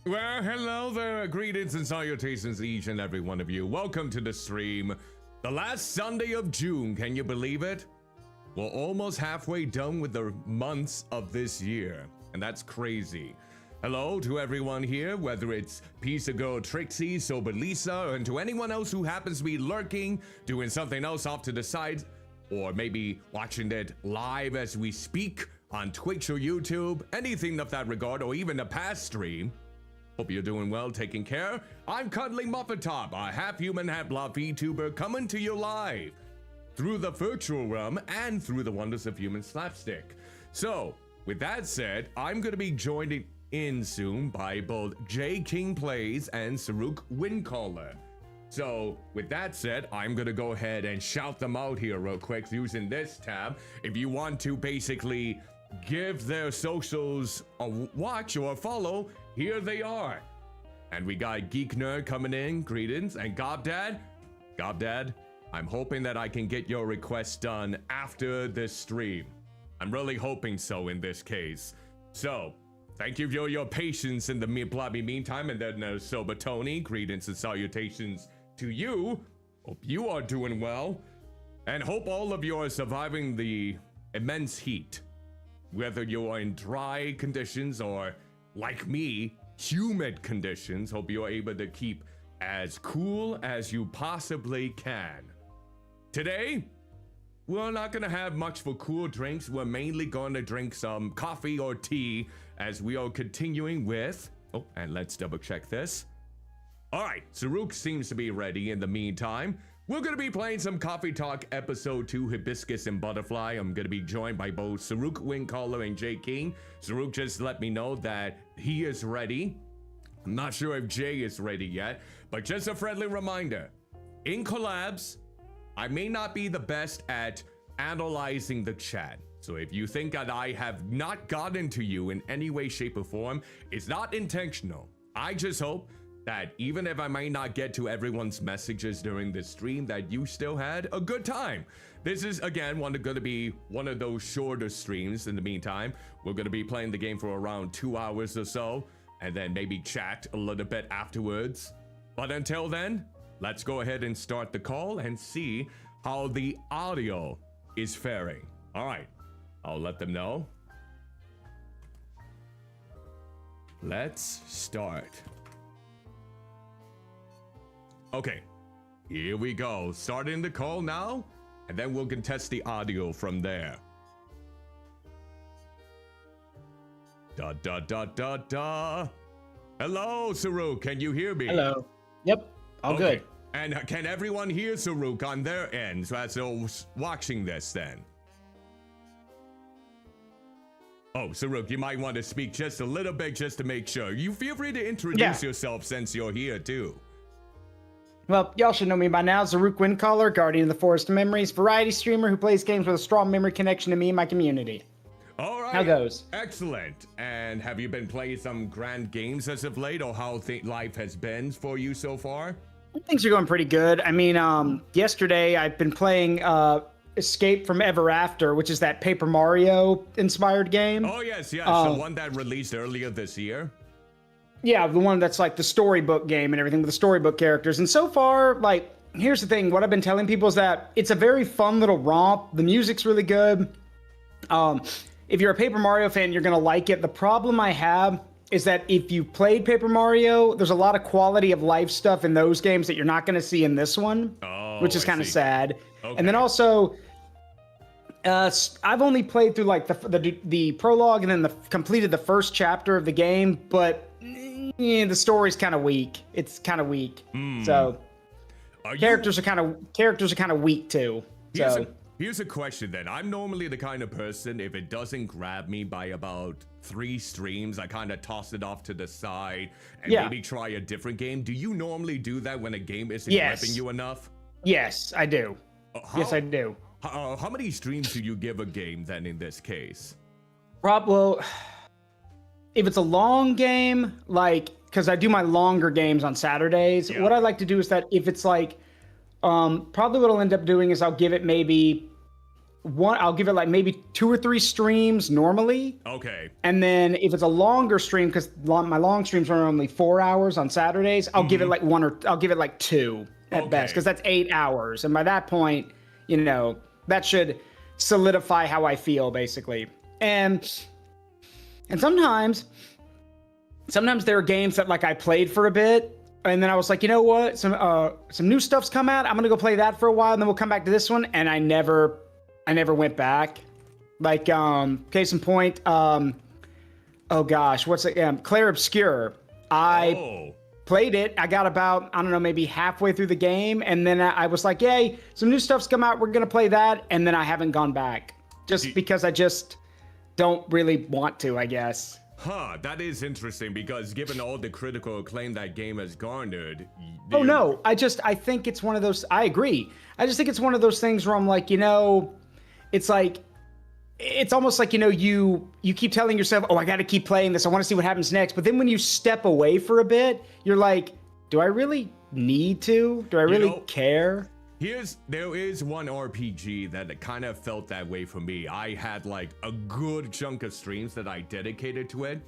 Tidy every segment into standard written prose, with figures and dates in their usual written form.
Well, hello there. Greetings and salutations to each and every one of you. Welcome to the stream. The last Sunday of June, can you believe it? We're almost halfway done with the months of this year, and that's crazy. Hello to everyone here, whether it's Pizza Girl Trixie, Sober Lisa, and to anyone else who happens to be lurking, doing something else off to the side, or maybe watching it live as we speak on Twitch or YouTube, anything of that regard, or even a past stream. Hope you're doing well, taking care. I'm Cuddlymuffintop, a half-human, half-blob VTuber coming to you live through the virtual realm and through the wonders of human slapstick. So, with that said, I'm going to be joined in soon by both J King Plays and Saruk Windcaller. So, with that said, I'm going to go ahead and shout them out here real quick using this tab. If you want to basically give their socials a watch or a follow, here they are. And we got Geek Nerd coming in, greetings, and Gobdad, I'm hoping that I can get your request done after this stream. I'm really hoping so in this case. So, thank you for your patience in the blobby meantime, and then Sober Tony, greetings and salutations to you. Hope you are doing well, and hope all of you are surviving the immense heat. Whether you are in dry conditions or, like me, humid conditions, hope you're able to keep as cool as you possibly can. Today, we're not gonna have much for cool drinks. We're mainly going to drink some coffee or tea as we are continuing with, oh, and let's double check this. All right, Saruk seems to be ready in the meantime. We're going to be playing some Coffee Talk Episode 2, Hibiscus and Butterfly. I'm going to be joined by both Saruk Windcaller and Jay King. Saruk just let me know that he is ready. I'm not sure if Jay is ready yet, but just a friendly reminder. In collabs, I may not be the best at analyzing the chat. So if you think that I have not gotten to you in any way, shape, or form, it's not intentional. I just hope that even if I might not get to everyone's messages during the stream, that you still had a good time. This is, again, going to be one of those shorter streams. In the meantime, we're going to be playing the game for around 2 hours or so, and then maybe chat a little bit afterwards. But until then, let's go ahead and start the call and see how the audio is faring. All right, I'll let them know. Let's start. Okay, here we go. Starting the call now, and then we'll contest the audio from there. Da da da da da. Hello, Saruk. Can you hear me? Hello. Yep. All good. And can everyone hear Saruk on their end? So as they're watching this, then. Oh, Saruk, you might want to speak just a little bit just to make sure. You feel free to introduce yourself since you're here too. Well, y'all should know me by now. Saruk Windcaller, Guardian of the Forest of Memories, variety streamer who plays games with a strong memory connection to me and my community. All right. How goes? Excellent. And have you been playing some grand games as of late, or how life has been for you so far? Things are going pretty good. I mean, yesterday I've been playing Escape from Ever After, which is that Paper Mario inspired game. Oh, yes, yes. The one that released earlier this year. Yeah, the one that's like the storybook game and everything with the storybook characters. And so far, like, here's the thing. What I've been telling people is that it's a very fun little romp. The music's really good. If you're a Paper Mario fan, you're going to like it. The problem I have is that if you played Paper Mario, there's a lot of quality of life stuff in those games that you're not going to see in this one, which is kind of sad. Okay. And then also, I've only played through like the prologue and then completed the first chapter of the game, but the story's kind of weak. It's kind of weak. So characters are kind of weak too. Here's a question then. I'm normally the kind of person, if it doesn't grab me by about 3 streams, I kind of toss it off to the side and maybe try a different game. Do you normally do that when a game isn't gripping you enough? Yes, I do. Yes, I do. How many streams do you give a game then in this case? Well, if it's a long game, like, because I do my longer games on Saturdays, what I like to do is that if it's like, probably what I'll end up doing is I'll give it maybe I'll give it like maybe 2 or 3 streams normally. Okay. And then if it's a longer stream, because my long streams are only 4 hours on Saturdays, I'll give it like I'll give it like 2 at best, because that's 8 hours. And by that point, you know, that should solidify how I feel, basically. And sometimes there are games that like I played for a bit, and then I was like, you know what, some new stuff's come out, I'm gonna go play that for a while, and then we'll come back to this one. And I never went back. Like, case in point, oh gosh, what's it? Claire Obscure. I played it. I got about, I don't know, maybe halfway through the game, and then I was like, yay, some new stuff's come out, we're gonna play that, and then I haven't gone back. Just because I just don't really want to, I guess. Huh, that is interesting, because given all the critical acclaim that game has garnered... Oh no, I think it's one of those, I agree. I just think it's one of those things where I'm like, you know, it's like, it's almost like, you know, you keep telling yourself, oh, I got to keep playing this, I want to see what happens next. But then when you step away for a bit, you're like, do I really need to? Do I really care? There is one RPG that kind of felt that way for me. I had like a good chunk of streams that I dedicated to it.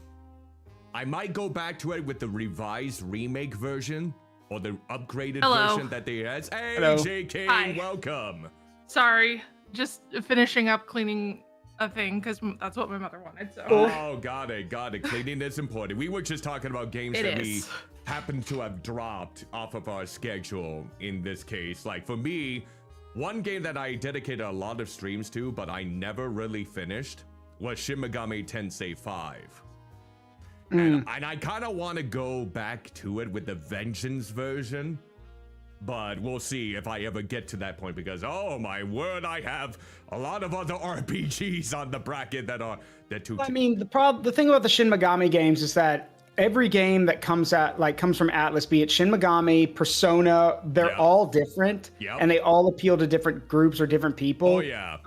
I might go back to it with the revised remake version or the upgraded version that they had. Hey, JK, Hi. welcome. Sorry, just finishing up cleaning a thing because that's what my mother wanted. So. Oh, got it. Cleaning is important. We were just talking about games we happen to have dropped off of our schedule in this case. Like for me, one game that I dedicated a lot of streams to, but I never really finished, was Shin Megami Tensei 5. And I kind of want to go back to it with the Vengeance version, but we'll see if I ever get to that point, because oh my word, I have a lot of other RPGs on the bracket that are too. I mean, the thing about the Shin Megami games is that every game that comes from Atlas, be it Shin Megami, Persona, they're all different, and they all appeal to different groups or different people. Oh yeah.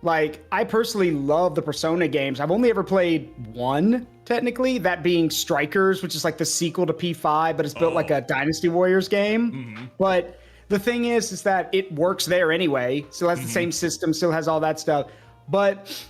Like, I personally love the Persona games. I've only ever played one, technically, that being Strikers, which is like the sequel to P5, but it's built like a Dynasty Warriors game. But the thing is that it works there anyway. Still has the same system, still has all that stuff. But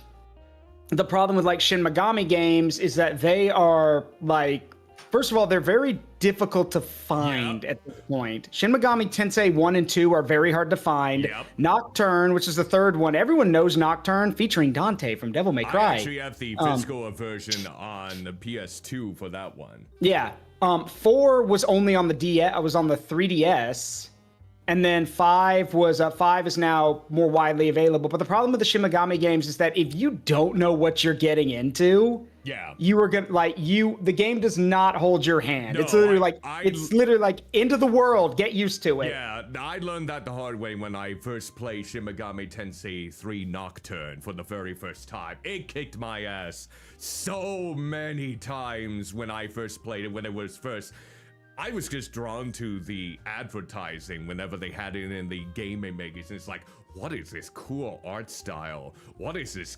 the problem with like Shin Megami games is that they are like, first of all, they're very difficult to find at this point. Shin Megami Tensei 1 and 2 are very hard to find. Nocturne, which is the third one, everyone knows Nocturne, featuring Dante from Devil May Cry. I actually have the physical version on the PS2 for that one. Yeah. 4 was only on the DS. I was on the 3DS. And then 5 is now more widely available. But the problem with the Shin Megami games is that if you don't know what you're getting into, you are gonna the game does not hold your hand. No, it's literally like into the world, get used to it. Yeah, I learned that the hard way when I first played Shin Megami Tensei 3 Nocturne for the very first time. It kicked my ass so many times when I first played it, when it was first. I was just drawn to the advertising whenever they had it in the gaming magazine. It's like, what is this cool art style? What is this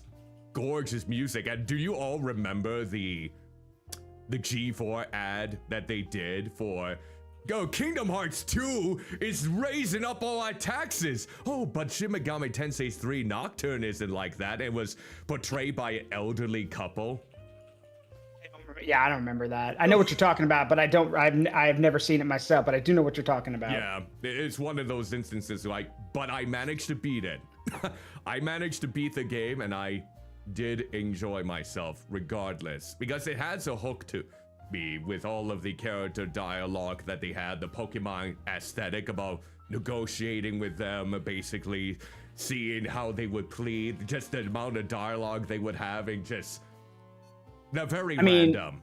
gorgeous music? And do you all remember the G4 ad that they did for Kingdom Hearts 2 is raising up all our taxes? Oh, but Shin Megami Tensei 3 Nocturne isn't like that. It was portrayed by an elderly couple. Yeah, I don't remember that. I know what you're talking about, but I've never seen it myself, but I do know what you're talking about. Yeah, it's one of those instances like, but I managed to beat it. I managed to beat the game, and I did enjoy myself regardless, because it has a hook to me with all of the character dialogue that they had, the Pokemon aesthetic about negotiating with them, basically seeing how they would plead, just the amount of dialogue they would have, and just... they're very random.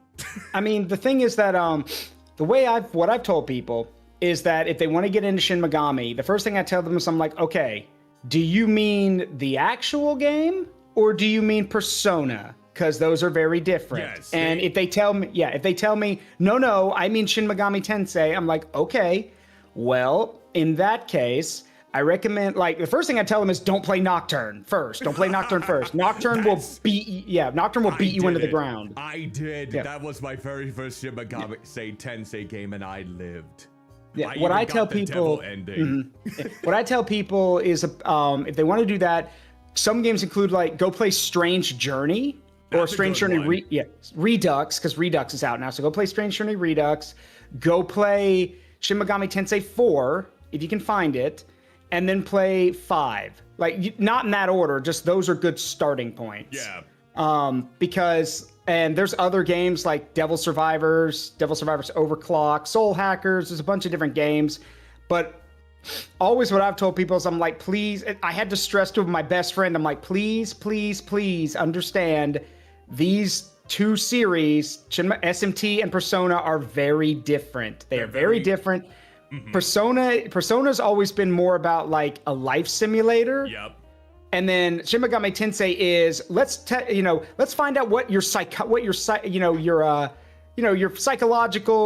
I mean, the thing is that what I've told people is that if they want to get into Shin Megami, the first thing I tell them is I'm like, okay, do you mean the actual game or do you mean Persona? Because those are very different. Yes, and if they tell me, no, I mean Shin Megami Tensei, I'm like, okay, well, in that case, I recommend, like, the first thing I tell them is don't play Nocturne first. Don't play Nocturne first. Nocturne will beat you into the ground. I did. Yeah. That was my very first Shin Megami Tensei game, and I lived. Yeah. What I tell people is, if they want to do that, some games include like go play Strange Journey or That's a Strange good Journey one. Redux, because Redux is out now. So go play Strange Journey Redux. Go play Shin Megami Tensei 4 if you can find it, and then play 5. Like not in that order, just those are good starting points. Yeah. Because there's other games like Devil Survivors Overclock, Soul Hackers. There's a bunch of different games, but always what I've told people is I'm like, please. I had to stress to my best friend. I'm like, please, please, please understand these two series, SMT and Persona, are very different. They're very different. Persona's always been more about like a life simulator. Yep. And then Shin Megami Tensei is let's find out what your psychological,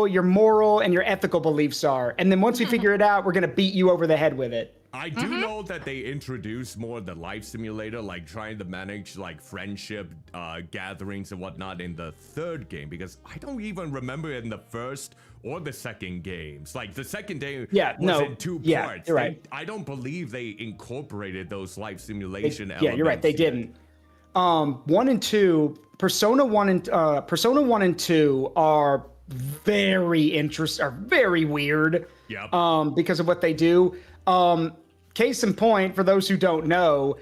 your moral, and your ethical beliefs are. And then once we figure it out, we're gonna beat you over the head with it. I do know that they introduced more of the life simulator, like trying to manage like friendship gatherings and whatnot in the third game, because I don't even remember in the first or the second games. Like the second game was in 2 parts. Yeah, you're right. I don't believe they incorporated those life simulation elements. Yeah, you're right. They didn't. 1 and 2, Persona 1 and 2 are very interesting, are very weird. Yep. Because of what they do. Case in point, for those who don't know,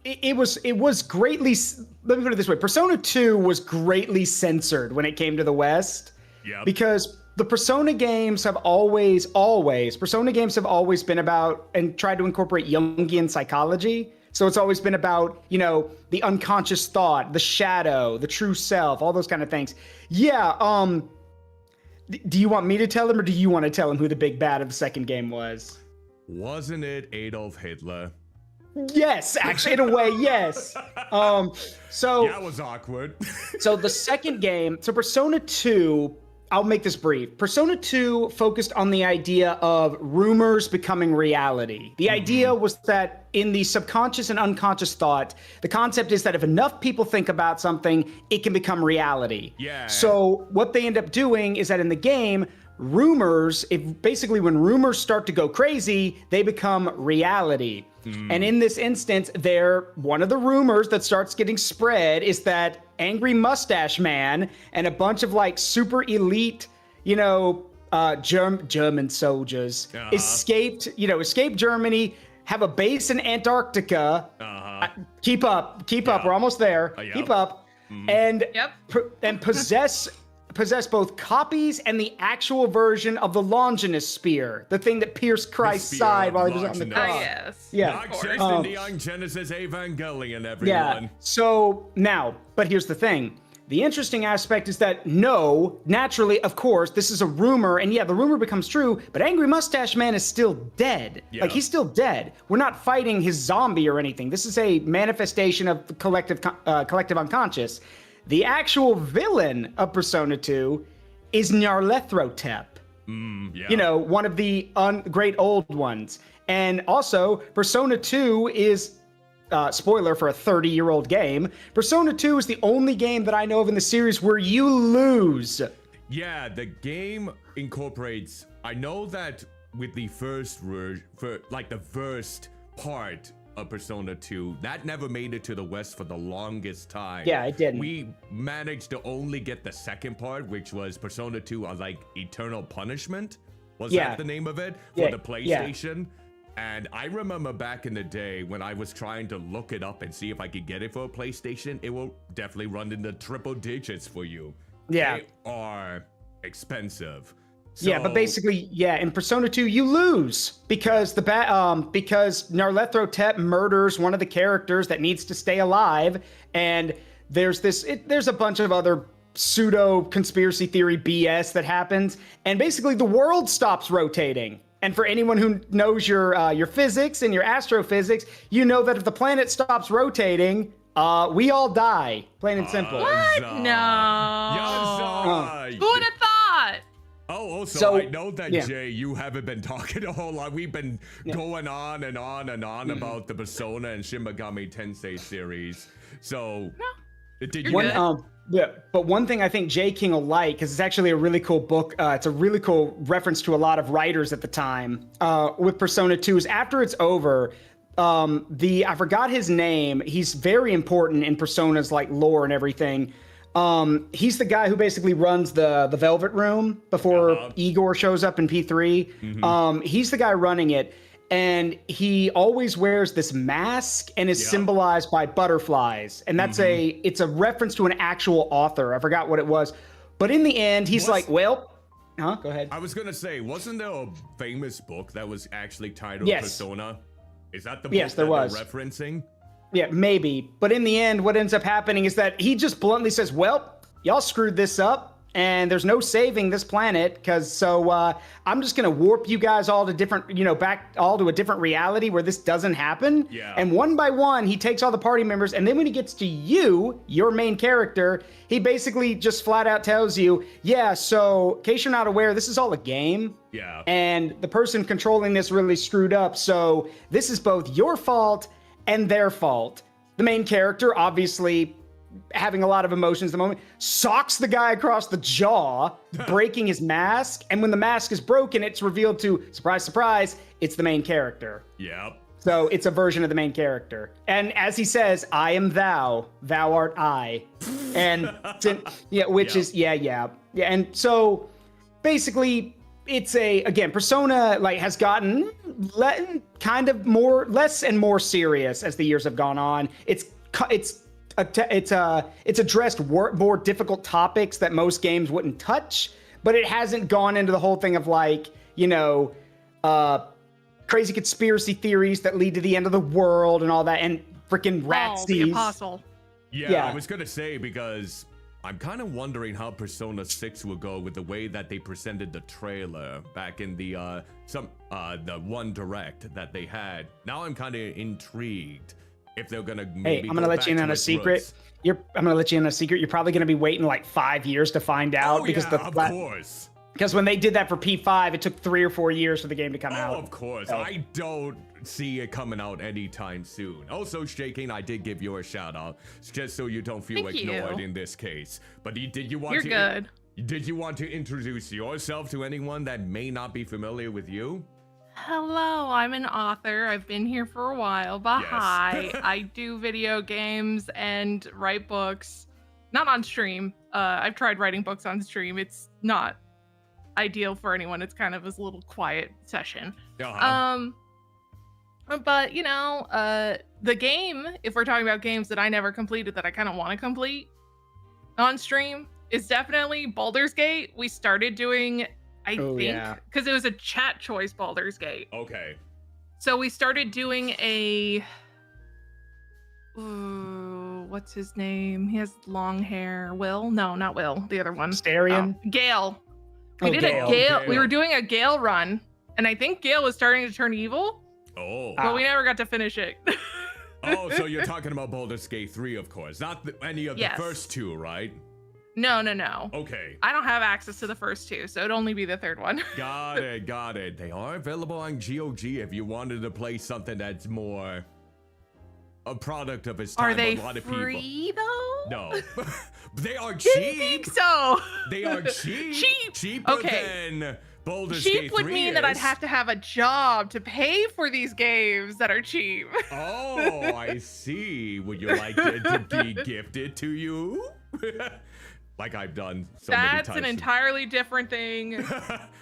it was greatly. Let me put it this way: Persona 2 was greatly censored when it came to the West. Yep. Because the Persona games have always been about and tried to incorporate Jungian psychology. So it's always been about, the unconscious thought, the shadow, the true self, all those kind of things. Yeah. Do you want me to tell him, or do you want to tell him who the big bad of the second game was? Wasn't it Adolf Hitler? Yes, actually, in a way, yes. So That was awkward. So the second game, Persona 2, I'll make this brief. Persona 2 focused on the idea of rumors becoming reality. The idea was that in the subconscious and unconscious thought, the concept is that if enough people think about something, it can become reality. Yeah. So what they end up doing is that in the game, rumors, when rumors start to go crazy, they become reality. And in this instance, one of the rumors that starts getting spread is that Angry Mustache Man and a bunch of like super elite, German soldiers escaped Germany, have a base in Antarctica. Keep up. We're almost there. Yep. Keep up. And possess both copies and the actual version of the Longinus spear, the thing that pierced Christ's side while he was on the Longinus. cross. Oh, yes. Yeah. Not just in the Young Genesis Evangelion, everyone. Yeah. So now, but here's the thing. The interesting aspect is that naturally, of course, this is a rumor, and the rumor becomes true, but Angry Mustache Man is still dead. Yeah. Like, he's still dead. We're not fighting his zombie or anything. This is a manifestation of the collective unconscious. The actual villain of Persona 2 is Nyarlathotep. Yeah. One of the great old ones. And also, Persona 2 is, spoiler for a 30-year-old game, Persona 2 is the only game that I know of in the series where you lose. Yeah, the game incorporates. I know that with the first part of Persona 2, that never made it to the West for the longest time. Yeah, it didn't. We managed to only get the second part, which was Persona 2 Eternal Punishment. Was that the name of it? For the PlayStation? And I remember back in the day when I was trying to look it up and see if I could get it for a PlayStation, it will definitely run in the triple digits for you. Yeah. They are expensive. But basically, in Persona 2, you lose because because Nyarlathotep murders one of the characters that needs to stay alive, and there's a bunch of other pseudo conspiracy theory BS that happens, and basically the world stops rotating. And for anyone who knows your physics and your astrophysics, you know that if the planet stops rotating, we all die, plain and simple. What? No. Who would have thought? Also, I know that, Jay, you haven't been talking a whole lot. We've been going on and on and on about the Persona and Shin Megami Tensei series. So, did you... But one thing I think Jay King will like, because it's actually a really cool book, it's a really cool reference to a lot of writers at the time, with Persona 2, is after it's over, I forgot his name. He's very important in Persona's like lore and everything. He's the guy who basically runs the Velvet Room before Igor shows up in P3. He's the guy running it, and he always wears this mask and is symbolized by butterflies. And that's it's a reference to an actual author. I forgot what it was, but in the end, he's like, well. Go ahead. I was gonna say, wasn't there a famous book that was actually titled Persona? Is that the book that they're referencing? Yeah, maybe. But in the end, what ends up happening is that he just bluntly says, well, y'all screwed this up, and there's no saving this planet, I'm just going to warp you guys all to different, back all to a different reality where this doesn't happen. Yeah. And one by one, he takes all the party members, and then when he gets to you, your main character, he basically just flat out tells you, yeah, so in case you're not aware, this is all a game. Yeah. And the person controlling this really screwed up, so this is both your fault and their fault. The main character, obviously having a lot of emotions at the moment, socks the guy across the jaw, breaking his mask. And when the mask is broken, it's revealed to, surprise, surprise, it's the main character. Yep. So it's a version of the main character. And as he says, I am thou art I. And And so basically, it's again, Persona has gotten less and more serious as the years have gone on. It's addressed more difficult topics that most games wouldn't touch, but it hasn't gone into the whole thing of crazy conspiracy theories that lead to the end of the world and all that, and freaking ratsies. The Apostle. Yeah, I was gonna say, because I'm kind of wondering how Persona 6 will go with the way that they presented the trailer back in the one direct that they had. Now I'm kind of intrigued if they're gonna maybe. I'm gonna let you in on a secret. You're probably gonna be waiting like 5 years to find out of course. Because when they did that for P5, it took 3 or 4 years for the game to come out. Of course. So. I don't see it coming out anytime soon. Also, Shaking, I did give you a shout out, just so you don't feel ignored in this case. But did you want Did you want to introduce yourself to anyone that may not be familiar with you? Hello, I'm an author. I've been here for a while, but hi. I do video games and write books. Not on stream. I've tried writing books on stream. It's not ideal for anyone. It's kind of a little quiet session. But the game, if we're talking about games that I never completed that I kind of want to complete on stream, is definitely Baldur's Gate. We started doing, I think, because it was a chat choice Baldur's Gate. Okay. So we started doing a what's his name? He has long hair. Will? No, not Will. The other one. Starion? Gale. We did a Gale. We were doing a Gale run, and I think Gale was starting to turn evil. Oh. But we never got to finish it. Oh, so you're talking about Baldur's Gate 3, of course. Not any of the first two, right? No. Okay. I don't have access to the first two, so it'd only be the third one. Got it. They are available on GOG if you wanted to play something that's more a product of its time. Are they a lot of free, though? No. They are cheap. Didn't think so. They are cheap. Cheaper than Baldur's Cheap Gate 3 would mean that I'd have to have a job to pay for these games that are cheap. Oh, I see. Would you like it to be gifted to you? Like I've done so many times. That's an entirely different thing.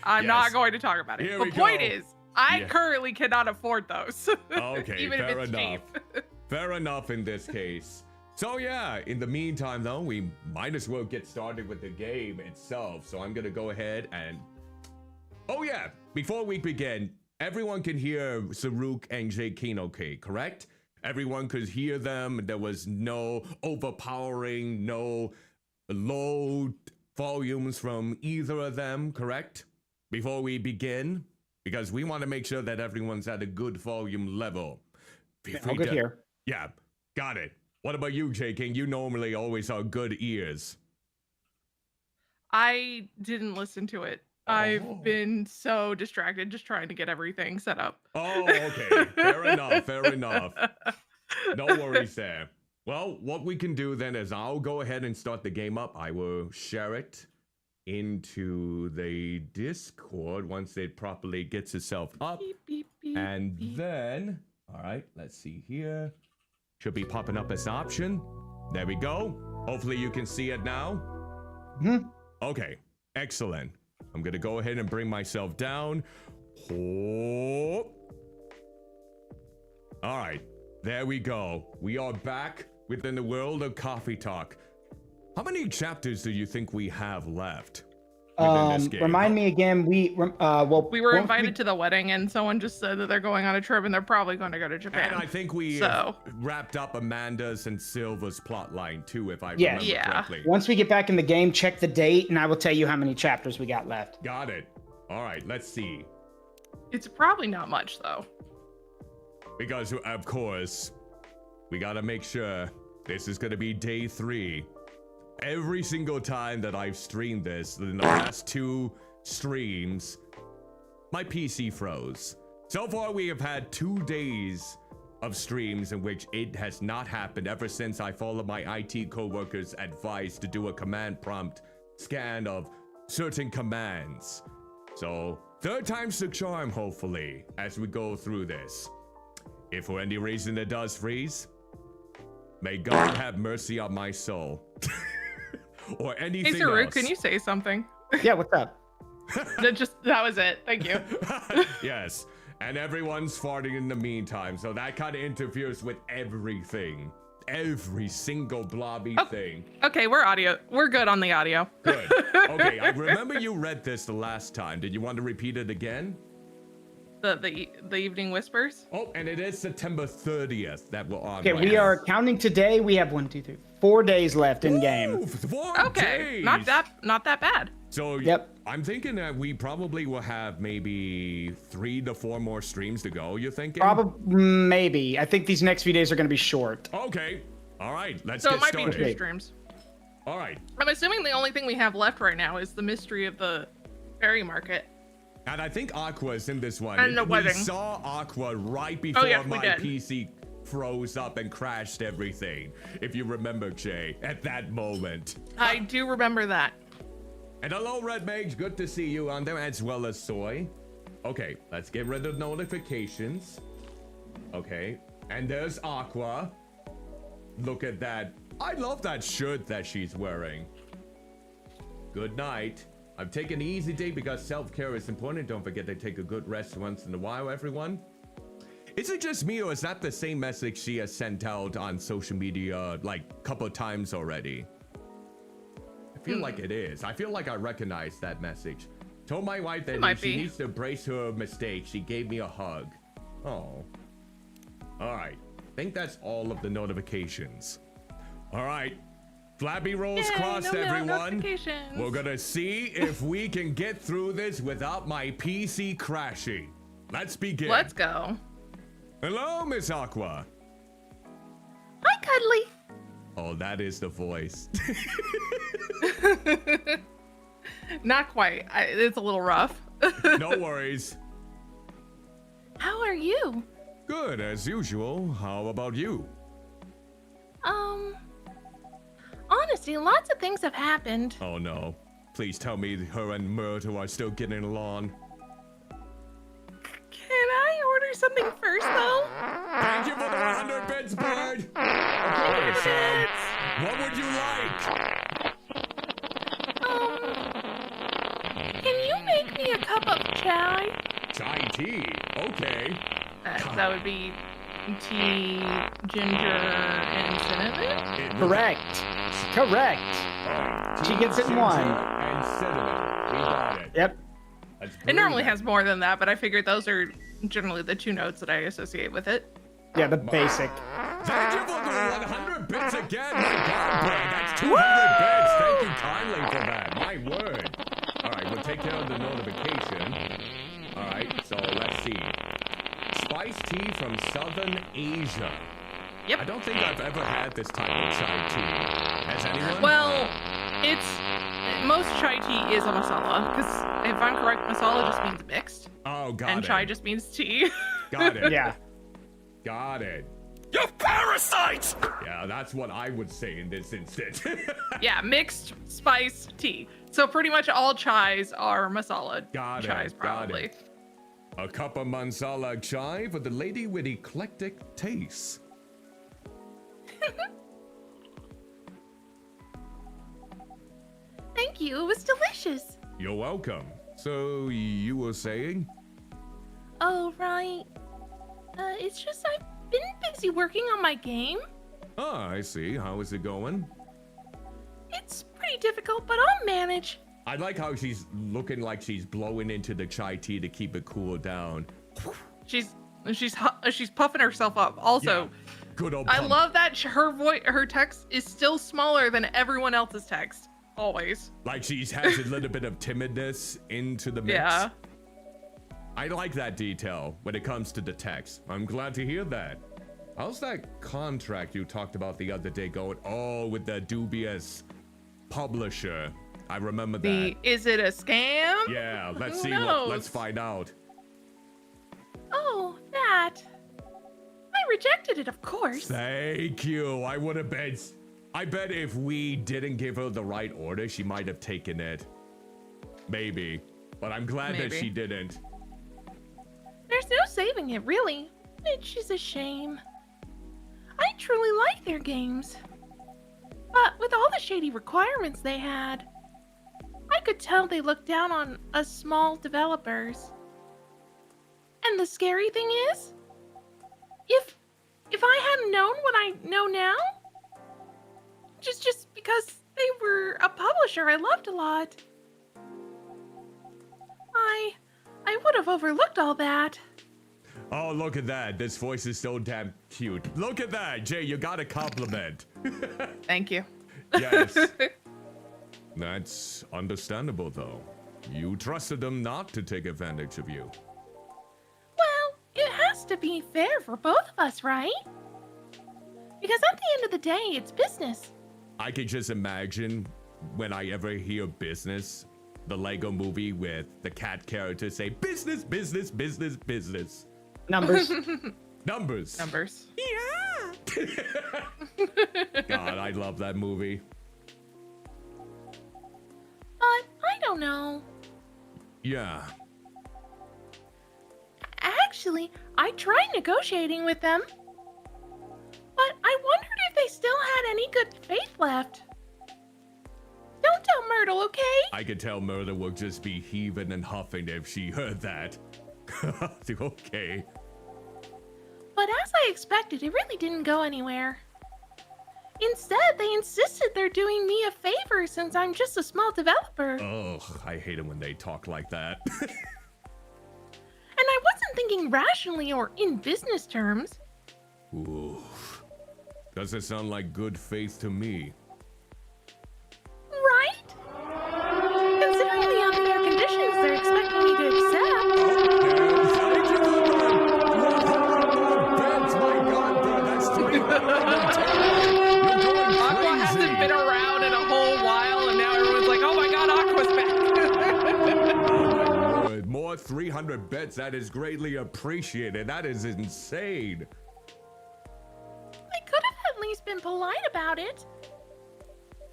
I'm not going to talk about it. Here the point is, I currently cannot afford those. Okay, even fair if it's enough. cheap. Fair enough in this case. So yeah, in the meantime though, we might as well get started with the game itself. So I'm gonna go ahead and... Oh yeah, before we begin, everyone can hear Saruk and Jakin okay, correct? Everyone could hear them. There was no overpowering, no low volumes from either of them, correct? Before we begin, because we want to make sure that everyone's at a good volume level. All good here. Yeah, got it. What about you, J-King? You normally always have good ears. I didn't listen to it. I've been so distracted just trying to get everything set up. Oh, okay. Fair enough. No worries there. Well, what we can do then is I'll go ahead and start the game up. I will share it into the Discord once it properly gets itself up. Beep, beep, beep, and beep. then All right, let's see here. Should be popping up as an option. There we go. Hopefully you can see it now. Okay, excellent. I'm gonna go ahead and bring myself down. Oh. All right, there we go. We are back within the world of Coffee Talk. How many chapters do you think we have left within this game? Remind me again. We were invited to the wedding, and someone just said that they're going on a trip, and they're probably going to go to Japan. And I think we wrapped up Amanda's and Silva's plot line too, if I remember correctly. Once we get back in the game, check the date, and I will tell you how many chapters we got left. Got it. All right, let's see. It's probably not much, though. Because, of course, we gotta make sure this is gonna be day 3. Every single time that I've streamed this, in the last 2 streams, my PC froze. So far, we have had 2 days of streams in which it has not happened ever since I followed my IT coworker's advice to do a command prompt scan of certain commands. So, 3rd time's the charm, hopefully, as we go through this. If for any reason it does freeze, may God have mercy on my soul. Or anything Hey, Saruk, else. can you say something? Yeah, what's up? That was it. Thank you. Yes, and everyone's farting in the meantime, so that kind of interferes with everything. Every single blobby thing. Okay, we're good on the audio. Good. Okay, I remember you read this the last time. Did you want to repeat it again? The Evening Whispers. Oh, and it is September 30th that we're on. Okay, we are counting today. We have 1, 2, 3, 4 days left in game. 4 Okay, days. not that bad. So yep. I'm thinking that we probably will have maybe 3 to 4 more streams to go. You thinking? Probably, maybe. I think these next few days are going to be short. Okay. All right. Let's so get it might started. be 2 streams. All right. I'm assuming the only thing we have left right now is the mystery of the fairy market. And I think Aqua is in this one. And the wedding. We saw Aqua right before my PC froze up and crashed everything. If you remember, Jay, at that moment. I do remember that. And hello, Red Mage. Good to see you on there, as well as Soy. Okay, let's get rid of notifications. Okay, and there's Aqua. Look at that. I love that shirt that she's wearing. Good night. I'm taking an easy day because self-care is important. Don't forget to take a good rest once in a while, everyone. Is it just me, or is that the same message she has sent out on social media like a couple of times already? I feel like it is. I feel like I recognize that message. Told my wife that if she needs to embrace her mistake, she gave me a hug. Oh. All right. I think that's all of the notifications. All right. Flappy rolls crossed, everyone. We're gonna see if we can get through this without my PC crashing. Let's begin. Let's go. Hello, Miss Aqua. Hi, Cuddly. Oh, that is the voice. Not quite. It's a little rough. No worries. How are you? Good, as usual. How about you? Honestly, lots of things have happened. Oh no. Please tell me her and Myrtle are still getting along. Can I order something first, though? Thank you for the 100 bits, bird! Okay, so, what would you like? Can you make me a cup of chai? Chai tea? Okay. That would be tea, ginger, and cinnamon? Correct. She gets it in 1. And cinnamon. We got it. Yep. It normally has more than that, but I figured those are generally the 2 notes that I associate with it. Yeah, the basic. Thank you for the 100 bits again. My God, bro, that's 200 bits. Thank you kindly for that. My word. All right, we'll take care of the notification. All right, so let's see. Spice tea from Southern Asia. Yep. I don't think I've ever had this type of chai tea. Has anyone? Well, most chai tea is a masala, because if I'm correct, masala just means mixed. Oh, got it. And chai just means tea. Got it. Yeah. Got it. You parasite! Yeah, that's what I would say in this instance. Yeah, mixed spice tea. So pretty much all chais are masala Got it. chais, probably. Got it. A cup of Mansala chai for the lady with eclectic tastes. Thank you. It was delicious. You're welcome. So you were saying? Oh, right. It's just I've been busy working on my game. Ah, I see. How is it going? It's pretty difficult, but I'll manage. I like how she's looking like she's blowing into the chai tea to keep it cool down. She's puffing herself up. Also, Yeah, good old I pump. love that her text is still smaller than everyone else's text. Always. Like she has a little bit of timidness into the mix. Yeah. I like that detail when it comes to the text. I'm glad to hear that. How's that contract you talked about the other day going? Oh, with the dubious publisher. I remember that. Is it a scam? Yeah, let's Who see. knows? Let's find out. Oh, that. I rejected it, of course. Thank you. I would have bet. I bet if we didn't give her the right order, she might have taken it. Maybe. But I'm glad that Maybe. she didn't. There's no saving it, really. Which is a shame. I truly like their games. But with all the shady requirements they had, I could tell they looked down on us small developers. And the scary thing is, if I hadn't known what I know now, just because they were a publisher I loved a lot, I would have overlooked all that. Oh, look at that. This voice is so damn cute. Look at that. Jay, you got a compliment. Thank you. Yes. That's understandable, though. You trusted them not to take advantage of you. Well, it has to be fair for both of us, right? Because at the end of the day, it's business. I could just imagine when I ever hear business, the Lego movie with the cat characters say business, business, business, business. Numbers. Numbers. Numbers. Yeah. God, I love that movie. But I don't know. Yeah. Actually, I tried negotiating with them. But I wondered if they still had any good faith left. Don't tell Myrtle, okay? I could tell Murder will just be heaving and huffing if she heard that. Okay. But as I expected, it really didn't go anywhere. Instead, they insisted they're doing me a favor since I'm just a small developer. Ugh, I hate it when they talk like that. And I wasn't thinking rationally or in business terms. Oof. Doesn't sound like good faith to me. Right? Considering the unfair conditions they're expecting me to accept. Thank you for the 100 more beds. My God, bro, that's 310. You're going Aqua crazy. hasn't been around in a whole while, and now everyone's like, oh my god, Aqua's back. Oh my word, more 300 bets. That is greatly appreciated. That is insane. I could have at least been polite about it.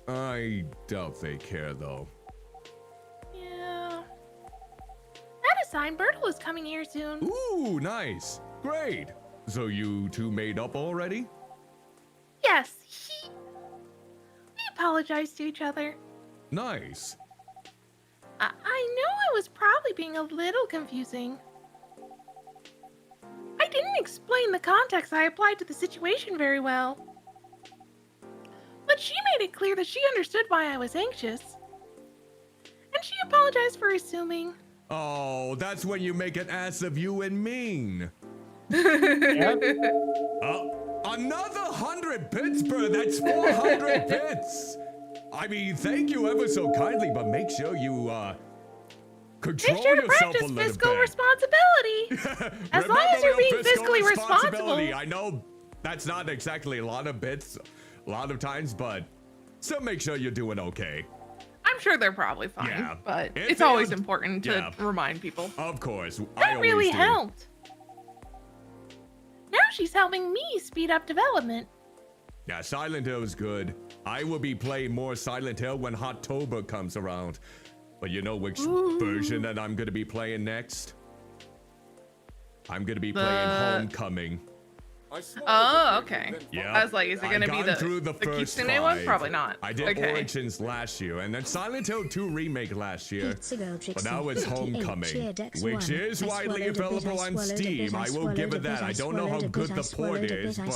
I doubt they care, though. Yeah. That aside, Bertle is coming here soon. Ooh, nice. Great. So you two made up already? Yes, we apologized to each other. Nice. I know I was probably being a little confusing. I didn't explain the context I applied to the situation very well. But she made it clear that she understood why I was anxious. And she apologized for assuming. Oh, that's when you make an ass of you and mean. Yep. Another 100 bits, bro. That's 400 bits. I mean, thank you ever so kindly, but make sure you control Make sure to yourself a practice little fiscal bit. responsibility. As long as you're being fiscally responsible. I know that's not exactly a lot of bits, a lot of times, but still make sure you're doing okay. I'm sure they're probably fine, Yeah. but If it's they always would- important to yeah. remind people. Of course, I That always really do. helped. Now she's helping me speed up development. Yeah, Silent Hill is good. I will be playing more Silent Hill when Hottober comes around. But you know which Ooh. version that I'm gonna be playing next? I'm gonna be playing Homecoming. Oh, okay. Yeah. I was like, is it gonna be the first Kitsune one? 5. Probably not. I did okay. Origins last year, and then Silent Hill 2 Remake last year. But now it's Homecoming, which is widely available on Steam. I will give it that. I don't know how good the port is, but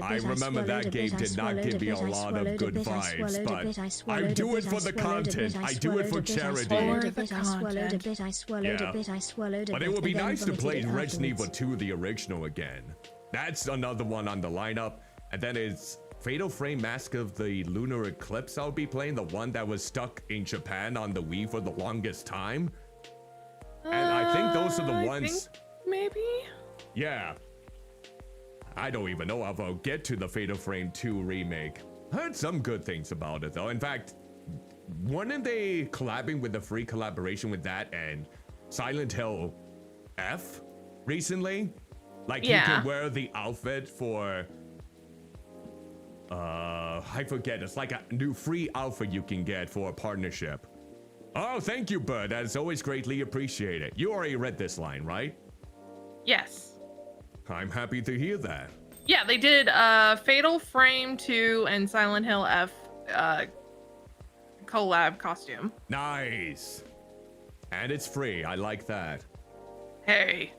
I remember that game did not give me a lot of good vibes. But I do it for the content. I do it for charity. Yeah. But it would be nice to play Resident Evil 2, the original, again. That's another one on the lineup. And then it's Fatal Frame Mask of the Lunar Eclipse I'll be playing, the one that was stuck in Japan on the Wii for the longest time. And I think those are the ones. Maybe? Yeah. I don't even know if I'll get to the Fatal Frame 2 remake. Heard some good things about it though. In fact, weren't they collabing with the free collaboration with that and Silent Hill F recently? Like you could wear the outfit for I forget, it's like a new free outfit you can get for a partnership. Oh, thank you, Bud. That is always greatly appreciated. You already read this line, right? Yes. I'm happy to hear that. Yeah, they did Fatal Frame 2 and Silent Hill F collab costume. Nice. And it's free. I like that. Hey.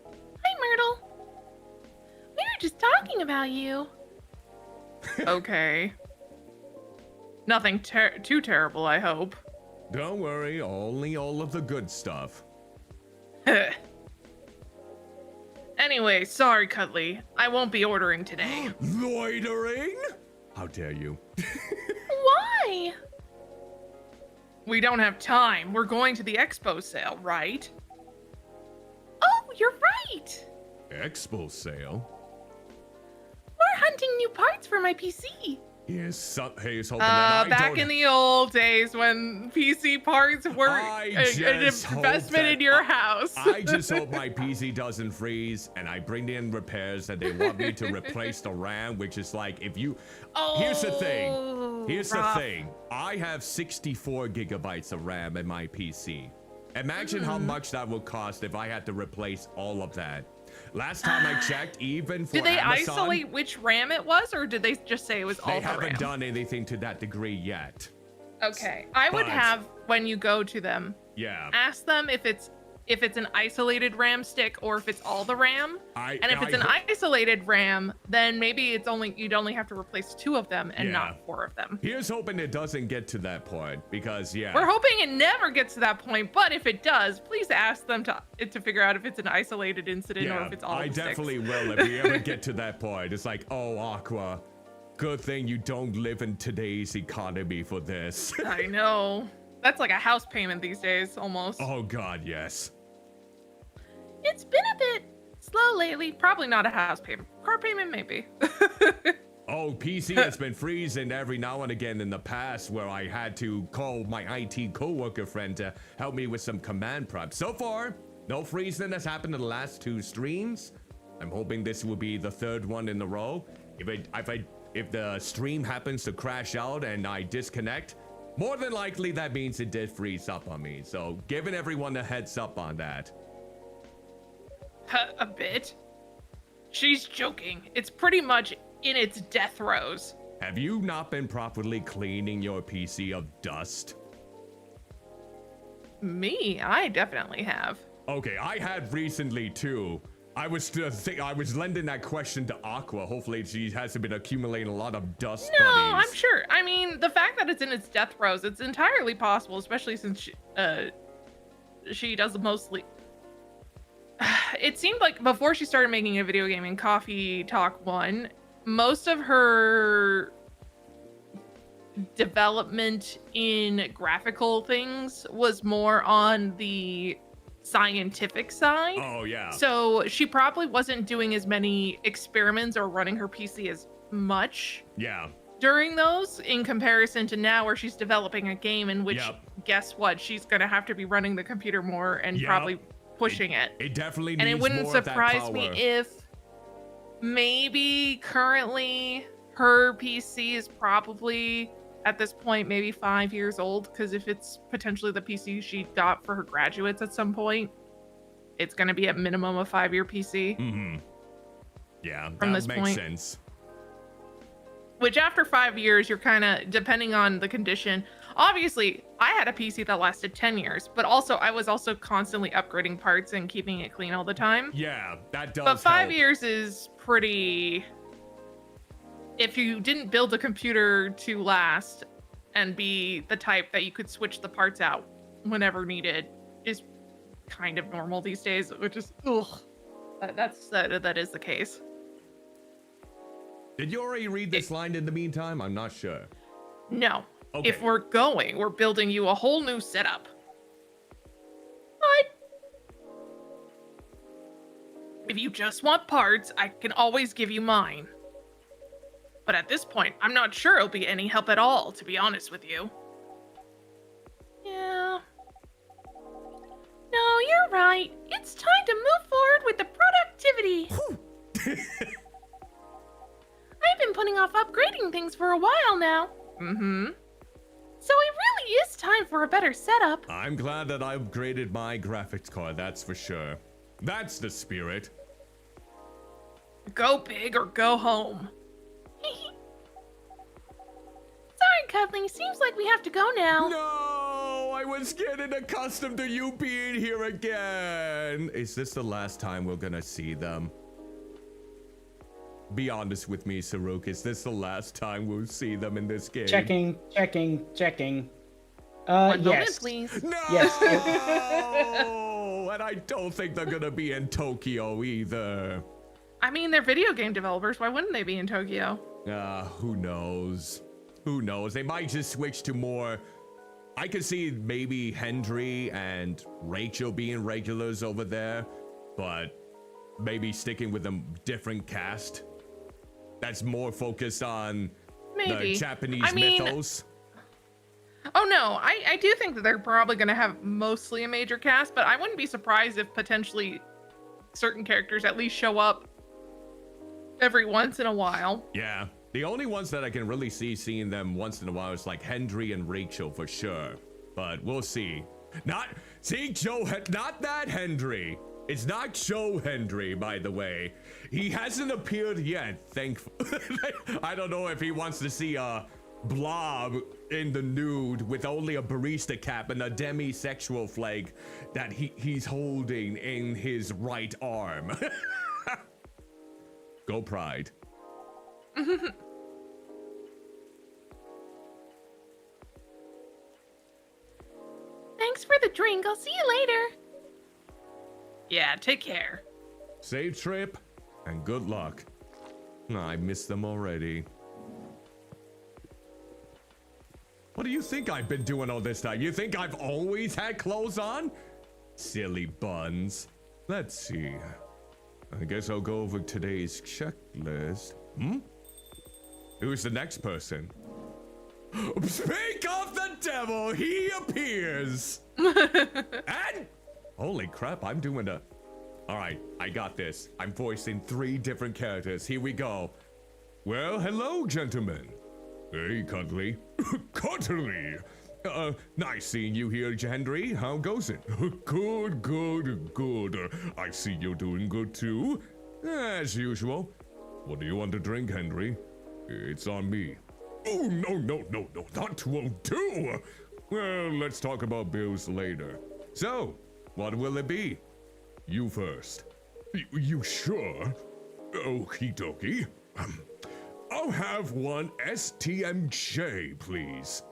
Hi, Myrtle. We were just talking about you. Okay. Nothing too terrible, I hope. Don't worry, only all of the good stuff. Anyway, sorry, Cuddly. I won't be ordering today. Loitering? How dare you? Why? We don't have time. We're going to the expo sale, right? Oh, you're right. Expo sale? We're hunting new parts for my PC. Here's hoping that back in the old days when PC parts were an investment in your house. I just hope my PC doesn't freeze and I bring in repairs and they want me to replace the RAM, which is like if you... Here's the thing. Here's the thing. I have 64 gigabytes of RAM in my PC. Imagine how much that would cost if I had to replace all of that. Last time I checked, even for Did they Amazon, isolate which RAM it was, or did they just say it was all the RAM? They haven't done anything to that degree yet. Okay, I would have, when you go to them, ask them if it's an isolated RAM stick or if it's all the RAM. And if it's an isolated RAM, then maybe you'd only have to replace 2 of them and not 4 of them. Here's hoping it doesn't get to that point because we're hoping it never gets to that point. But if it does, please ask them to figure out if it's an isolated incident or if it's all. I definitely will if we ever get to that point. It's like, oh, Aqua, good thing you don't live in today's economy for this. I know. That's like a house payment these days, almost. Oh God, yes. It's been a bit slow lately. Probably not a house payment. Car payment, maybe. Oh, PC has been freezing every now and again in the past where I had to call my IT coworker friend to help me with some command prompts. So far, no freezing has happened in the last 2 streams. I'm hoping this will be the 3rd one in a row. If the stream happens to crash out and I disconnect, more than likely that means it did freeze up on me. So giving everyone a heads up on that. A bit. She's joking. It's pretty much in its death throes. Have you not been properly cleaning your PC of dust? Me? I definitely have. Okay, I had recently too. I was lending that question to Aqua. Hopefully she hasn't been accumulating a lot of dust. No, buddies. I'm sure. I mean, the fact that it's in its death throes, it's entirely possible, especially since she does mostly... It seemed like before she started making a video game in Coffee Talk 1, most of her development in graphical things was more on the scientific side. Oh, yeah. So she probably wasn't doing as many experiments or running her PC as much. Yeah. During those, in comparison to now where she's developing a game in which, guess what, she's going to have to be running the computer more and probably pushing it. It definitely needs and it wouldn't more surprise of that me power. if maybe currently her PC is probably at this point maybe 5 years old, because if it's potentially the PC she got for her graduates at some point, it's going to be at minimum a 5-year PC. Mm-hmm. Yeah, From that this makes point. sense. Which after 5 years, you're kind of, depending on the condition. Obviously, I had a PC that lasted 10 years, but also I was also constantly upgrading parts and keeping it clean all the time. Yeah, that does But 5 help. years is pretty... If you didn't build a computer to last and be the type that you could switch the parts out whenever needed, is kind of normal these days, which is, ugh. That is the case. Did you already read this line in the meantime? I'm not sure. No. Okay. If we're building you a whole new setup. But if you just want parts, I can always give you mine. But at this point, I'm not sure it'll be any help at all, to be honest with you. Yeah. No, you're right. It's time to move forward with the productivity. I've been putting off upgrading things for a while now. Mm-hmm. So it really is time for a better setup. I'm glad that I upgraded my graphics card, that's for sure. That's the spirit. Go big or go home. Sorry, Cuddly. Seems like we have to go now. No, I was getting accustomed to you being here again. Is this the last time we're gonna see them? Be honest with me, Saruk. Is this the last time we'll see them in this game? Checking. One moment, Yes. please. No! Yes. And I don't think they're gonna be in Tokyo either. I mean, they're video game developers. Why wouldn't they be in Tokyo? Who knows? Who knows? They might just switch to more... I could see maybe Hendry and Rachel being regulars over there, but maybe sticking with a different cast that's more focused on Maybe. the Japanese I mean, mythos. Oh no, I do think that they're probably going to have mostly a major cast, but I wouldn't be surprised if potentially certain characters at least show up every once in a while. Yeah, the only ones that I can really see seeing them once in a while is like Hendry and Rachel for sure, but we'll see. Not that Hendry. It's not Joe Hendry, by the way. He hasn't appeared yet, thankful. I don't know if he wants to see a blob in the nude with only a barista cap and a demisexual flag that he's holding in his right arm. Go Pride. Thanks for the drink. I'll see you later. Yeah, take care. Safe trip and good luck. I miss them already. What do you think I've been doing all this time? You think I've always had clothes on? Silly buns. Let's see. I guess I'll go over today's checklist. Who's the next person? Speak of the devil, he appears. And holy crap, I'm doing a... All right, I got this. I'm voicing 3 different characters. Here we go. Well, hello, gentlemen. Hey, Cuddly. Cuddly. Nice seeing you here, Hendry. How goes it? Good. I see you're doing good, too. As usual. What do you want to drink, Hendry? It's on me. Oh, no, that won't do. Well, let's talk about bills later. So, what will it be? You first. You sure? Okie dokie. I'll have one STMJ, please.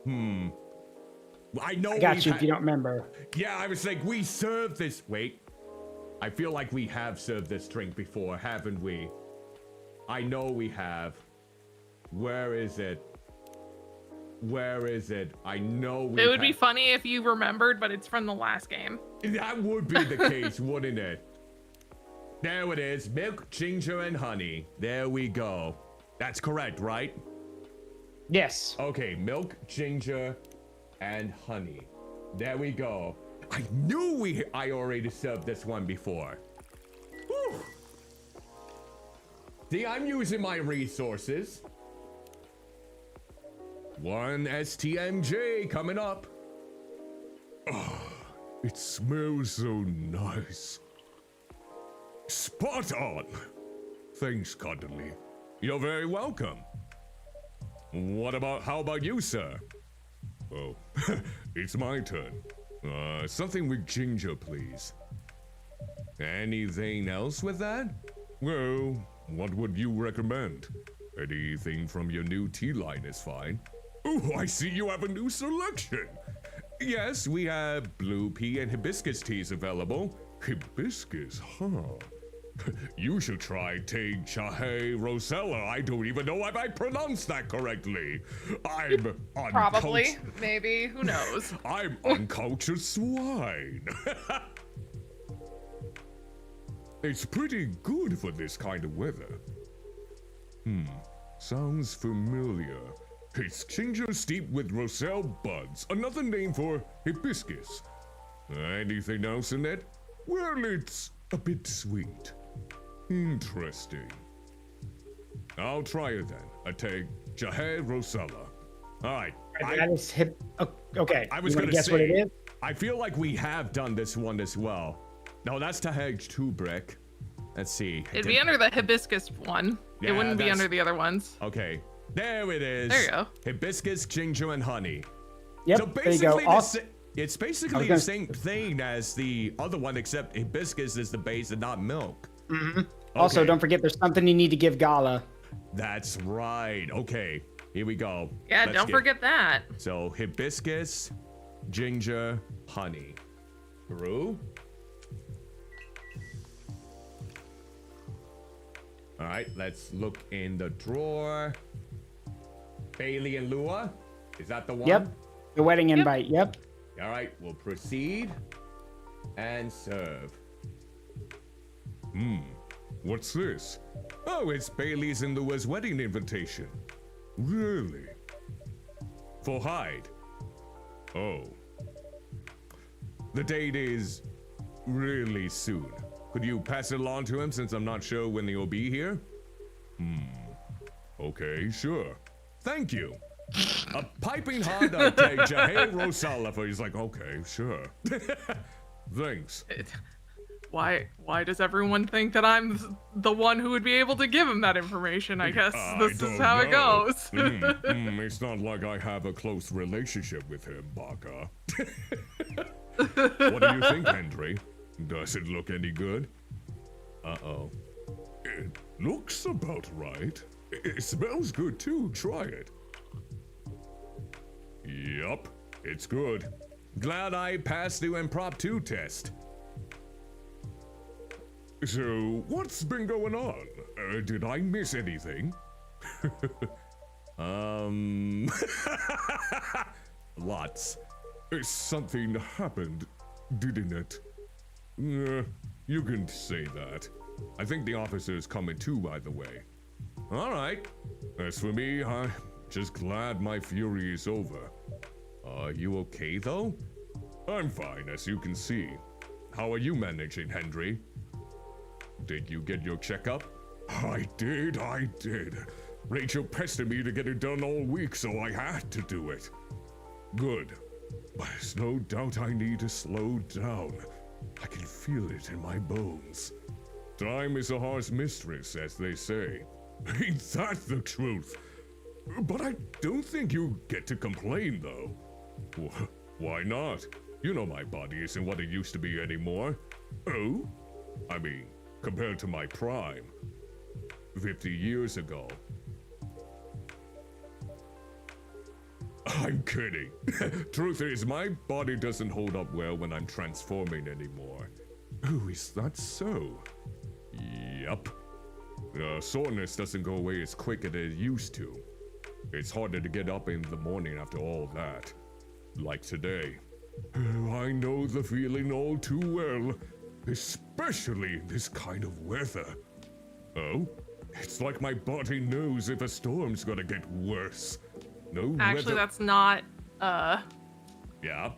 I know I got you if you don't remember. Yeah, I was like, we served this. Wait. I feel like we have served this drink before, haven't we? I know we have. Where is it? I know we It would be funny if you remembered, but it's from the last game. That would be the case, wouldn't it? There it is. Milk, ginger, and honey. There we go. That's correct, right? Yes. Okay, milk, ginger, and honey. There we go. I knew I already served this one before. Whew. See, I'm using my resources. One STMJ coming up. Oh, It smells so nice. Spot on. Thanks, Cuddly. You're very welcome. How about you, sir? Oh, it's my turn. Something with ginger, please. Anything else with that? Well, what would you recommend? Anything from your new tea line is fine. Oh, I see you have a new selection. Yes, we have blue pea and hibiscus teas available. Hibiscus, huh? You should try Tig Chahe Rosella. I don't even know if I pronounced that correctly. I'm Probably, maybe, who knows? I'm uncultured swine. It's pretty good for this kind of weather. Sounds familiar. It's ginger steeped with roselle buds, another name for hibiscus. Anything else in it? Well, it's a bit sweet. Interesting. I'll try it then. I take Jahed Rosella. All right. That is hip. Okay. I was going to say, guess what it is. I feel like we have done this one as well. No, that's Taheg 2 brick. Let's see. It'd be under the hibiscus one. Yeah, it wouldn't be under the other ones. Okay. There it is. There you go. Hibiscus, ginger, and honey. Yep. So there you go. it's basically the same thing as the other one, except hibiscus is the base and not milk. Mm-hmm. Also, don't forget there's something you need to give Gala. That's right. Okay. Here we go. Yeah, don't forget that. So hibiscus, ginger, honey. Brew. All right, let's look in the drawer. Bailey and Lua, is that the one? Yep, the wedding invite, yep. All right, we'll proceed and serve. What's this? Oh, it's Bailey's and Lua's wedding invitation. Really? For Hyde? Oh. The date is really soon. Could you pass it along to him since I'm not sure when he'll be here? Okay, sure. Thank you. A piping hot take Jahe Rosala for he's like, okay, sure. Thanks. Why does everyone think that I'm the one who would be able to give him that information? I guess this is how it goes. It's not like I have a close relationship with him, Baka. What do you think, Henry? Does it look any good? Uh-oh. It looks about right. It smells good too. Try it. Yup, it's good. Glad I passed the Improp 2 test. So, what's been going on? Did I miss anything? Lots. Something happened, didn't it? You can say that. I think the officer's coming too, by the way. All right. As for me, I'm just glad my fury is over. Are you okay, though? I'm fine, as you can see. How are you managing, Henry? Did you get your checkup? I did. Rachel pestered me to get it done all week, so I had to do it. Good. But there's no doubt I need to slow down. I can feel it in my bones. Time is a harsh mistress, as they say. Ain't that the truth? But I don't think you get to complain, though. Why not? You know my body isn't what it used to be anymore. Oh? I mean, compared to my prime. 50 years ago. I'm kidding. Truth is, my body doesn't hold up well when I'm transforming anymore. Oh, is that so? Yup. Soreness doesn't go away as quick as it used to. It's harder to get up in the morning after all that. Like today. I know the feeling all too well. Especially in this kind of weather. Oh? It's like my body knows if a storm's gonna get worse. No Actually, weather... that's not, Yeah?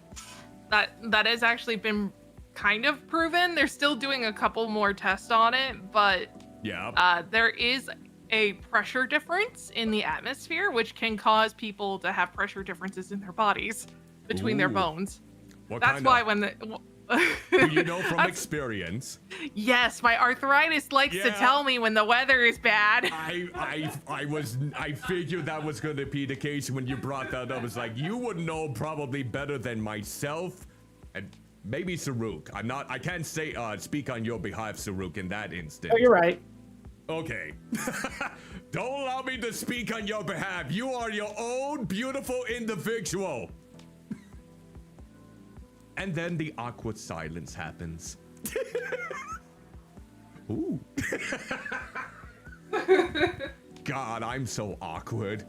That has actually been kind of proven. They're still doing a couple more tests on it, but... Yeah. There is a pressure difference in the atmosphere, which can cause people to have pressure differences in their bodies between their bones. That's why when Do you know from experience? Yes, my arthritis likes to tell me when the weather is bad. I figured that was gonna be the case when you brought that up. I was like, you would know probably better than myself, and maybe Saruk. I can't say speak on your behalf, Saruk, in that instance. Oh, you're right. Okay. Don't allow me to speak on your behalf. You are your own beautiful individual. And then the awkward silence happens. Ooh. God, I'm so awkward.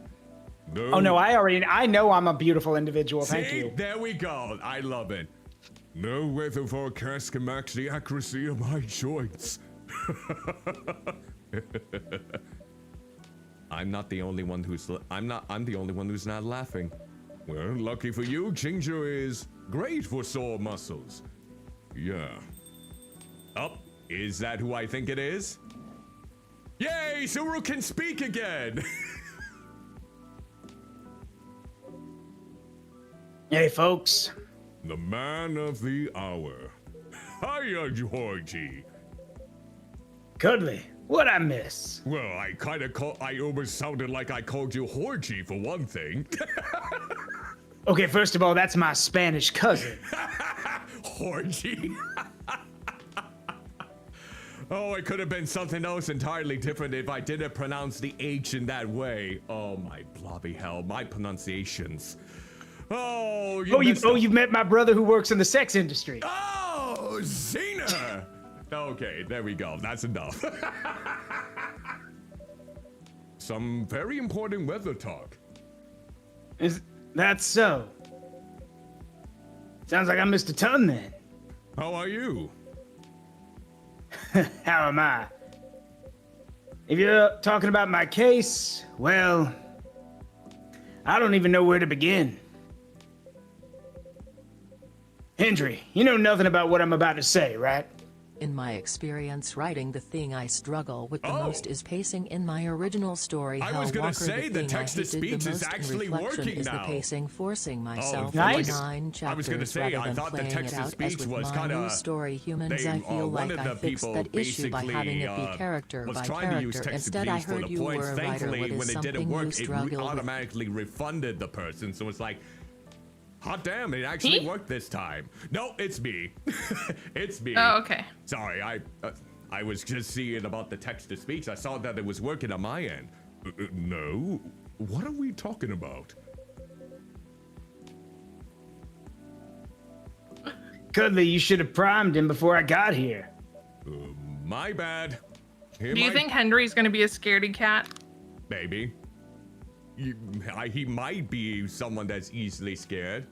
No. Oh no, I know I'm a beautiful individual. See? Thank you. There we go. I love it. No weather forecast can match the accuracy of my joints. I'm the only one who's not laughing. Well, lucky for you, ginger is great for sore muscles. Yeah. Oh, is that who I think it is? Yay, Suru can speak again. Hey, folks. The man of the hour. Hiya, Georgie. Cuddly, what'd I miss? Well, I almost sounded like I called you Horgy for one thing. Okay, first of all, that's my Spanish cousin. Horgy. Oh, it could have been something else entirely different if I didn't pronounce the H in that way. Oh my blobby hell, my pronunciations. Oh, you've met my brother who works in the sex industry. Oh, Xena. Okay, there we go. That's enough. Some very important weather talk. Is that so? Sounds like I missed a ton then. How are you? How am I? If you're talking about my case, well, I don't even know where to begin. Hendry, you know nothing about what I'm about to say, right? In my experience writing, the thing I struggle with the most is pacing in my original story. I was gonna say the text-to-speech is actually working is now. The pacing forcing myself nice. to 9 chapters I was gonna say, rather I than thought the playing text-to-speech was kind of story humans. I feel like I fixed that issue by having it be character by character. Instead, I heard you were a writer. What is something you struggle with? It automatically refunded the person, so it's like, hot damn, it actually worked this time. No, it's me. It's me. Oh, okay. Sorry, I was just seeing about the text-to-speech. I saw that it was working on my end. No, what are we talking about? Cuddly, you should have primed him before I got here. My bad. Do you think Henry's gonna be a scaredy cat? Maybe. He might be someone that's easily scared.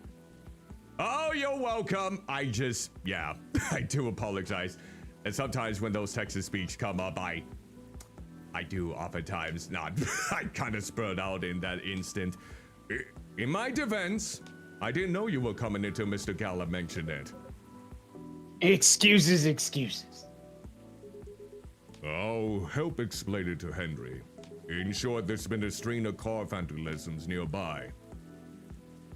Oh, you're welcome. I do apologize. And sometimes when those text-to-speech come up, I do oftentimes not. I kind of spurred out in that instant. In my defense, I didn't know you were coming until Mr. Gala mentioned it. Excuses. I'll help explain it to Henry. In short, there's been a string of car vandalisms nearby.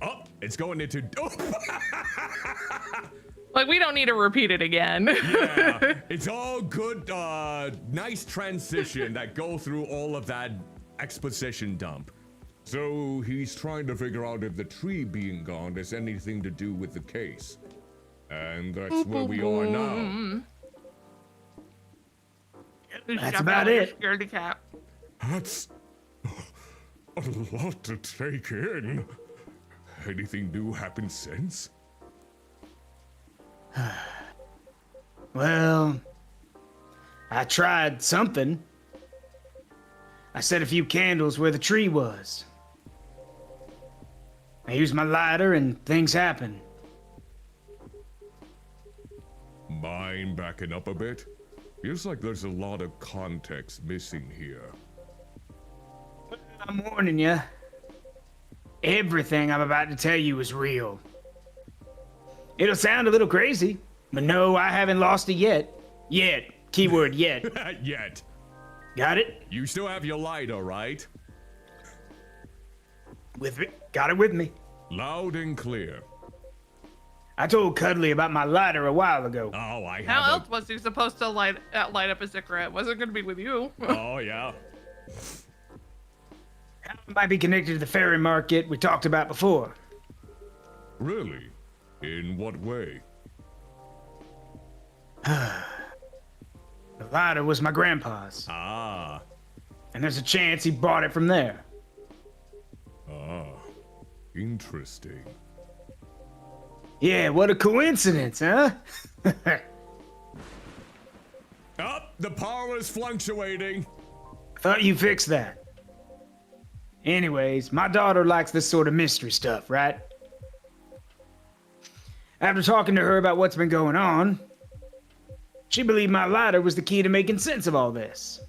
Oh, it's going into... Like, we don't need to repeat it again. Yeah, it's all good, nice transition that go through all of that exposition dump. So he's trying to figure out if the tree being gone has anything to do with the case. And that's where we are now. That's about it. Scaredy cat. That's a lot to take in. Anything new happened since? Well, I tried something. I set a few candles where the tree was. I used my lighter and things happened. Mind backing up a bit? Feels like there's a lot of context missing here. I'm warning you. Everything I'm about to tell you is real. It'll sound a little crazy, but no, I haven't lost it yet. Yet. Keyword yet. Yet. Got it? You still have your lighter, right? With it. Got it with me. Loud and clear. I told Cuddly about my lighter a while ago. Oh, How else was he supposed to light up a cigarette? Wasn't going to be with you. Oh, yeah. It might be connected to the ferry market we talked about before. Really? In what way? The lighter was my grandpa's. Ah. And there's a chance he bought it from there. Ah. Interesting. Yeah, what a coincidence, huh? Oh, the power is fluctuating. Thought you fixed that. Anyways, my daughter likes this sort of mystery stuff, right? After talking to her about what's been going on, she believed my lighter was the key to making sense of all this.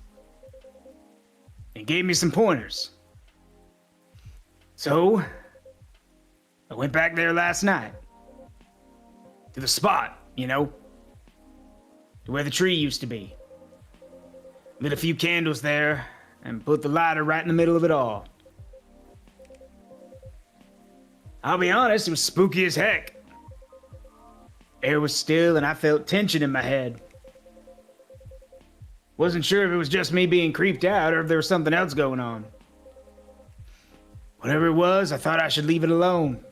And gave me some pointers. So, I went back there last night. To the spot, you know? To where the tree used to be. Lit a few candles there, and put the lighter right in the middle of it all. I'll be honest, it was spooky as heck. Air was still, and I felt tension in my head. Wasn't sure if it was just me being creeped out or if there was something else going on. Whatever it was, I thought I should leave it alone.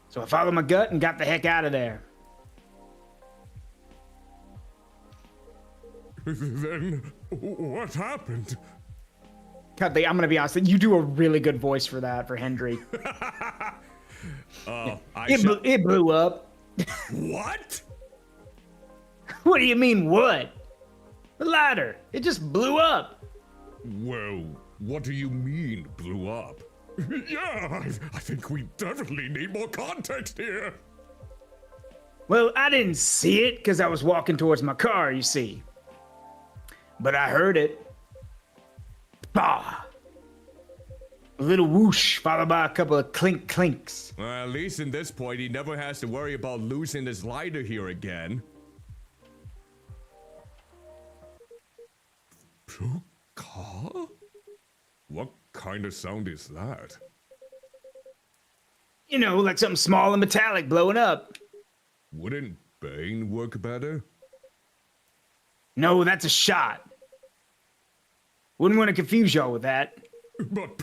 So I followed my gut and got the heck out of there. Then what happened? God, I'm gonna be honest. You do a really good voice for that, for Hendry. It blew up. What? What do you mean, what? The ladder. It just blew up. Well, what do you mean, blew up? Yeah, I think we definitely need more context here. Well, I didn't see it because I was walking towards my car, you see. But I heard it. Bah! A little whoosh, followed by a couple of clink clinks. Well, at least in this point, he never has to worry about losing his lighter here again. Car? What kind of sound is that? You know, like something small and metallic blowing up. Wouldn't Bane work better? No, that's a shot. Wouldn't want to confuse y'all with that. But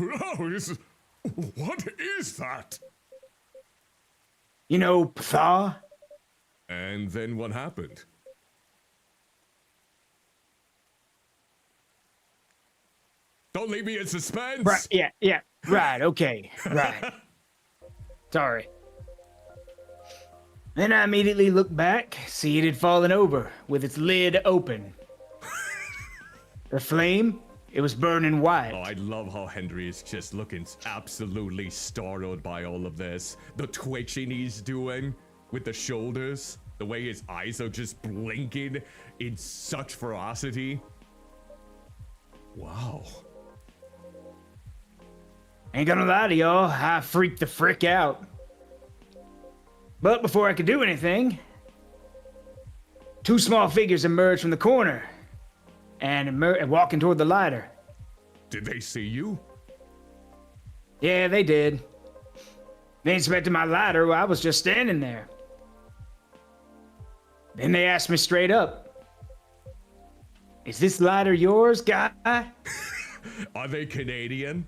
what is that? You know, Pthaw? And then what happened? Don't leave me in suspense! Right, yeah, right, okay, right. Sorry. Then I immediately looked back, see it had fallen over, with its lid open. The flame, it was burning white. Oh, I love how Henry is just looking absolutely startled by all of this. The twitching he's doing with the shoulders, the way his eyes are just blinking in such ferocity. Wow. Ain't gonna lie to y'all, I freaked the frick out. But before I could do anything, two small figures emerged from the corner and walking toward the lighter. Did they see you? Yeah, they did. They inspected my lighter while I was just standing there. Then they asked me straight up, "Is this lighter yours, guy?" Are they Canadian?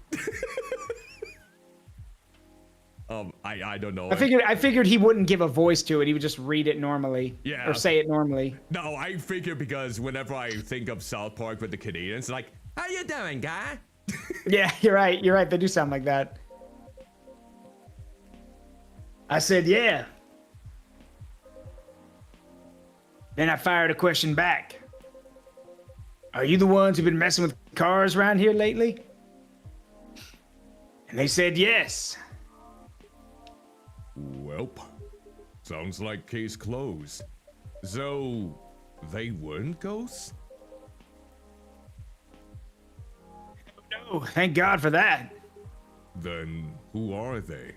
I don't know. I figured he wouldn't give a voice to it. He would just read it normally. Yeah. Or say it normally. No, I figure because whenever I think of South Park with the Canadians, like, how you doing, guy? Yeah, you're right. You're right. They do sound like that. I said, yeah. Then I fired a question back. Are you the ones who've been messing with cars around here lately? And they said yes. Welp. Sounds like case closed. So, they weren't ghosts? No, thank God for that. Then who are they?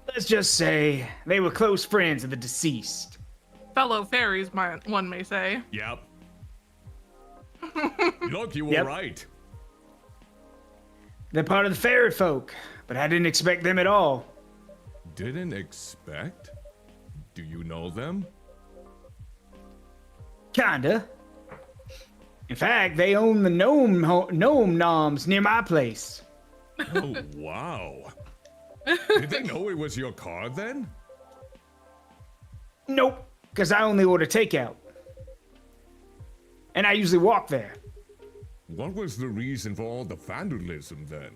Let's just say they were close friends of the deceased. Fellow fairies, one may say. Yep. Look, you were right. They're part of the fairy folk, but I didn't expect them at all. Didn't expect? Do you know them? Kinda. In fact, they own the gnome noms near my place. Oh, wow. Did they know it was your car then? Nope, because I only order takeout. And I usually walk there. What was the reason for all the vandalism then?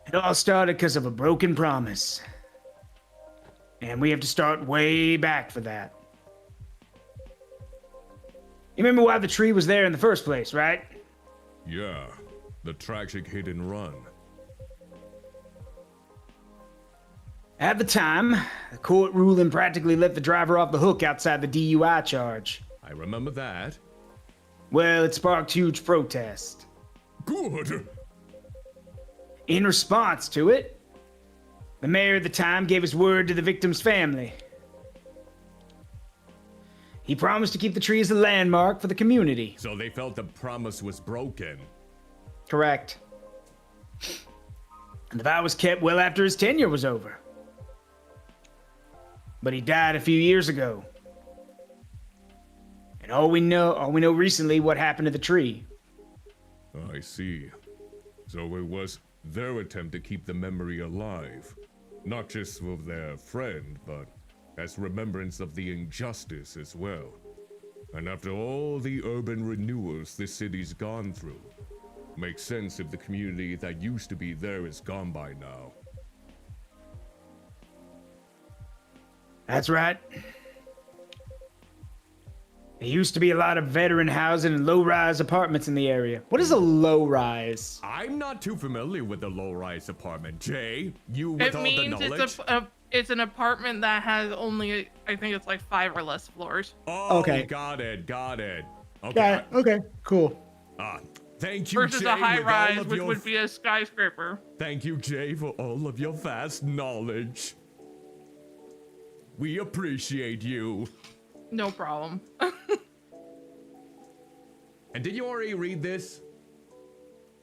It all started because of a broken promise. And we have to start way back for that. You remember why the tree was there in the first place, right? Yeah, the tragic hit and run. At the time, the court ruling practically let the driver off the hook outside the DUI charge. I remember that. Well, it sparked huge protest. Good. In response to it, the mayor at the time gave his word to the victim's family. He promised to keep the tree as a landmark for the community. So they felt the promise was broken. Correct. And the vow was kept well after his tenure was over. But he died a few years ago. And all we know recently what happened to the tree. I see. So it was their attempt to keep the memory alive. Not just for their friend, but as remembrance of the injustice as well. And after all the urban renewals this city's gone through, makes sense if the community that used to be there is gone by now. That's right. There used to be a lot of veteran housing and low-rise apartments in the area. What is a low-rise? I'm not too familiar with the low-rise apartment. Jay, you with all the knowledge? It's an apartment that has only, I think it's like 5 or less floors. Oh, okay. Got it. Okay. Yeah, okay, cool. Thank you, versus Jay, a high-rise, with which would be a skyscraper. Thank you, Jay, for all of your vast knowledge. We appreciate you. No problem. And did you already read this?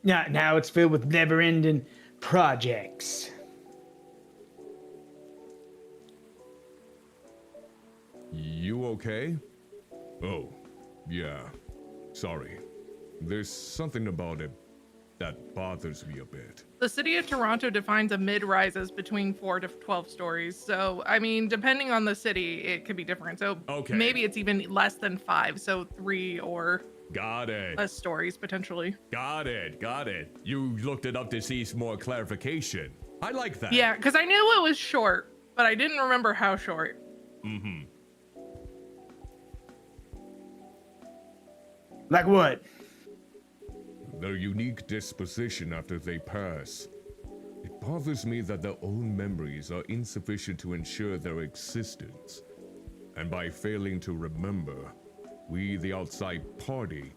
Now it's filled with never-ending projects. You okay? Oh, yeah. Sorry. There's something about it that bothers me a bit. The city of Toronto defines a mid-rise as between 4 to 12 stories. So, I mean, depending on the city, it could be different. So okay. Maybe it's even less than 5. So 3 or got it. less stories, potentially. Got it. You looked it up to see some more clarification. I like that. Yeah, because I knew it was short, but I didn't remember how short. Mm-hmm. Like what? Their unique disposition after they pass. It bothers me that their own memories are insufficient to ensure their existence. And by failing to remember, we, the outside party,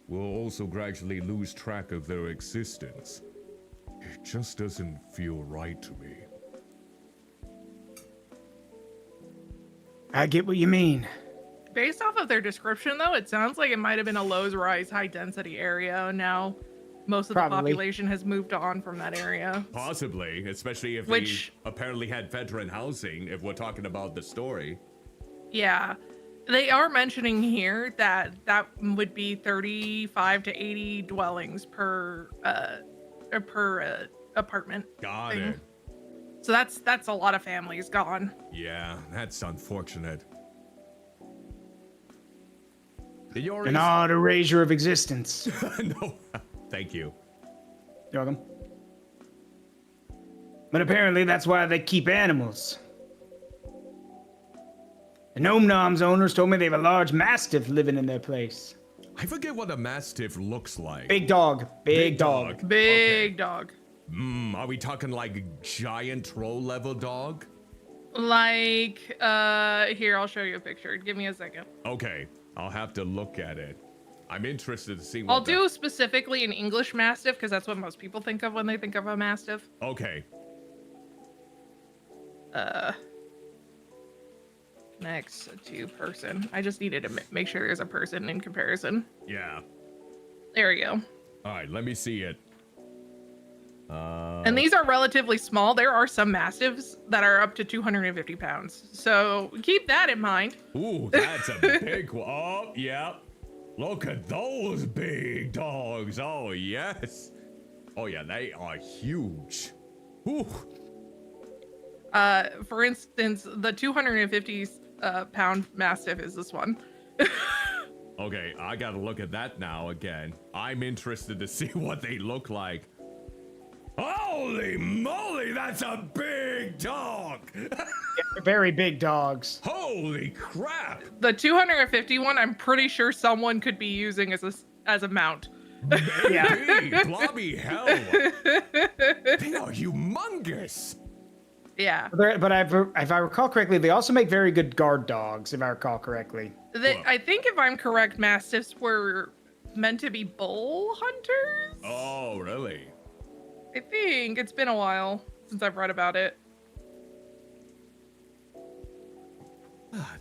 will also gradually lose track of their existence. It just doesn't feel right to me. I get what you mean. Based off of their description, though, it sounds like it might have been a low-rise, high-density area. Now, most of the population has moved on from that area. Possibly, especially if they apparently had veteran housing, if we're talking about the story. Yeah. They are mentioning here that would be 35 to 80 dwellings per apartment. Got it. So that's a lot of families gone. Yeah, that's unfortunate. An odd erasure of existence. No, thank you. You're welcome. But apparently that's why they keep animals. The Gnome Noms owners told me they have a large mastiff living in their place. I forget what a mastiff looks like. Big dog. Big dog. Big dog. Are we talking like a giant troll level dog? Like, here, I'll show you a picture. Give me a second. Okay, I'll have to look at it. I'm interested to see what I'll do specifically an English Mastiff, because that's what most people think of when they think of a Mastiff. Okay. Next to person. I just needed to make sure there's a person in comparison. Yeah. There we go. All right, let me see it. And these are relatively small. There are some mastiffs that are up to 250 pounds. So keep that in mind. Ooh, that's a big one. Oh, yeah. Look at those big dogs. Oh, yes. Oh, yeah, they are huge. Ooh. For instance, the 250 pound mastiff is this one. Okay, I gotta look at that now again. I'm interested to see what they look like. Holy moly, that's a big dog! Yeah, very big dogs. Holy crap! The 251, I'm pretty sure someone could be using as a mount. Maybe, blobby hell. They are humongous. Yeah. But if I recall correctly, they also make very good guard dogs, if I recall correctly. I think if I'm correct, mastiffs were meant to be bull hunters? Oh, really? I think it's been a while since I've read about it.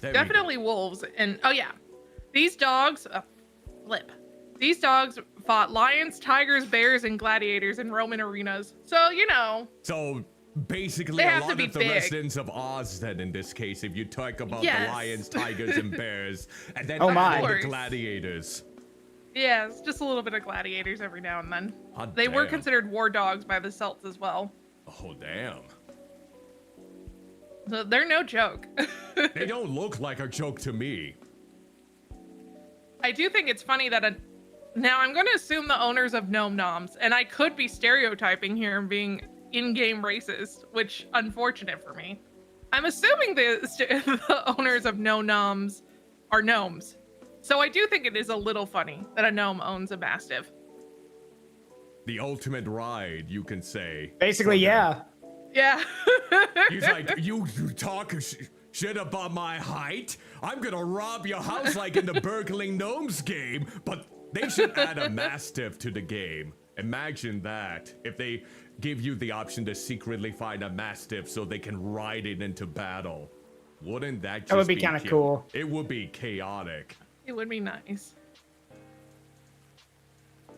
Definitely wolves. And oh yeah, these dogs These dogs fought lions, tigers, bears, and gladiators in Roman arenas. So, you know. So basically a lot of the residents of Oz then in this case, if you talk about the lions, tigers, and bears, and then the gladiators. Yes, just a little bit of gladiators every now and then. They were considered war dogs by the Celts as well. Oh, damn. So they're no joke. They don't look like a joke to me. I do think it's funny that now I'm going to assume the owners of Gnome Noms, and I could be stereotyping here and being in-game racist, which unfortunate for me. I'm assuming the owners of Gnome Noms are gnomes. So I do think it is a little funny that a gnome owns a mastiff. The ultimate ride, you can say. Basically, yeah. Yeah. He's like, you talk shit about my height? I'm gonna rob your house like in the Burgling Gnomes game, but they should add a mastiff to the game. Imagine that, if they give you the option to secretly find a mastiff so they can ride it into battle. Wouldn't that just That would be kind of cool. It would be chaotic. It would be nice.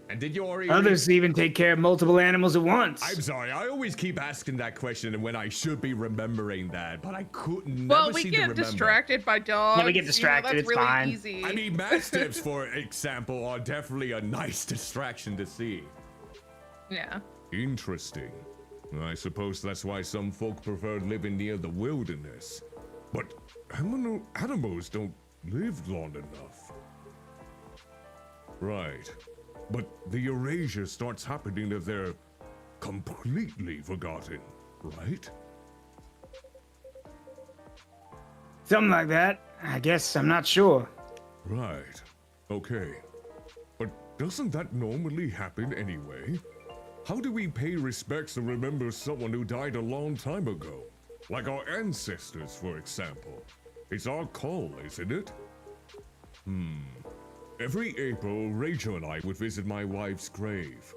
And did you already... Others even take care of multiple animals at once. I'm sorry, I always keep asking that question and when I should be remembering that, but I couldn't. Well, we get distracted by dogs. Yeah, we get distracted, that's it's really fine. Easy. I mean, mastiffs, for example, are definitely a nice distraction to see. Yeah. Interesting. I suppose that's why some folk prefer living near the wilderness. But animals don't live long enough. Right. But the erasure starts happening if they're completely forgotten, right? Something like that. I guess I'm not sure. Right. Okay. But doesn't that normally happen anyway? How do we pay respects and remember someone who died a long time ago? Like our ancestors, for example. It's our call, isn't it? Every April, Rachel and I would visit my wife's grave.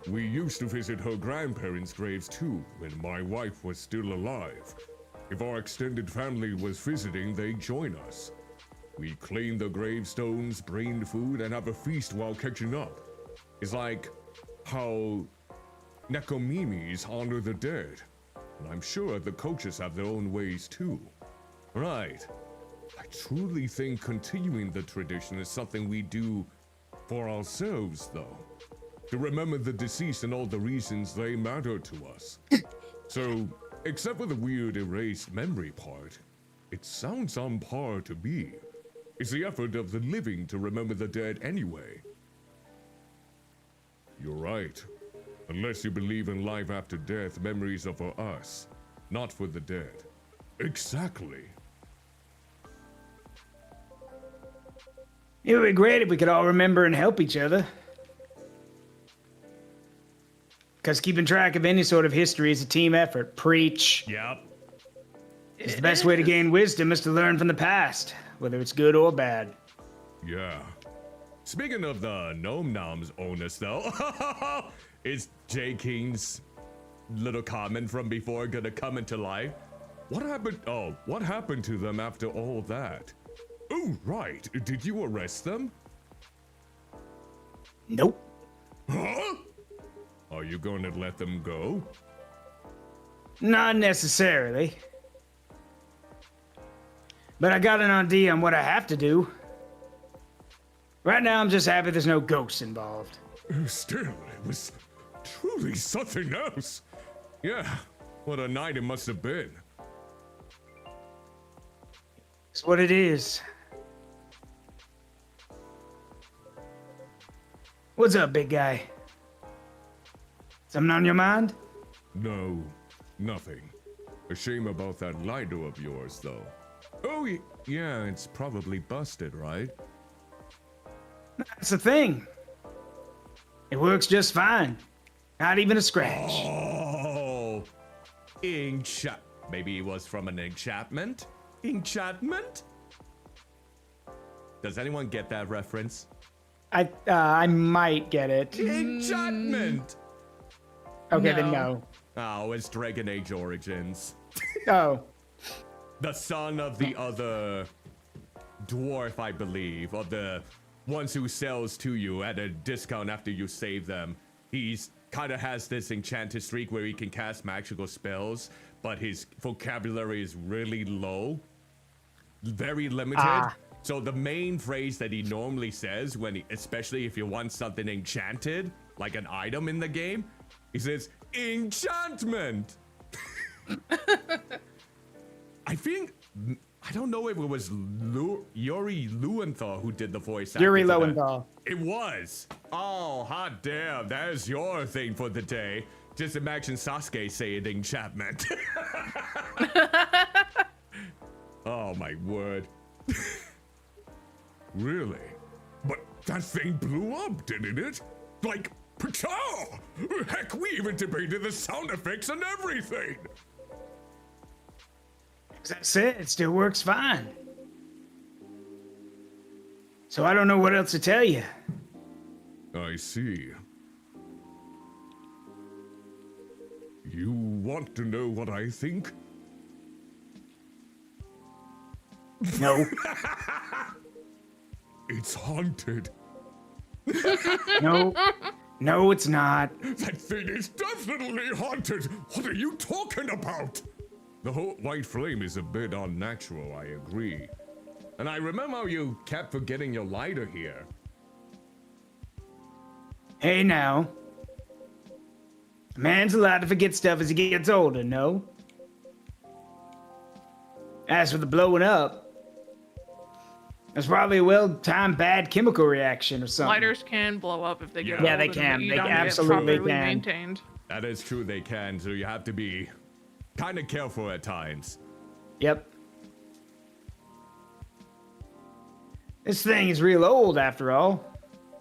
We used to visit her grandparents' graves too, when my wife was still alive. If our extended family was visiting, they'd join us. We'd clean the gravestones, bring food, and have a feast while catching up. It's like how Nekomimis honor the dead. And I'm sure the coaches have their own ways too. Right. I truly think continuing the tradition is something we do for ourselves, though. To remember the deceased and all the reasons they matter to us. So, except for the weird erased memory part, it sounds on par to me. It's the effort of the living to remember the dead anyway. You're right. Unless you believe in life after death, memories are for us, not for the dead. Exactly. It would be great if we could all remember and help each other. Because keeping track of any sort of history is a team effort. Preach. Yep. It's the best way to gain wisdom is to learn from the past, whether it's good or bad. Yeah. Speaking of the Gnome Noms owners, though, is J King's little comment from before gonna come into life? What happened? Oh, what happened to them after all that? Oh, right. Did you arrest them? Nope. Huh? Are you going to let them go? Not necessarily. But I got an idea on what I have to do. Right now, I'm just happy there's no ghosts involved. Still, it was truly something else. Yeah, what a night it must have been. It's what it is. What's up, big guy? Something on your mind? No, nothing. A shame about that lighter of yours, though. Oh, yeah, it's probably busted, right? That's the thing. It works just fine. Not even a scratch. Oh, maybe it was from an enchantment? Enchantment? Does anyone get that reference? I might get it. Enchantment! Okay, then no. Oh, it's Dragon Age Origins. Oh. The son of the other dwarf, I believe, or the ones who sells to you at a discount after you save them. He's kind of has this enchanted streak where he can cast magical spells, but his vocabulary is really low, very limited. So the main phrase that he normally says when especially if you want something enchanted, like an item in the game, he says, enchantment! I don't know if it was Yuri Lowenthal who did the voice acting. Yuri Lowenthal. It was. Oh, hot damn. There's your thing for the day. Just imagine Sasuke saying enchantment. Oh, my word. Really? But that thing blew up, didn't it? Like, pachow! Heck, we even debated the sound effects and everything! As I said, it still works fine. So I don't know what else to tell you. I see. You want to know what I think? No. It's haunted. No. No, it's not. That thing is definitely haunted! What are you talking about? The whole white flame is a bit unnatural, I agree. And I remember how you kept forgetting your lighter here. Hey now. A man's allowed to forget stuff as he gets older, no? As for the blowing up, that's probably a well-timed bad chemical reaction or something. Lighters can blow up if they get Yeah, old they and can. you They don't get absolutely properly can. maintained. That is true, they can, so you have to be kind of careful at times. Yep. This thing is real old after all.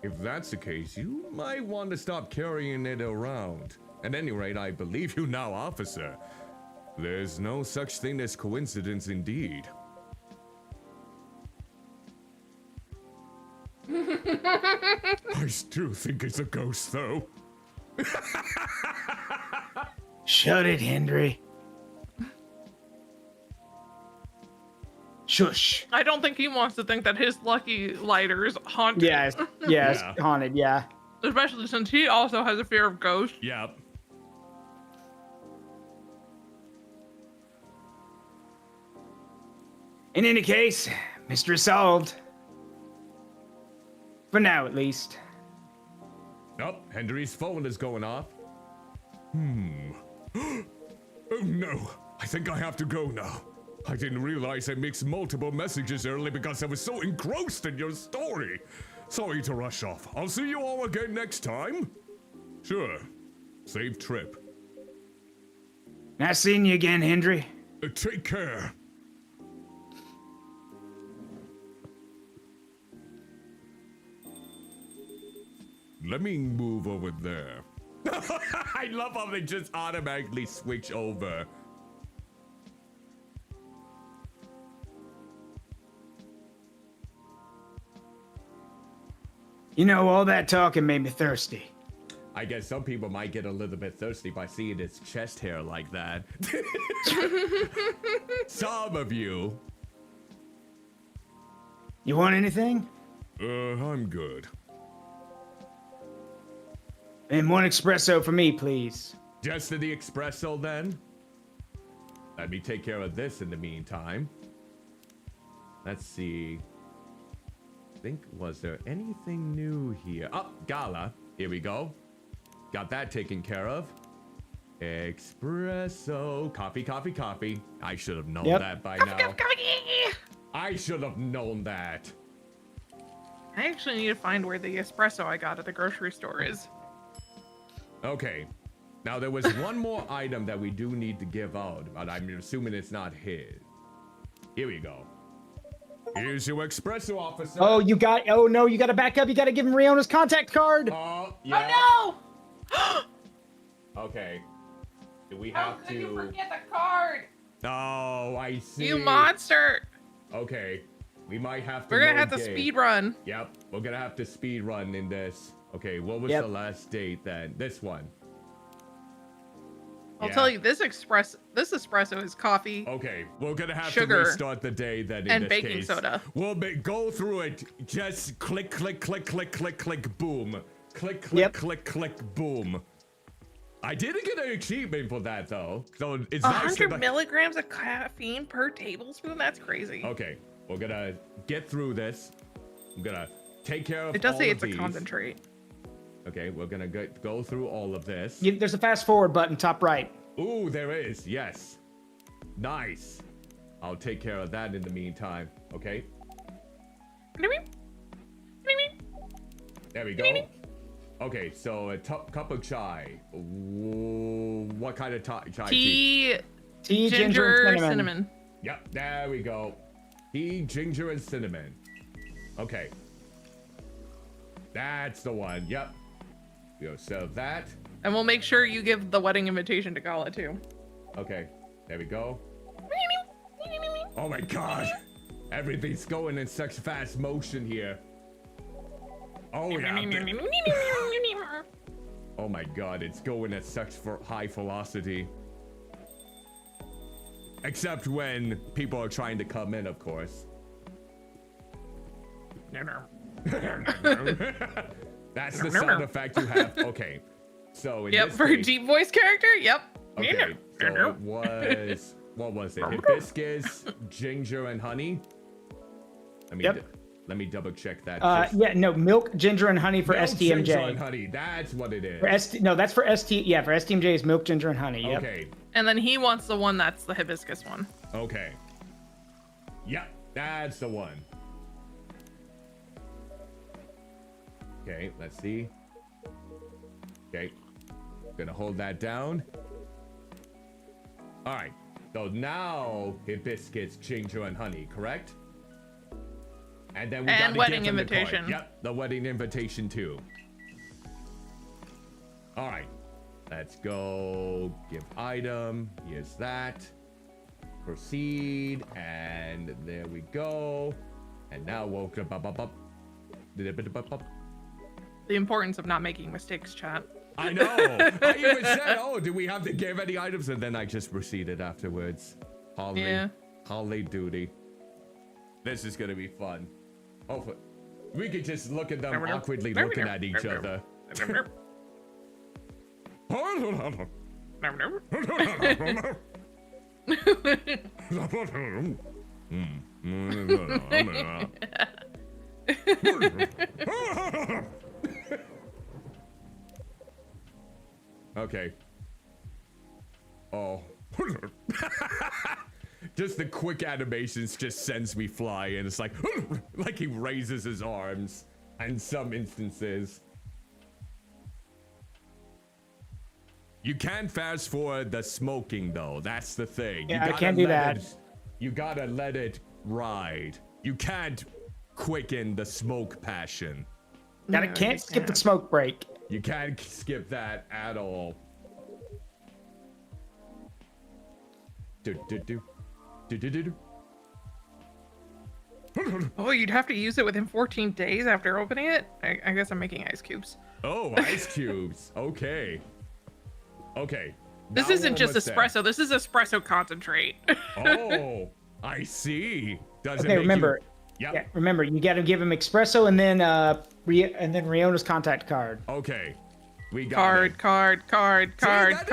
If that's the case, you might want to stop carrying it around. At any rate, I believe you now, officer. There's no such thing as coincidence indeed. I still think it's a ghost, though. Shut it, Henry. Shush. I don't think he wants to think that his lucky lighter is haunted. Yes, yes, Yeah. haunted, yeah. Especially since he also has a fear of ghosts. Yep. In any case, mystery solved. For now, at least. Oh, Henry's phone is going off. Oh no, I think I have to go now. I didn't realize I mixed multiple messages early because I was so engrossed in your story. Sorry to rush off. I'll see you all again next time. Sure. Safe trip. Nice seeing you again, Henry. Take care. Let me move over there. I love how they just automatically switch over. You know, all that talking made me thirsty. I guess some people might get a little bit thirsty by seeing its chest hair like that. Some of you. You want anything? I'm good. And 1 espresso for me, please. Just to the espresso then. Let me take care of this in the meantime. Let's see. I think, was there anything new here? Oh, Gala. Here we go. Got that taken care of. Espresso. Coffee, coffee, coffee. I should have known that by now. I should have known that. I actually need to find where the espresso I got at the grocery store is. Okay. Now, there was one more item that we do need to give out, but I'm assuming it's not his. Here we go. Here's your espresso, officer. Oh, oh no, you got to back up. You got to give him Riona's contact card. Oh, yeah. Oh no! Okay. Do we have How could you to... forget the card? Oh, I see. You monster! Okay. We might have to... We're gonna have to speed run. Yep. We're gonna have to speed run in this. Okay, what was the last date then? This one. I'll tell you, this espresso is coffee. Okay, we're gonna have sugar, to restart the day then. And baking soda. We'll go through it. Just click, click, click, click, click, click, boom. Click, click, click, click, boom. I didn't get an achievement for that though. So it's 100 milligrams of caffeine per tablespoon. That's crazy. Okay, we're gonna get through this. I'm gonna take care of. It does say it's a concentrate. Okay, we're gonna go through all of this. There's a fast forward button top right. Ooh, there is. Yes. Nice. I'll take care of that in the meantime. Okay. There we go. Okay, so a cup of chai. Ooh, what kind of chai tea? Tea, ginger, and cinnamon. Yep, there we go. Tea, ginger, and cinnamon. Okay. That's the one. Yep. We'll serve that. And we'll make sure you give the wedding invitation to Gala too. Okay. There we go. Oh my god. Everything's going in such fast motion here. Oh yeah. Oh my god, it's going at such high velocity. Except when people are trying to come in, of course. That's the sound effect you have. Okay. So in this for case, deep voice character, yep. Okay, so it was, what was it? Hibiscus, ginger, and honey? Let me double check that. Milk, ginger, and honey for STMJ. Ginger and honey, that's what it is. That's for ST. Yeah, for STMJ is milk, ginger, and honey. Yep. Okay. And then he wants the one that's the hibiscus one. Okay. Yep, that's the one. Okay, let's see. Okay, gonna hold that down. All right, so now hibiscus, ginger, and honey, correct? And then we got wedding invitation. Yep, the wedding invitation too. All right, let's go. Give item. Here's that. Proceed, and there we go. And now we'll The importance of not making mistakes, chat. I know. I even said, "Oh, do we have to give any items?" And then I just proceeded afterwards. Holiday duty. This is gonna be fun. Hopefully, we could just look at them awkwardly looking at each other. Okay. Oh. Just the quick animations just sends me flying. It's like he raises his arms in some instances. You can fast forward the smoking though. That's the thing. Yeah, I can't do that. You gotta let it ride. You can't quicken the smoke passion. Can't skip the smoke break. You can't skip that at all. Oh, you'd have to use it within 14 days after opening it? I guess I'm making ice cubes. Oh, ice cubes. Okay. Okay. This isn't just espresso. This is espresso concentrate. Oh, I see. Remember. Yeah, remember, you got to give him espresso and then Riona's contact card. Okay. We got it. Card. That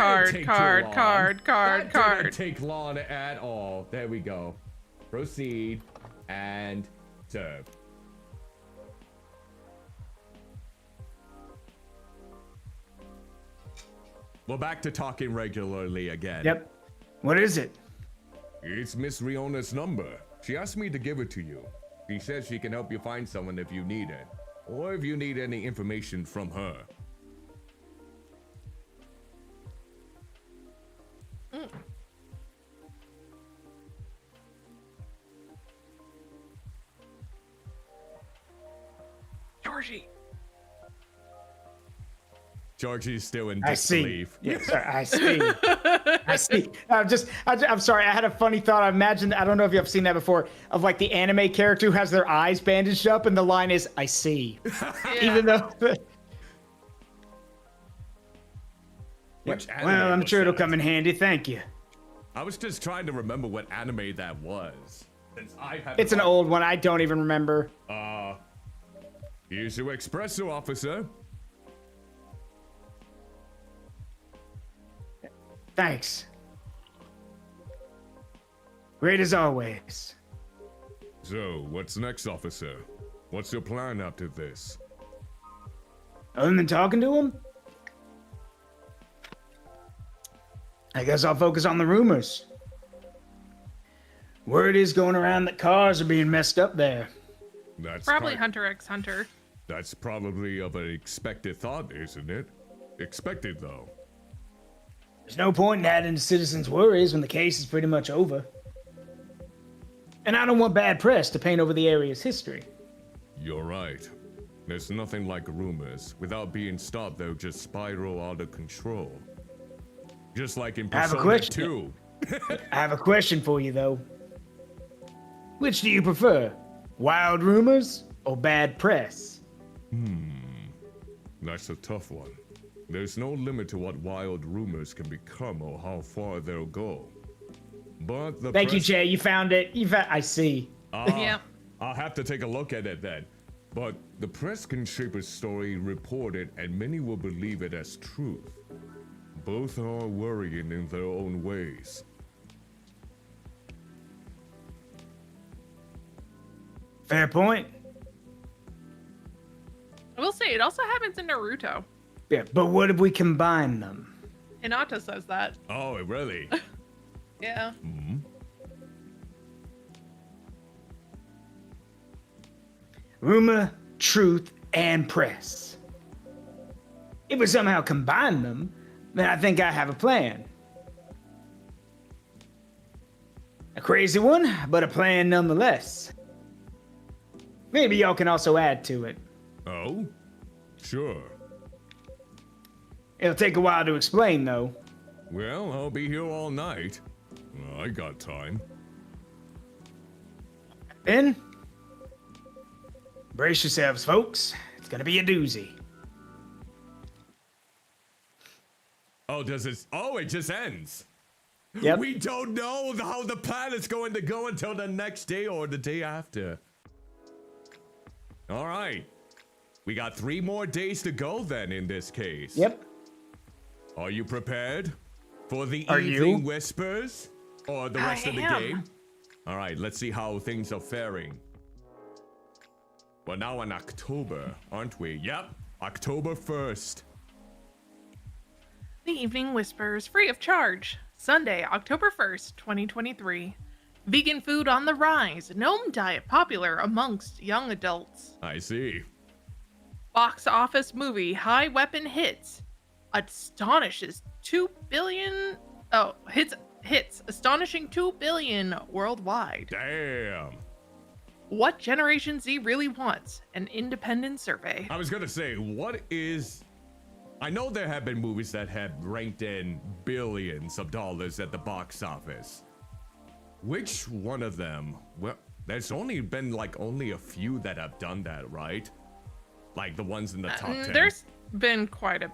didn't take long at all. There we go. Proceed and serve. We're back to talking regularly again. Yep. What is it? It's Miss Riona's number. She asked me to give it to you. She says she can help you find someone if you need it, or if you need any information from her. Georgie. Georgie's still in disbelief. Yes, sir. I see. I see. I'm sorry. I had a funny thought. I imagined, I don't know if you've seen that before, of like the anime character who has their eyes bandaged up and the line is, I see. Yeah. Even though... Which anime well, I'm was sure it'll that? come in handy. Thank you. I was just trying to remember what anime that was. Since It's an old one. I don't even remember. Here's your espresso, officer. Thanks. Great as always. So, what's next, officer? What's your plan after this? Other than talking to him? I guess I'll focus on the rumors. Word is going around that cars are being messed up there. That's Probably Hunter x Hunter. That's probably of an expected thought, isn't it? Expected, though. There's no point in adding to citizens' worries when the case is pretty much over. And I don't want bad press to paint over the area's history. You're right. There's nothing like rumors. Without being stopped, they'll just spiral out of control. Just like in I have a Persona question. 2. I have a question for you, though. Which do you prefer? Wild rumors or bad press? That's a tough one. There's no limit to what wild rumors can become or how far they'll go. But the Thank you, press- Jay. You found it. I see. Yeah. I'll have to take a look at it then. But the press can shape a story, report it, and many will believe it as truth. Both are worrying in their own ways. Fair point. I will say, it also happens in Naruto. Yeah, but what if we combine them? Hinata says that. Oh, really? Yeah. Rumor, truth, and press. If we somehow combine them, then I think I have a plan. A crazy one, but a plan nonetheless. Maybe y'all can also add to it. Oh? Sure. It'll take a while to explain, though. Well, I'll be here all night. I got time. Then, brace yourselves, folks. It's gonna be a doozy. Oh, does it? Oh, it just ends. Yep. We don't know how the plan is going to go until the next day or the day after. All right. We got 3 more days to go then in this case. Yep. Are you prepared for the Are evening you? whispers or the rest of the am. game? All right, let's see how things are faring. We're now in October, aren't we? Yep, October 1st. The Evening Whispers, free of charge. Sunday, October 1st, 2023. Vegan food on the rise. Gnome diet popular amongst young adults. I see. Box office movie High Weapon hits. Astonishes 2 billion. Oh, hits astonishing 2 billion worldwide. Damn. What Generation Z really wants? An independent survey. I was gonna say, what is... I know there have been movies that have ranked in billions of dollars at the box office. Which one of them? Well, there's only been like only a few that have done that, right? Like the ones in the top 10. There's been quite a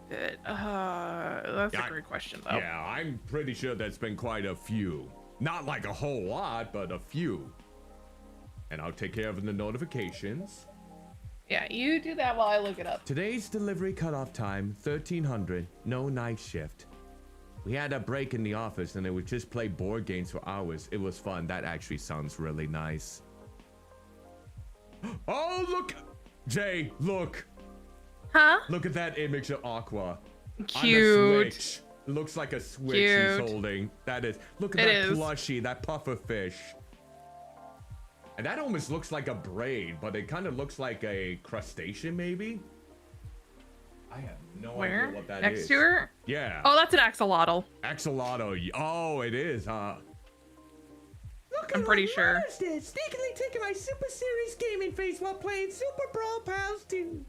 bit. That's a great question, though. Yeah, I'm pretty sure there's been quite a few. Not like a whole lot, but a few. And I'll take care of the notifications. Yeah, you do that while I look it up. Today's delivery cutoff time, 1300, no night shift. We had a break in the office and they would just play board games for hours. It was fun. That actually sounds really nice. Oh, look! Jay, look! Huh? Look at that image of Aqua. Cute. On a Switch. Looks like a Switch he's holding. That is. Look at that plushie, that puffer fish. And that almost looks like a braid, but it kind of looks like a crustacean, maybe? I have no idea what that is. Next to her? Yeah. Oh, that's an axolotl. Axolotl. Oh, it is, huh? Look I'm pretty sure. Sneakily taking my Super Series gaming face while playing Super Brawl Pals 2.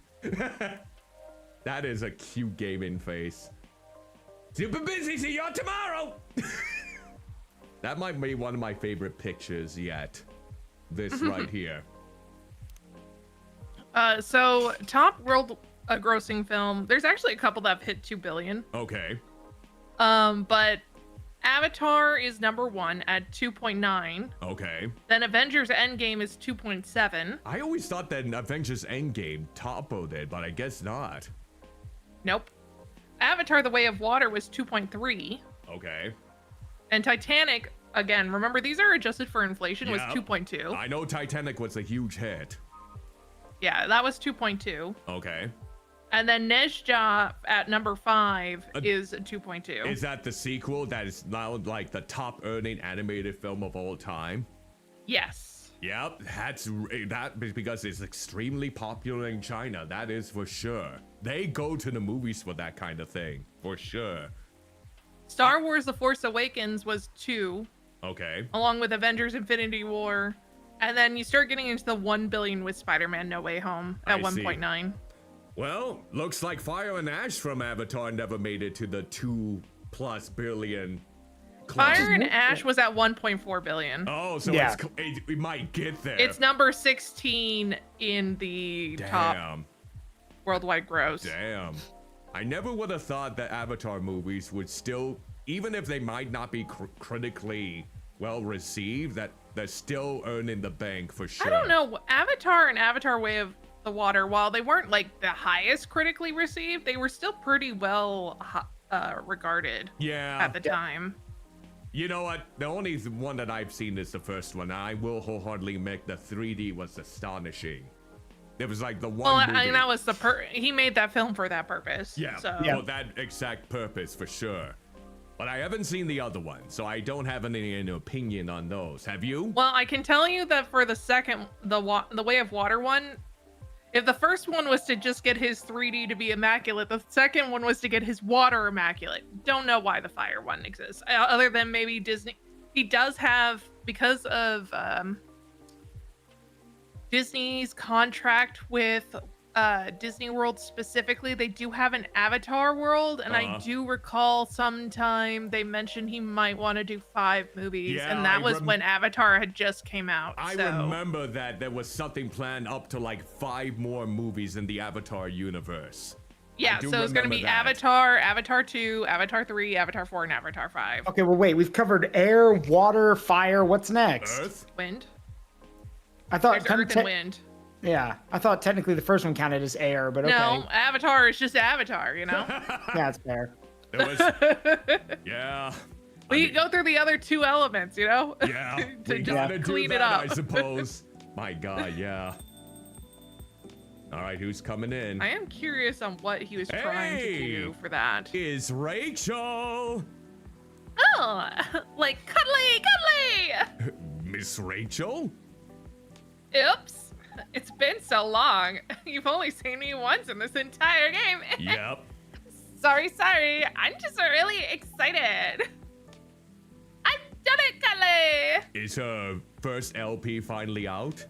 That is a cute gaming face. Super busy, see y'all tomorrow! That might be one of my favorite pictures yet. This right here. So top world grossing film. There's actually a couple that have hit 2 billion. Okay. But Avatar is number 1 at 2.9. Okay. Then Avengers Endgame is 2.7. I always thought that Avengers Endgame toppled it, but I guess not. Nope. Avatar: The Way of Water was 2.3. Okay. And Titanic, again, remember these are adjusted for inflation, was 2.2. I know Titanic was a huge hit. Yeah, that was 2.2. Okay. And then Nezha at number 5 is 2.2. Is that the sequel that is now like the top earning animated film of all time? Yes. Yep, that because it's extremely popular in China. That is for sure. They go to the movies for that kind of thing, for sure. Star Wars: The Force Awakens was 2. Okay. Along with Avengers: Infinity War. And then you start getting into the 1 billion with Spider-Man: No Way Home at 1.9. Well, looks like Fire and Ash from Avatar never made it to the 2+ billion. Fire and Ash was at 1.4 billion. Oh, so we might get there. It's number 16 in the top worldwide gross. Damn. I never would have thought that Avatar movies would still, even if they might not be critically well received, that they're still earning the bank for sure. I don't know. Avatar and Avatar: Way of the Water, while they weren't like the highest critically received, they were still pretty well regarded at the time. You know what? The only one that I've seen is the first one. I will wholeheartedly admit the 3D was astonishing. It was like the one movie. And that was he made that film for that purpose. Yeah, well, that exact purpose for sure. But I haven't seen the other one, so I don't have any opinion on those. Have you? Well, I can tell you that for the second, the Way of Water one, if the first one was to just get his 3D to be immaculate, the second one was to get his water immaculate. Don't know why the fire one exists, other than maybe Disney. He does have, because of Disney's contract with Disney World specifically, they do have an Avatar world, and I do recall sometime they mentioned he might want to do 5 movies, and that was when Avatar had just came out. I remember that there was something planned up to like 5 more movies in the Avatar universe. Yeah, so it's going to be Avatar, Avatar 2, Avatar 3, Avatar 4, and Avatar 5. Okay, well, wait, we've covered air, water, fire. What's next? Earth? Wind. I thought Earth and wind. Yeah, I thought technically the first one counted as air, but okay. No, Avatar is just Avatar, you know? Yeah, it's fair. Yeah. We go through the other 2 elements, you know? Yeah, to we just gotta clean do it that, up. I suppose. My God, yeah. All right, who's coming in? I am curious on what he was trying to do for that. Is Rachel. Oh, like cuddly. Miss Rachel? Oops. It's been so long. You've only seen me once in this entire game. Yep. Sorry. I'm just really excited. I've done it, Cuddly. Is her first LP finally out?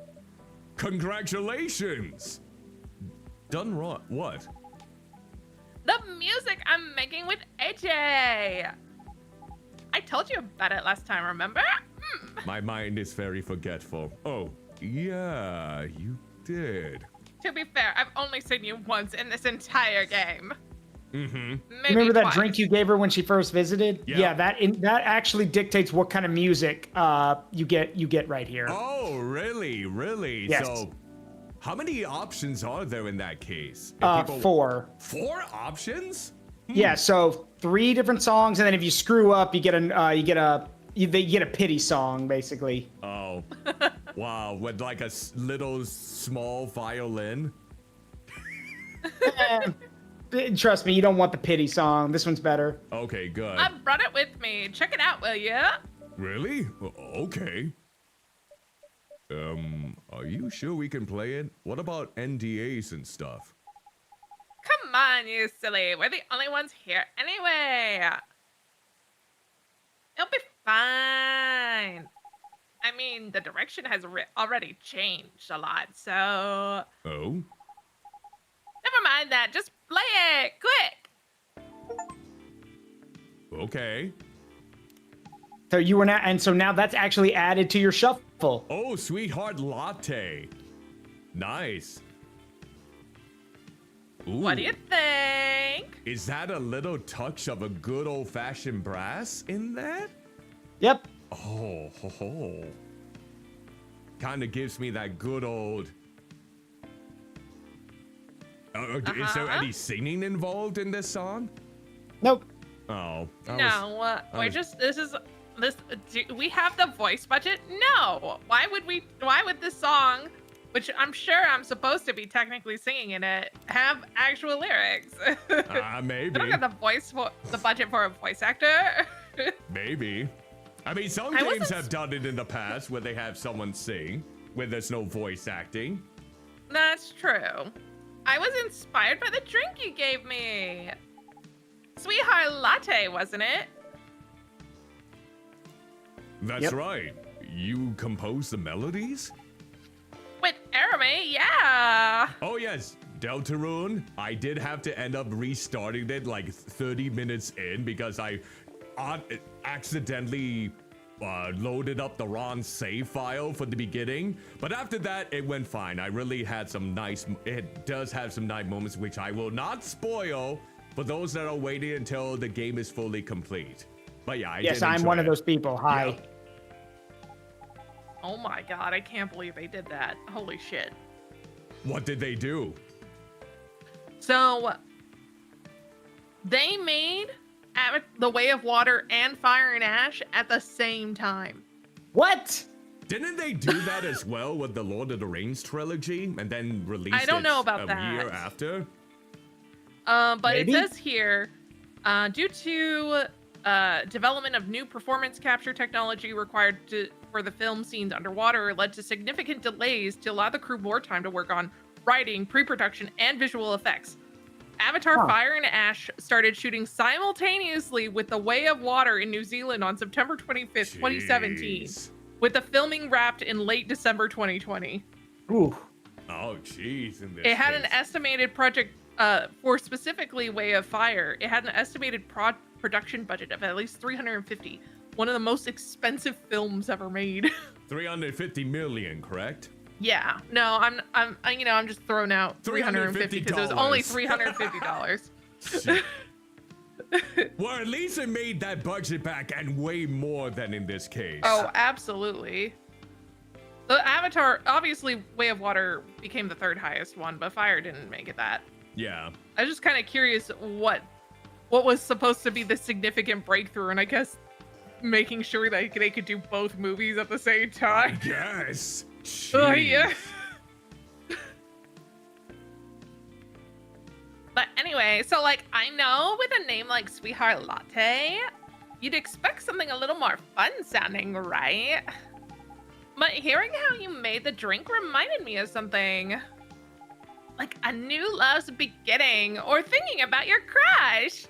Congratulations. Done what? The music I'm making with AJ. I told you about it last time, remember? My mind is very forgetful. Oh, yeah, you did. To be fair, I've only seen you once in this entire game. Mm-hmm. Maybe Remember that twice. drink you gave her when she first visited? Yeah, that actually dictates what kind of music you get right here. Oh, really? Yes. So How many options are there in that case? 4. 4 options? Yeah, so 3 different songs, and then if you screw up, you get a pity song, basically. Oh, wow! With like a little small violin. Trust me, you don't want the pity song. This one's better. Okay, good. I brought it with me. Check it out, will ya? Really? Okay. Are you sure we can play it? What about NDAs and stuff? Come on, you silly. We're the only ones here anyway. It'll be fine. I mean, the direction has already changed a lot, so... Oh? Never mind that. Just play it. Quick. Okay. So you were not, and so now that's actually added to your shuffle. Oh, sweetheart latte. Nice. Ooh. What do you think? Is that a little touch of a good old-fashioned brass in that? Yep. Oh, ho, ho. Kind of gives me that good old... Is there any singing involved in this song? Nope. Oh. We're just, we have the voice budget? No. Why would this song, which I'm sure I'm supposed to be technically singing in it, have actual lyrics? Maybe. I don't got the budget for a voice actor. Maybe. I mean, some games have done it in the past where they have someone sing, where there's no voice acting. That's true. I was inspired by the drink you gave me. Sweetheart latte, wasn't it? That's right. You composed the melodies? With Arame, yeah. Oh, yes. Deltarune. I did have to end up restarting it like 30 minutes in because I accidentally loaded up the wrong save file for the beginning. But after that, it went fine. I really had some nice... It does have some nice moments, which I will not spoil for those that are waiting until the game is fully complete. But yeah, Yes, I'm one of those people. Hi. Yep. Oh my god, I can't believe they did that. Holy shit. What did they do? So, they made The Way of Water and Fire and Ash at the same time. What? Didn't they do that as well with the Lord of the Rings trilogy and then release it I don't know about a that. year after? But Maybe? it says here, due to development of new performance capture technology required for the film scenes underwater led to significant delays to allow the crew more time to work on writing, pre-production, and visual effects. Avatar Fire and Ash started shooting simultaneously with The Way of Water in New Zealand on September 25th, 2017, with the filming wrapped in late December 2020. Ooh. Oh, jeez. It had an estimated project for specifically Way of Fire. It had an estimated production budget of at least 350. One of the most expensive films ever made. 350 million, correct? Yeah. No, I'm just throwing out 350 because it was only $350. Well, at least it made that budget back and way more than in this case. Oh, absolutely. The Avatar, obviously, Way of Water became the 3rd highest one, but Fire didn't make it that. Yeah. I was just kind of curious what was supposed to be the significant breakthrough, and I guess making sure that they could do both movies at the same time. Yes. Oh, yeah. But anyway, so like, I know with a name like Sweetheart Latte, you'd expect something a little more fun sounding, right? But hearing how you made the drink reminded me of something. Like a new love's beginning, or thinking about your crush.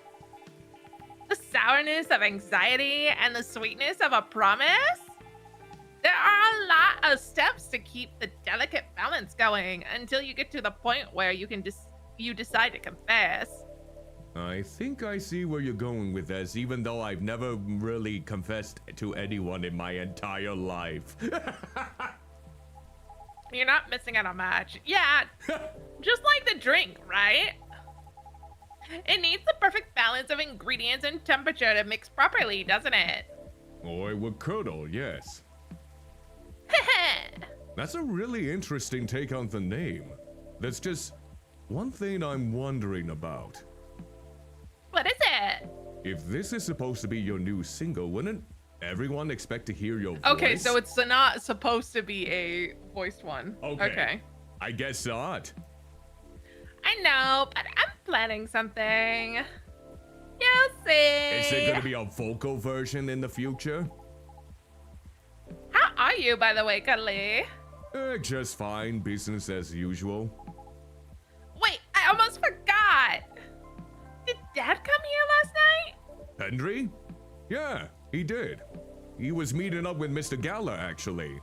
The sourness of anxiety and the sweetness of a promise. There are a lot of steps to keep the delicate balance going until you get to the point where you decide to confess. I think I see where you're going with this, even though I've never really confessed to anyone in my entire life. You're not missing out on much. Yeah, just like the drink, right? It needs the perfect balance of ingredients and temperature to mix properly, doesn't it? Or it would curdle, yes. That's a really interesting take on the name. There's just one thing I'm wondering about. What is it? If this is supposed to be your new single, wouldn't everyone expect to hear your voice? Okay, so it's not supposed to be a voiced one. Okay. I guess not. I know, but I'm planning something. You'll see. Is there gonna be a vocal version in the future? How are you, by the way, Cuddly? Just fine, business as usual. Wait, I almost forgot. Did Dad come here last night? Henry? Yeah, he did. He was meeting up with Mr. Galler, actually.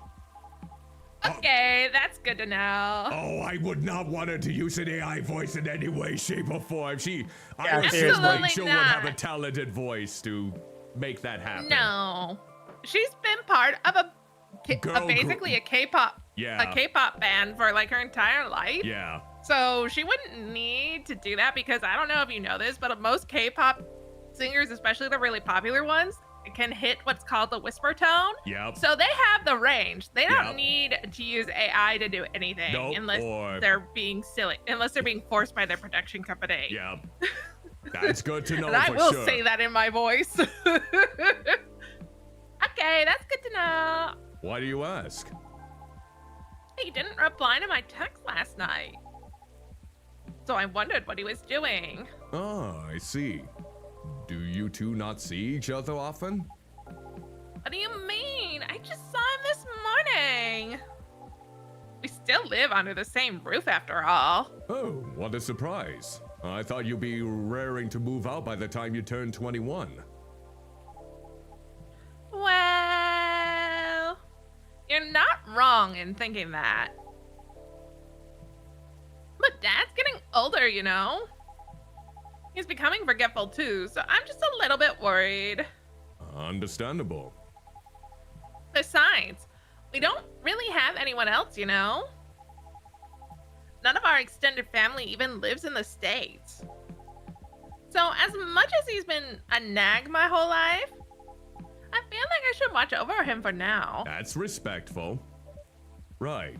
Okay, that's good to know. Oh, I would not want her to use an AI voice in any way, shape, or form. I was seriously. like she would have a not. talented voice to make that happen. No. She's been part of basically a K-pop band for like her entire life. Yeah. So she wouldn't need to do that because I don't know if you know this, but most K-pop singers, especially the really popular ones, can hit what's called the whisper tone. Yep. So they have the range. They don't need to use AI to do anything unless they're being silly, unless they're being forced by their production company. Yep. That's good to know. And I for will sure. say that in my voice. Okay, that's good to know. Why do you ask? He didn't reply to my text last night. So I wondered what he was doing. Oh, I see. Do you two not see each other often? What do you mean? I just saw him this morning. We still live under the same roof after all. Oh, what a surprise. I thought you'd be raring to move out by the time you turn 21. Well, you're not wrong in thinking that. But Dad's getting older, you know? He's becoming forgetful too, so I'm just a little bit worried. Understandable. Besides, we don't really have anyone else, you know? None of our extended family even lives in the States. So as much as he's been a nag my whole life, I feel like I should watch over him for now. That's respectful. Right.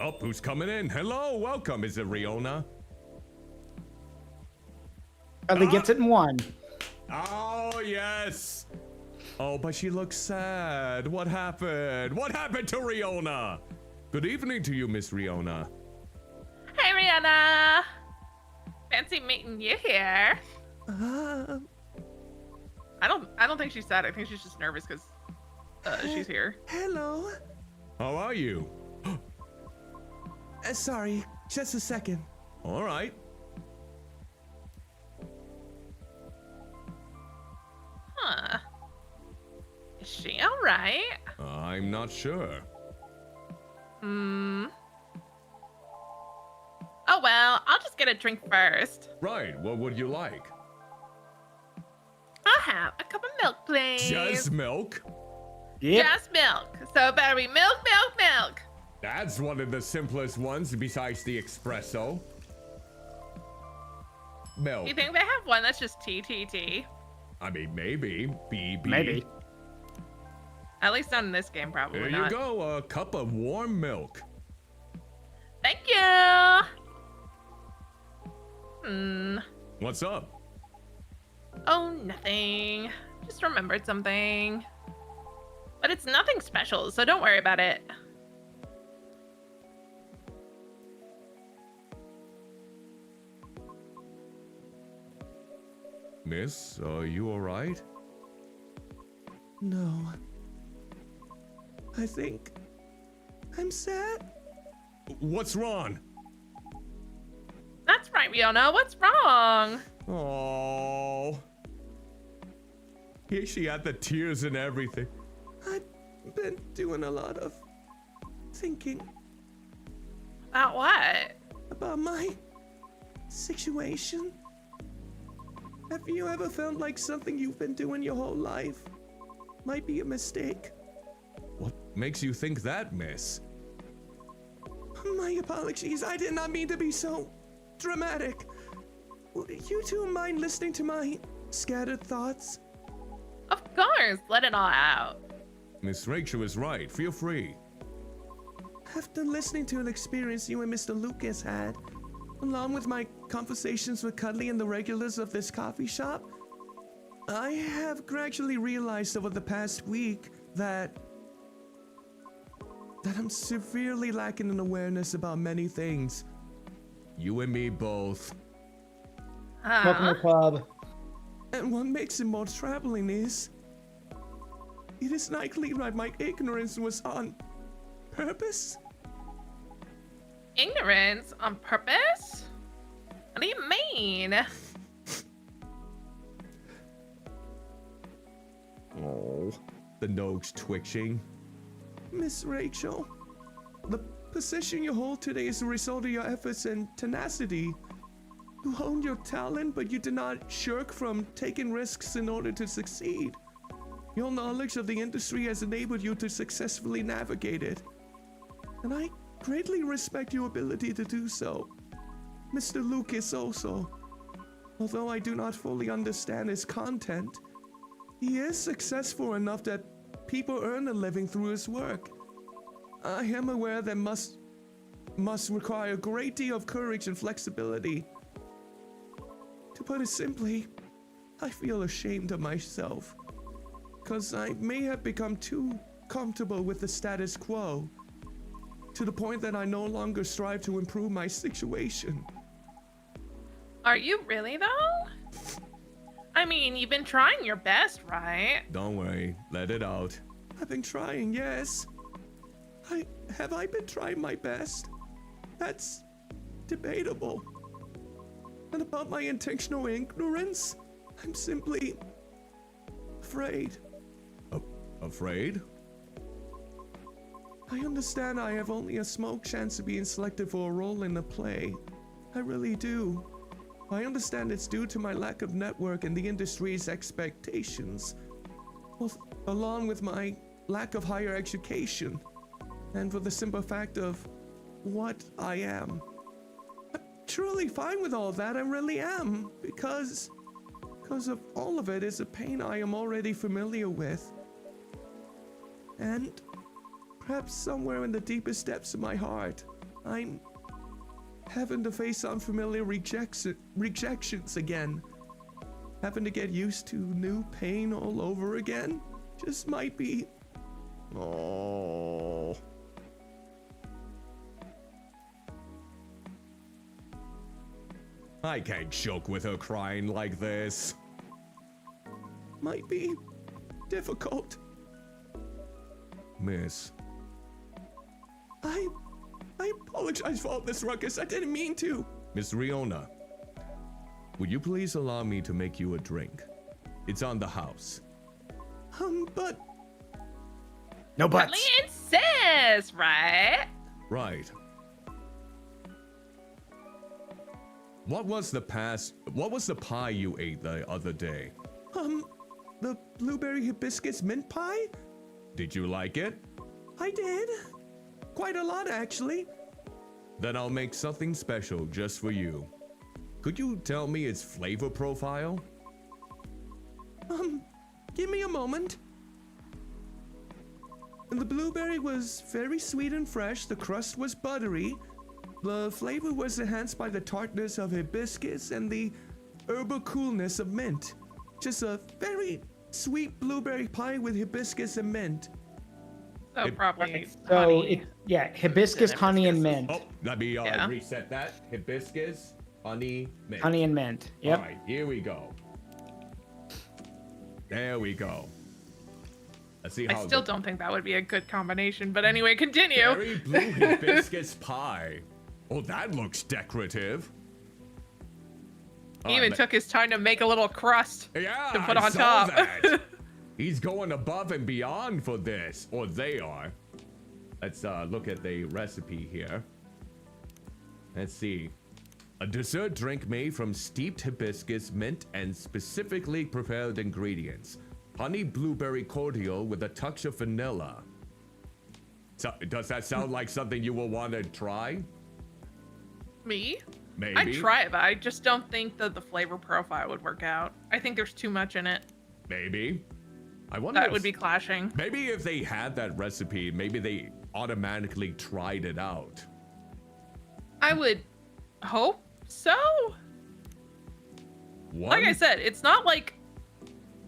Oh, who's coming in? Hello, welcome. Is it Riona? Cuddly gets it in one. Oh, yes. Oh, but she looks sad. What happened? What happened to Riona? Good evening to you, Miss Riona. Hey, Rihanna. Fancy meeting you here. I don't think she's sad. I think she's just nervous because she's here. Hello. How are you? Sorry, just a second. All right. Huh. Is she all right? I'm not sure. Oh well, I'll just get a drink first. Right, what would you like? I'll have a cup of milk, please. Just milk? Yep. Just milk. So it better be milk, milk, milk. That's one of the simplest ones besides the espresso. Milk. You think they have one that's just TTT? I mean, maybe. BB. Maybe. At least not in this game, probably There not. you go, a cup of warm milk. Thank you. What's up? Oh, nothing. Just remembered something. But it's nothing special, so don't worry about it. Miss, are you alright? No. I think I'm sad. What's wrong? That's right, Riona. What's wrong? Oh. Here she had the tears and everything. I've been doing a lot of thinking About what? about my situation. Have you ever felt like something you've been doing your whole life might be a mistake? What makes you think that, miss? My apologies, I did not mean to be so dramatic. Would you two mind listening to my scattered thoughts? Of course, let it all out. Miss Rachel is right. Feel free. After listening to an experience you and Mr. Lucas had, along with my conversations with Cuddly and the regulars of this coffee shop, I have gradually realized over the past week that I'm severely lacking in awareness about many things. You and me both. Welcome to the club. And what makes it more troubling is, it is likely that my ignorance was on purpose. Ignorance on purpose? What do you mean? Oh, the nose's twitching. Miss Rachel, the position you hold today is a result of your efforts and tenacity. You honed your talent, but you did not shirk from taking risks in order to succeed. Your knowledge of the industry has enabled you to successfully navigate it. And I greatly respect your ability to do so. Mr. Lucas also. Although I do not fully understand his content, he is successful enough that people earn a living through his work. I am aware that must require a great deal of courage and flexibility. To put it simply, I feel ashamed of myself, because I may have become too comfortable with the status quo, to the point that I no longer strive to improve my situation. Are you really, though? I mean, you've been trying your best, right? Don't worry, let it out. I've been trying, yes. Have I been trying my best? That's debatable. And about my intentional ignorance, I'm simply afraid. Afraid? I understand I have only a small chance of being selected for a role in the play. I really do. I understand it's due to my lack of network and the industry's expectations, both along with my lack of higher education, and for the simple fact of what I am. I'm truly fine with all that, I really am, because of all of it is a pain I am already familiar with. And perhaps somewhere in the deepest depths of my heart, I'm having to face unfamiliar rejections again. Having to get used to new pain all over again just might be... Oh. I can't joke with her crying like this. Might be difficult. Miss. I apologize for all this ruckus. I didn't mean to. Miss Riona, would you please allow me to make you a drink? It's on the house. But... No buts. Cuddly insists, right? Right. What was the pie you ate the other day? The blueberry hibiscus mint pie? Did you like it? I did. Quite a lot, actually. Then I'll make something special just for you. Could you tell me its flavor profile? Give me a moment. The blueberry was very sweet and fresh. The crust was buttery. The flavor was enhanced by the tartness of hibiscus and the herbal coolness of mint. Just a very sweet blueberry pie with hibiscus and mint. So probably So honey. hibiscus, honey, and mint. Oh, let me Yeah. reset that. Hibiscus, honey, mint. Honey and mint. Yep. All right, here we go. There we go. Let's see how I still don't think that would be a good combination, but anyway, continue. Berry blue hibiscus pie. Oh, that looks decorative. He even took his time to make a little crust Yeah, to put I on saw top. that. He's going above and beyond for this, or they are. Let's look at the recipe here. Let's see. A dessert drink made from steeped hibiscus, mint, and specifically prepared ingredients. Honey blueberry cordial with a touch of vanilla. So, does that sound like something you will want to try? Me? Maybe. I'd try it, but I just don't think that the flavor profile would work out. I think there's too much in it. Maybe. I wonder That if, would be clashing. maybe if they had that recipe, maybe they automatically tried it out. I would hope so. Like I said, it's not like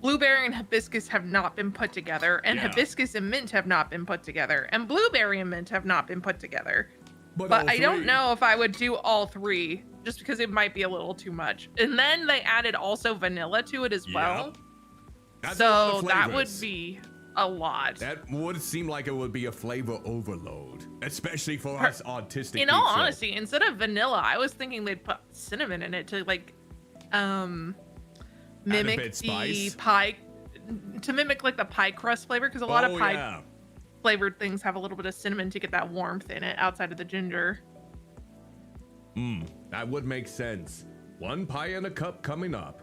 blueberry and hibiscus have not been put together, and hibiscus and mint have not been put together, and blueberry and mint have not been put together. But I don't know if I would do all three, just because it might be a little too much. And then they added also vanilla to it as well. So that would be a lot. That would seem like it would be a flavor overload, especially for us autistic In all honesty, instead of vanilla, I was thinking they'd put cinnamon in it to like mimic the pie, to mimic like the pie crust flavor, because a lot of pie flavored things have a little bit of cinnamon to get that warmth in it outside of the ginger. That would make sense. One pie in a cup coming up.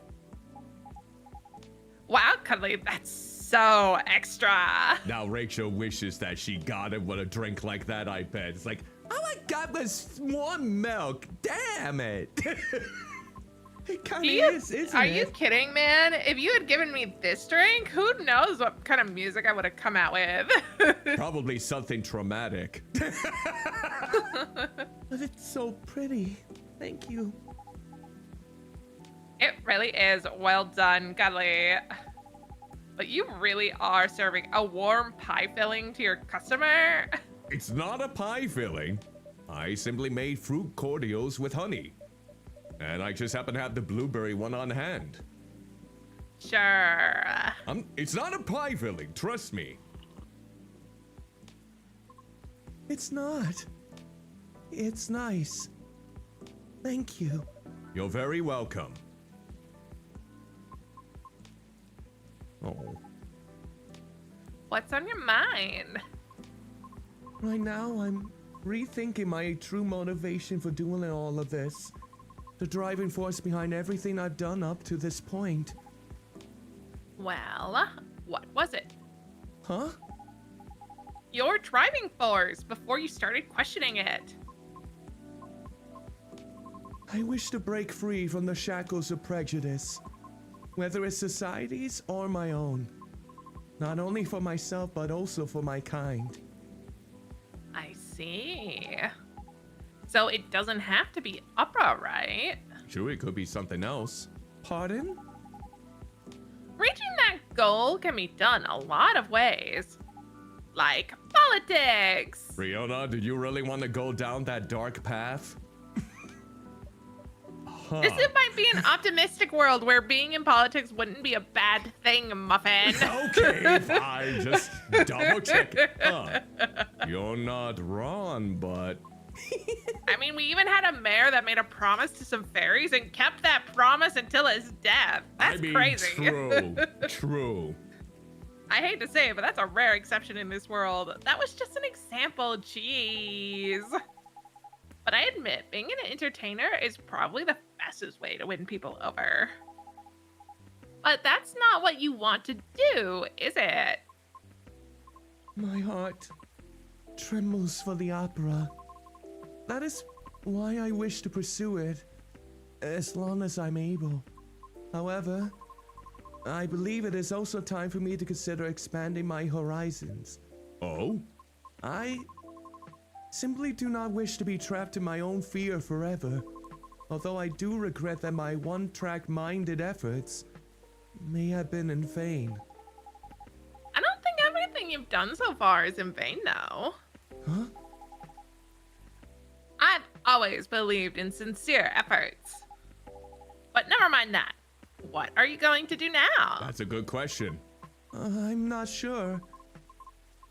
Wow, Cuddly, that's so extra. Now Rachel wishes that she got it with a drink like that, I bet. It's like, all I got was warm milk. Damn it. It kind of is, isn't it? Are you kidding, man? If you had given me this drink, who knows what kind of music I would have come out with. Probably something traumatic. But it's so pretty. Thank you. It really is well done, Cuddly. But you really are serving a warm pie filling to your customer. It's not a pie filling. I simply made fruit cordials with honey. And I just happen to have the blueberry one on hand. Sure. It's not a pie filling, trust me. It's not. It's nice. Thank you. You're very welcome. Oh. What's on your mind? Right now, I'm rethinking my true motivation for doing all of this. The driving force behind everything I've done up to this point. Well, what was it? Huh? Your driving force before you started questioning it. I wish to break free from the shackles of prejudice, whether it's society's or my own. Not only for myself, but also for my kind. I see. So it doesn't have to be opera, right? Sure, it could be something else. Pardon? Reaching that goal can be done a lot of ways. Like politics. Riona, do you really want to go down that dark path? This might be an optimistic world where being in politics wouldn't be a bad thing, Muffin. Okay, fine. Just double check. You're not wrong, but... I mean, we even had a mayor that made a promise to some fairies and kept that promise until his death. That's crazy. True, true. I hate to say it, but that's a rare exception in this world. That was just an example, jeez. But I admit, being an entertainer is probably the fastest way to win people over. But that's not what you want to do, is it? My heart trembles for the opera. That is why I wish to pursue it, as long as I'm able. However, I believe it is also time for me to consider expanding my horizons. Oh? I simply do not wish to be trapped in my own fear forever, although I do regret that my one-track-minded efforts may have been in vain. I don't think everything you've done so far is in vain, though. Huh? I've always believed in sincere efforts. But never mind that. What are you going to do now? That's a good question. I'm not sure.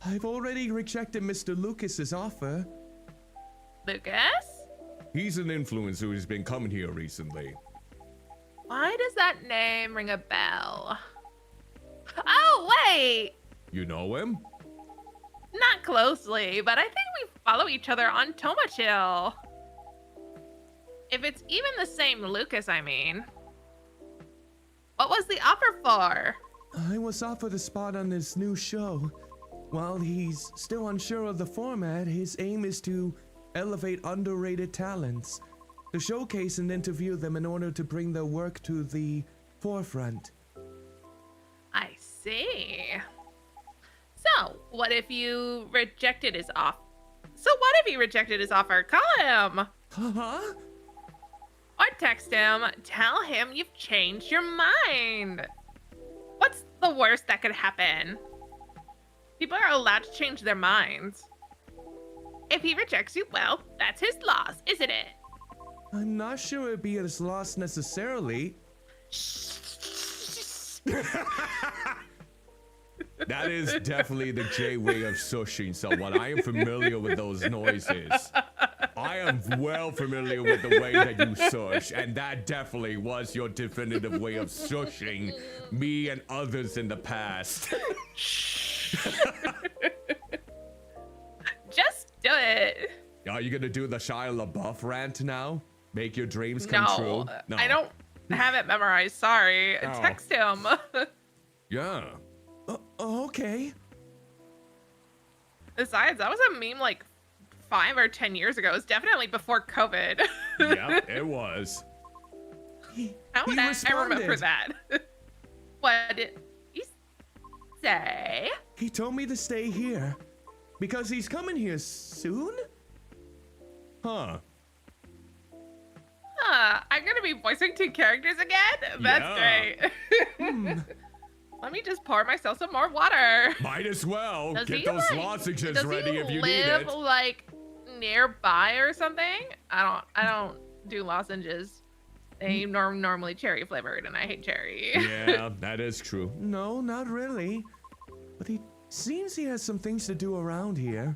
I've already rejected Mr. Lucas's offer. Lucas? He's an influencer who's been coming here recently. Why does that name ring a bell? Oh, wait! You know him? Not closely, but I think we follow each other on Tomachill. If it's even the same Lucas, I mean. What was the offer for? I was offered a spot on this new show. While he's still unsure of the format, his aim is to elevate underrated talents, to showcase and interview them in order to bring their work to the forefront. I see. So, Oh, what if you rejected his offer? So what if he rejected his offer? Call him. Huh? Or text him. Tell him you've changed your mind. What's the worst that could happen? People are allowed to change their minds. If he rejects you, well, that's his loss, isn't it? I'm not sure it'd be his loss necessarily. That is definitely the J way of shushing someone. I am familiar with those noises. I am well familiar with the way that you shush, and that definitely was your definitive way of shushing me and others in the past. Just do it. Are you gonna do the Shia LaBeouf rant now? Make your dreams come true? No, I don't have it memorized. Sorry. Oh. Text him. Yeah. Okay. Besides, that was a meme like 5 or 10 years ago. It was definitely before COVID. Yeah, it was. How would I remember that? What did he say? He told me to stay here because he's coming here soon. Huh. I'm gonna be voicing 2 characters again? That's great. Let me just pour myself some more water. Might as well. Does Get he, those like, lozenges ready if you need live, it. like, nearby or something? I don't do lozenges. They normally cherry flavored, and I hate cherry. Yeah, that is true. No, not really. But he seems he has some things to do around here.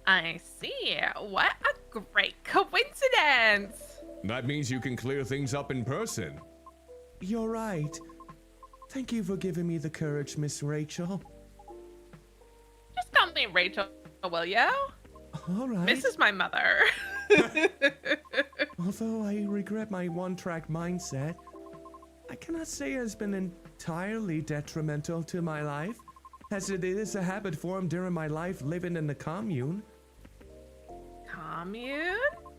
I see. What a great coincidence. That means you can clear things up in person. You're right. Thank you for giving me the courage, Miss Rachel. Just call me Rachel, will you? All right. This is my mother. Although I regret my one-track mindset, I cannot say it has been entirely detrimental to my life, as it is a habit formed during my life living in the commune. Commune?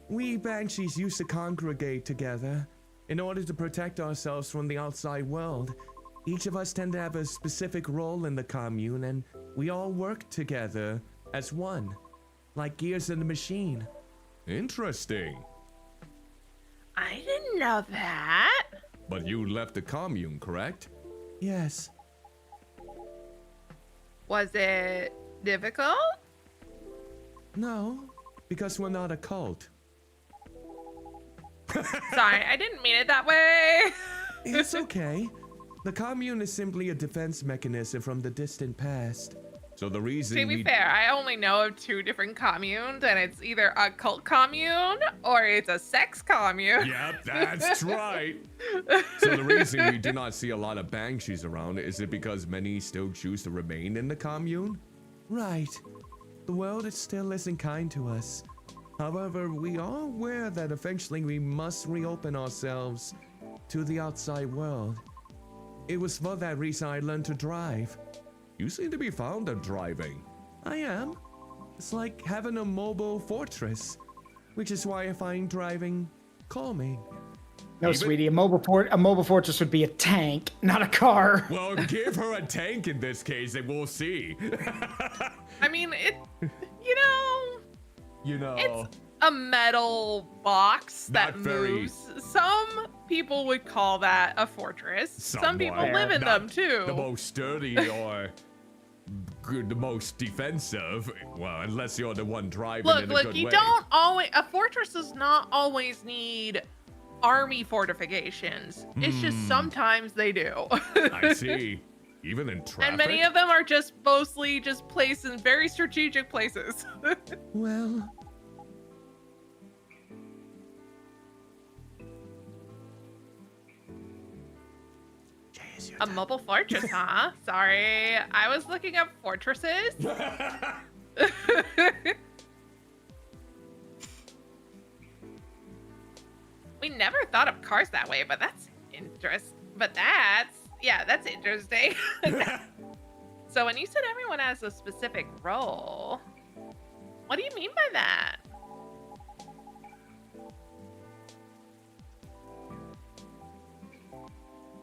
We banshees used to congregate together in order to protect ourselves from the outside world. Each of us tend to have a specific role in the commune, and we all work together as one, like gears in a machine. Interesting. I didn't know that. But you left the commune, correct? Yes. Was it difficult? No, because we're not a cult. Sorry, I didn't mean it that way. It's okay. The commune is simply a defense mechanism from the distant past. So the reason To be fair, I only know of 2 different communes, and it's either a cult commune or it's a sex commune. Yep, that's right. So the reason we do not see a lot of banshees around, is it because many still choose to remain in the commune? Right. The world still isn't kind to us. However, we are aware that eventually we must reopen ourselves to the outside world. It was for that reason I learned to drive. You seem to be fond of driving. I am. It's like having a mobile fortress, which is why I find driving calming. No, sweetie, a mobile fortress would be a tank, not a car. Well, give her a tank in this case, and we'll see. I mean, You know. it's a metal box that Not very- moves. Some people would call that a fortress. Some people Somewhat. live in Not them too. The most sturdy or the most defensive. Well, unless you're the one driving in a good you way. don't always. A fortress does not always need army fortifications. It's just sometimes they do. I see. Even in traffic. And many of them are just mostly just placed in very strategic places. Well, A mobile fortress, huh? Sorry, I was looking up fortresses. We never thought of cars that way, but that's interesting. That's interesting. So when you said everyone has a specific role, what do you mean by that?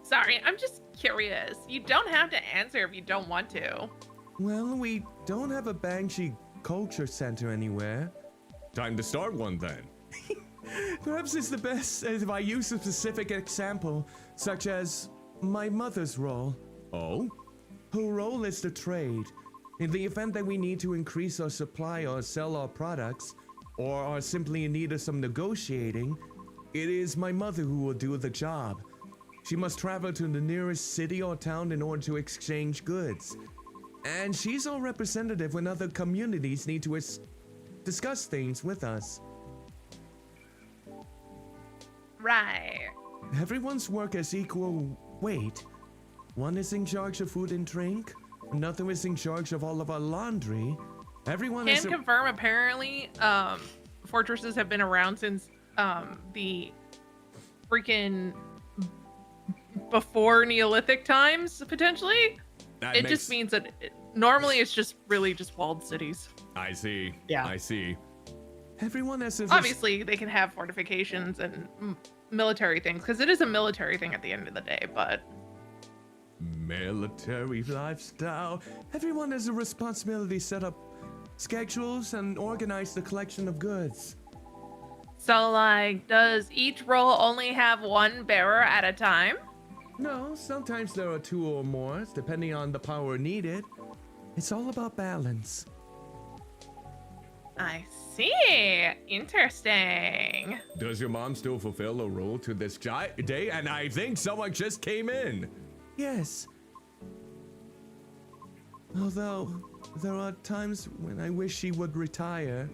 Sorry, I'm just curious. You don't have to answer if you don't want to. Well, we don't have a Banshee culture center anywhere. Time to start one then. Perhaps it's the best if I use a specific example, such as my mother's role. Oh? Her role is to trade. In the event that we need to increase our supply or sell our products, or are simply in need of some negotiating, it is my mother who will do the job. She must travel to the nearest city or town in order to exchange goods. And she's our representative when other communities need to discuss things with us. Right. Everyone's work has equal weight. One is in charge of food and drink, another is in charge of all of our laundry. Everyone Can confirm, apparently, fortresses have been around since the freaking before Neolithic times, potentially. It just means that normally it's just really just walled cities. I see. Yeah. I see. Everyone has Obviously, they can have fortifications and military things, because it is a military thing at the end of the day, but... military lifestyle. Everyone has a responsibility to set up schedules and organize the collection of goods. So, like, does each role only have one bearer at a time? No, sometimes there are two or more, depending on the power needed. It's all about balance. I see. Interesting. Does your mom still fulfill a role to this day? And I think someone just came in. Yes. Although, there are times when I wish she would retire.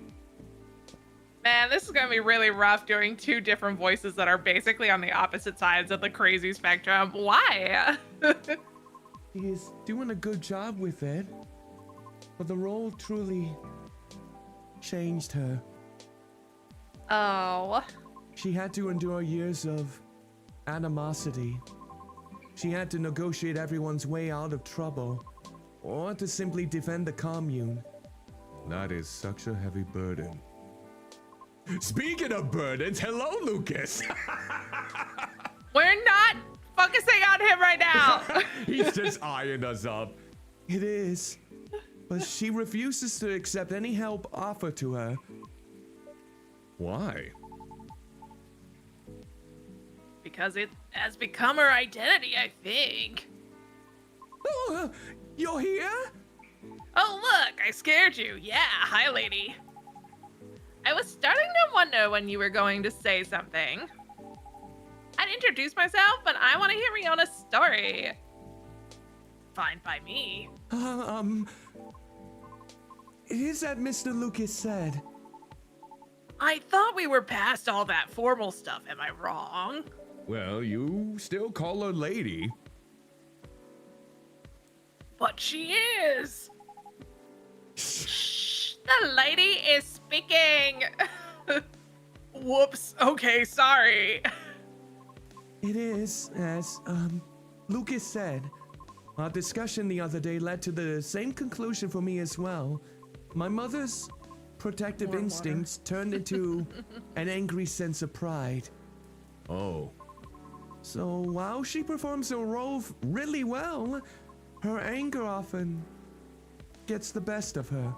Man, this is gonna be really rough doing two different voices that are basically on the opposite sides of the crazy spectrum. Why? He is doing a good job with it, but the role truly changed her. Oh. She had to endure years of animosity. She had to negotiate everyone's way out of trouble, or to simply defend the commune. That is such a heavy burden. Speaking of burdens, hello, Lucas. We're not focusing on him right now. He's just eyeing us up. It is, but she refuses to accept any help offered to her. Why? Because it has become her identity, I think. Oh, you're here? Oh, look, I scared you. Yeah, hi, lady. I was starting to wonder when you were going to say something. I'd introduce myself, but I want to hear Riona's story. Fine by me. It is that Mr. Lucas said. I thought we were past all that formal stuff. Am I wrong? Well, you still call her lady. But she is. Shh, the lady is speaking. Whoops. Okay, sorry. It is, as, Lucas said. Our discussion the other day led to the same conclusion for me as well. My mother's protective instincts turned into an angry sense of pride. Oh. So while she performs her role really well, her anger often gets the best of her.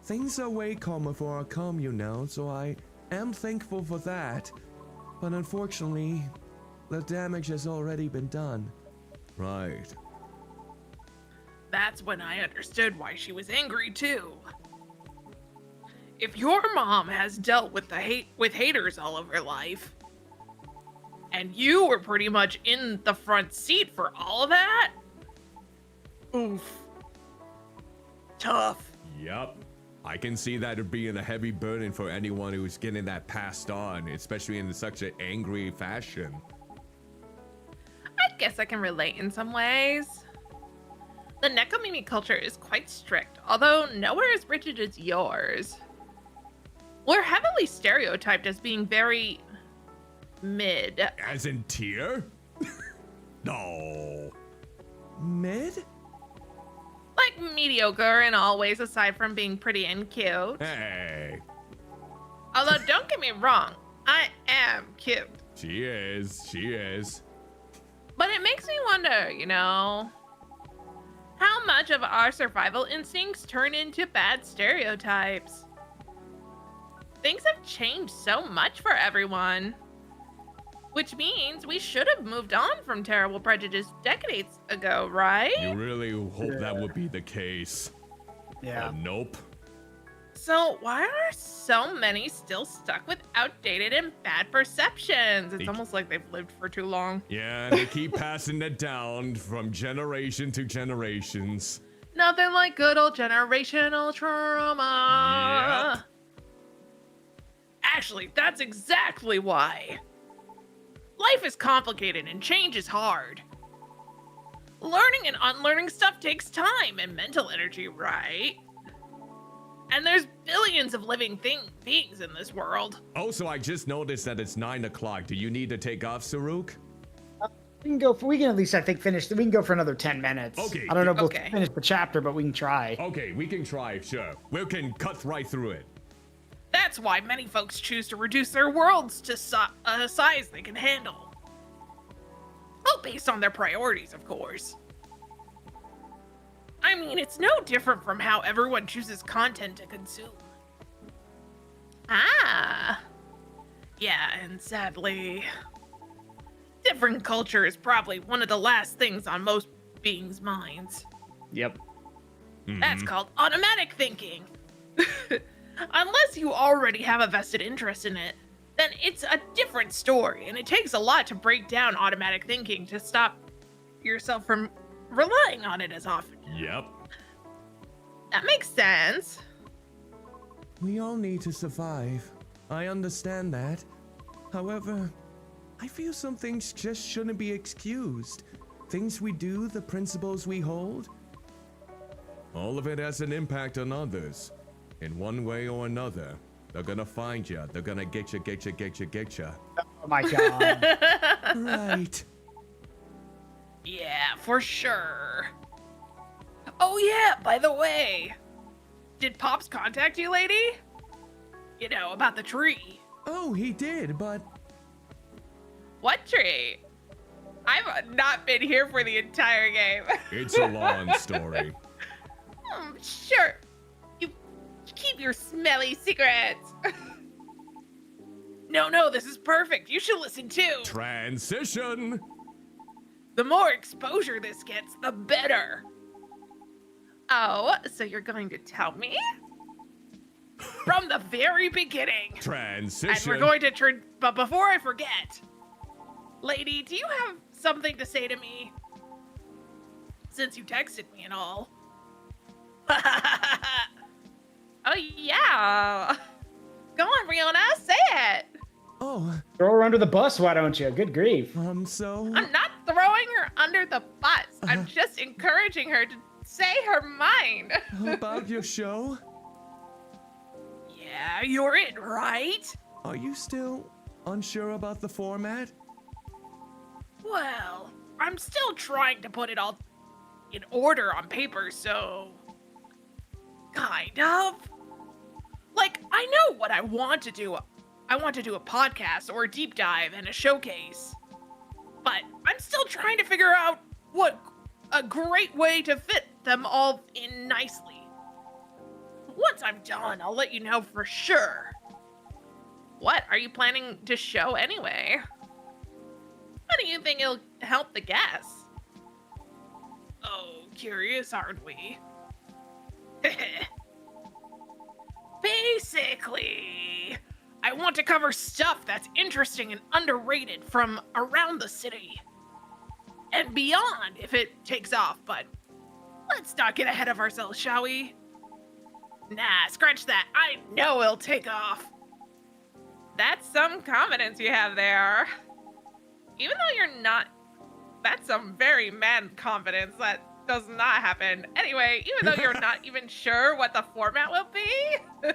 Things are way calmer for our commune now, so I am thankful for that. But unfortunately, the damage has already been done. Right. That's when I understood why she was angry too. If your mom has dealt with haters all of her life, and you were pretty much in the front seat for all of that, oof. Tough. Yup. I can see that being a heavy burden for anyone who's getting that passed on, especially in such an angry fashion. I guess I can relate in some ways. The Nekomimi culture is quite strict, although nowhere as rigid as yours. We're heavily stereotyped as being very mid. As in tier? No. Mid? Like mediocre in all ways aside from being pretty and cute. Hey. Although don't get me wrong, I am cute. She is. She is. But it makes me wonder, you know, How much of our survival instincts turn into bad stereotypes? Things have changed so much for everyone. Which means we should have moved on from terrible prejudice decades ago, right? You really hope that would be the case. Yeah. Nope. So why are so many still stuck with outdated and bad perceptions? It's almost like they've lived for too long. Yeah, they keep passing it down from generation to generations. Nothing like good old generational trauma. Yep. Actually, that's exactly why. Life is complicated and change is hard. Learning and unlearning stuff takes time and mental energy, right? And there's billions of living beings in this world. Also, I just noticed that it's 9 o'clock. Do you need to take off, Saruk? We can at least, I think, finish. We can go for another 10 minutes. Okay. I don't know if we'll finish the chapter, but we can try. Okay, we can try, sure. We can cut right through it. That's why many folks choose to reduce their worlds to a size they can handle. Well, based on their priorities, of course. I mean, it's no different from how everyone chooses content to consume. Ah. Yeah, and sadly, different culture is probably one of the last things on most beings' minds. Yep. That's called automatic thinking. Unless you already have a vested interest in it, then it's a different story, and it takes a lot to break down automatic thinking to stop yourself from relying on it as often. Yep. That makes sense. We all need to survive. I understand that. However, I feel some things just shouldn't be excused. Things we do, the principles we hold. All of it has an impact on others. In one way or another. They're gonna find you. They're gonna get you. Oh my god. Right. Yeah, for sure. Oh yeah, by the way. Did Pops contact you, lady? You know, about the tree. Oh, he did, but... What tree? I've not been here for the entire game. It's a long story. Sure. You keep your smelly secrets. No, this is perfect. You should listen too. Transition. The more exposure this gets, the better. Oh, so you're going to tell me? From the very beginning. Transition. And we're going to but before I forget, lady, do you have something to say to me? Since you texted me and all. Oh yeah. Go on, Rihanna, say it. Oh, Throw her under the bus, why don't you? Good grief. so... I'm not throwing her under the bus. I'm just encouraging her to say her mind. About your show? Yeah, you're in, right? Are you still unsure about the format? Well, I'm still trying to put it all in order on paper, so... Kind of. Like, I know what I want to do. I want to do a podcast or a deep dive and a showcase. But I'm still trying to figure out what a great way to fit them all in nicely. Once I'm done, I'll let you know for sure. What are you planning to show anyway? How do you think it'll help the guests? Oh, curious, aren't we? Basically, I want to cover stuff that's interesting and underrated from around the city. And beyond if it takes off, but let's not get ahead of ourselves, shall we? Nah, scratch that. I know it'll take off. That's some confidence you have there. Even though you're not, that's some very man confidence that does not happen. Anyway, even though you're not even sure what the format will be.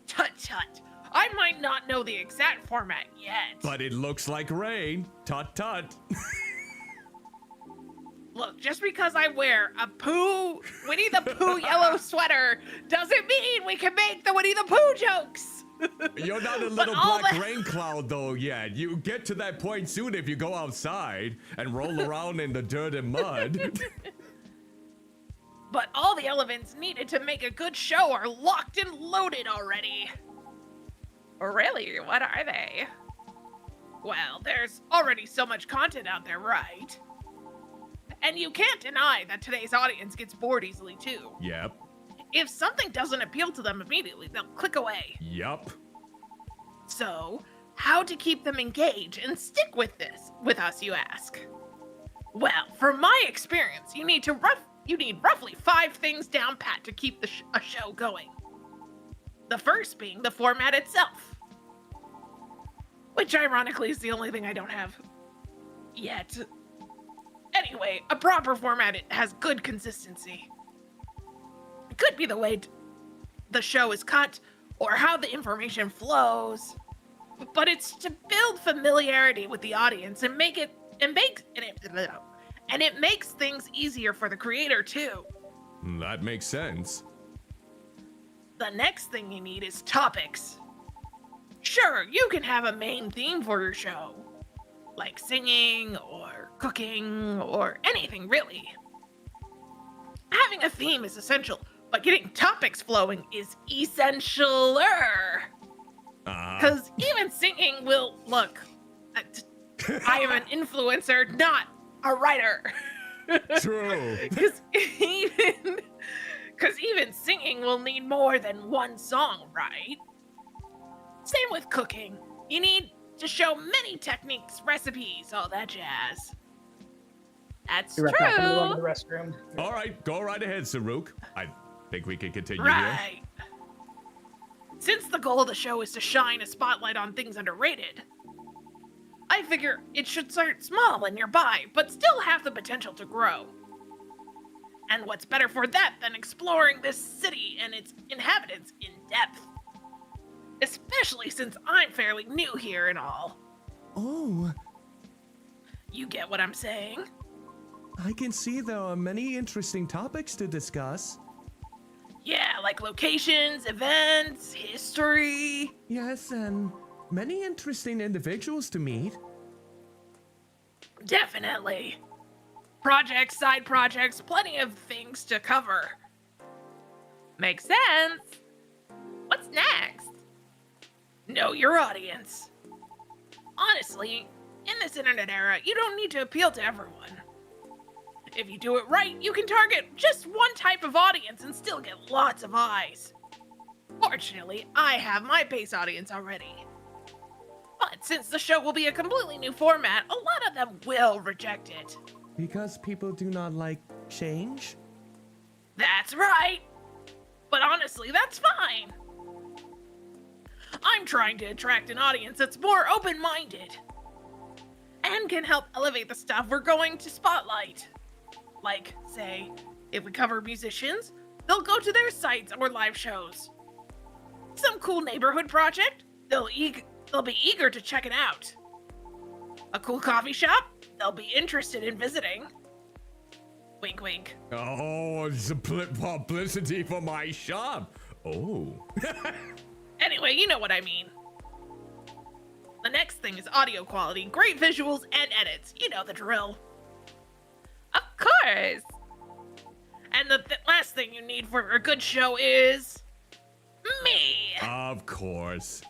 Tut tut. I might not know the exact format yet. But it looks like rain. Tut tut. Look, just because I wear a Winnie the Pooh yellow sweater doesn't mean we can make the Winnie the Pooh jokes. You're not a little black rain cloud though yet. You get to that point soon if you go outside and roll around in the dirt and mud. But all the elements needed to make a good show are locked and loaded already. Really? What are they? Well, there's already so much content out there, right? And you can't deny that today's audience gets bored easily, too. Yep. If something doesn't appeal to them immediately, they'll click away. Yep. So, how to keep them engaged and stick with us, you ask? Well, from my experience, you need roughly 5 things down pat to keep a show going. The first being the format itself. Which ironically is the only thing I don't have yet. Anyway, a proper format has good consistency. It could be the way the show is cut or how the information flows, but it's to build familiarity with the audience and it makes things easier for the creator too. That makes sense. The next thing you need is topics. Sure, you can have a main theme for your show, like singing or cooking or anything really. Having a theme is essential, but getting topics flowing is essentialer. Because even singing will look. I am an influencer, not a writer. True. Because even singing will need more than one song, right? Same with cooking. You need to show many techniques, recipes, all that jazz. That's You're right back. I'm true. going to the restroom. All right, go right ahead, Saruk. I think we can continue Right. Since the goal of the show is to shine a spotlight on things underrated, I figure it should start small and nearby, but still have the potential to grow. And what's better for that than exploring this city and its inhabitants in depth? Especially since I'm fairly new here and all. Oh, You get what I'm saying? I can see there are many interesting topics to discuss. Yeah, like locations, events, history. Yes, and many interesting individuals to meet. Definitely. Projects, side projects, plenty of things to cover. Makes sense. What's next? Know your audience. Honestly, in this internet era, you don't need to appeal to everyone. If you do it right, you can target just one type of audience and still get lots of eyes. Fortunately, I have my base audience already. But since the show will be a completely new format, a lot of them will reject it. Because people do not like change? That's right. But honestly, that's fine. I'm trying to attract an audience that's more open-minded and can help elevate the stuff we're going to spotlight. Like, say, if we cover musicians, they'll go to their sites or live shows. Some cool neighborhood project, they'll be eager to check it out. A cool coffee shop, they'll be interested in visiting. Wink, wink. here. Oh, it's a publicity for my shop. Oh. Anyway, you know what I mean. The next thing is audio quality, great visuals, and edits. You know the drill. Of course. And the last thing you need for a good show is... me! Of course.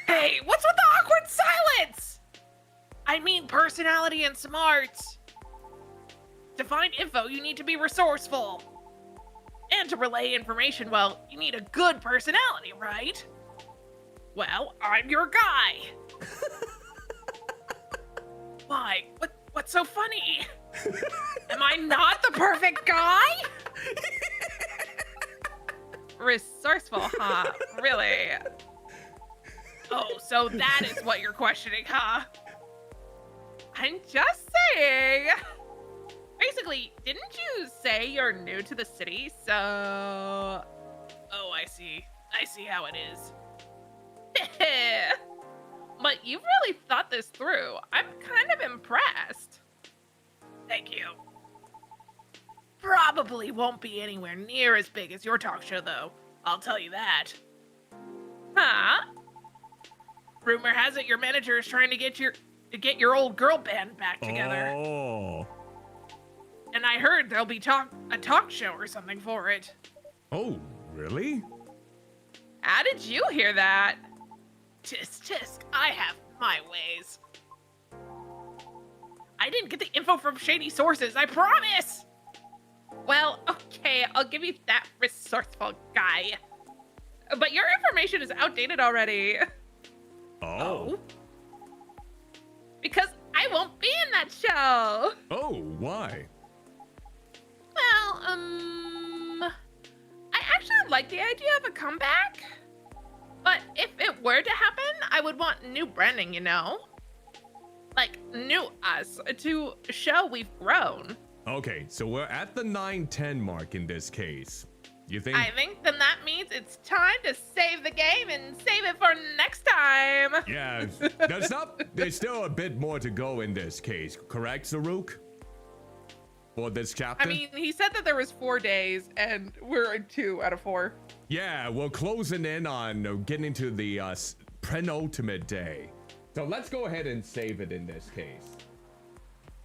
Hey, what's with the awkward silence? I mean personality and smarts. To find info, you need to be resourceful. And to relay information, well, you need a good personality, right? Well, I'm your guy. Why? What's so funny? Am I not the perfect guy? Resourceful, huh? Really? Oh, so that is what you're questioning, huh? I'm just saying. Basically, didn't you say you're new to the city, so... Oh, I see. I see how it is. But you've really thought this through. I'm kind of impressed. Thank you. Probably won't be anywhere near as big as your talk show, though. I'll tell you that. Huh? Rumor has it your manager is trying to get to get your old girl band back together. Oh. And I heard there'll be a talk show or something for it. Oh, really? How did you hear that? Tisk, tisk, I have my ways. I didn't get the info from shady sources, I promise! Well, okay, I'll give you that, resourceful guy. But your information is outdated already. Oh. Because I won't be in that show. Oh, why? Well, I actually like the idea of a comeback. But if it were to happen, I would want new branding, you know? Like, new us to show we've grown. Okay, so we're at the 9-10 mark in this case. You think? I think then that means it's time to save the game and save it for next time. Yeah, there's still a bit more to go in this case, correct, Zaruk? For this chapter? I mean, he said that there was 4 days, and we're in 2 out of 4. Yeah, we're closing in on getting to the penultimate day. So let's go ahead and save it in this case.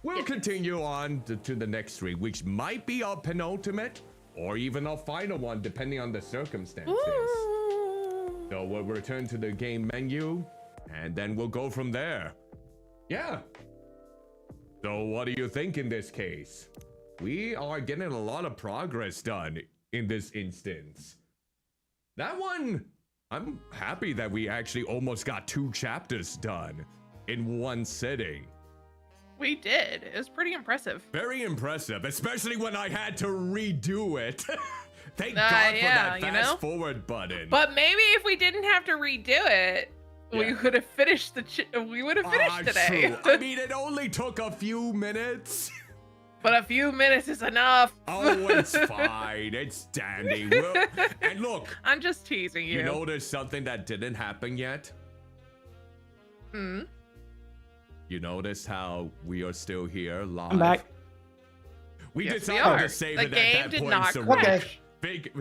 We'll continue on to the next stream, which might be our penultimate or even our final one, depending on the circumstances. Ooh. So we'll return to the game menu, and then we'll go from there. Yeah. So what do you think in this case? We are getting a lot of progress done in this instance. That one, I'm happy that we actually almost got 2 chapters done in one sitting. We did. It was pretty impressive. Very impressive, especially when I had to redo it. Thank God for that fast forward button. But maybe if we didn't have to redo it, we would have finished today. True. I mean, it only took a few minutes. But a few minutes is enough. Oh, it's fine. It's dandy. And look, I'm just teasing you. You know, there's something that didn't happen yet. You notice how we are still here live? I'm back. We decided to save it at that point.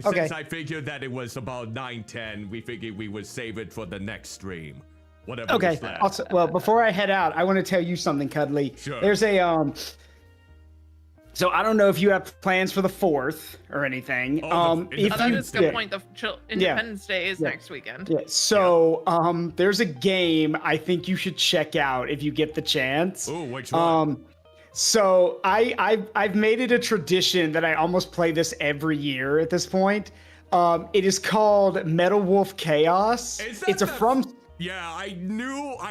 So since I figured that it was about 9:10, we figured we would save it for the next stream. Whatever was left. Also, well, before I head out, I want to tell you something, Cuddly. Sure. There's a so I don't know if you have plans for the 4th or anything. That is a good point. The Independence Day is next weekend. Yeah. So there's a game I think you should check out if you get the chance. Oh, which one? So I've made it a tradition that I almost play this every year at this point. It is called Metal Wolf Chaos. Yeah, I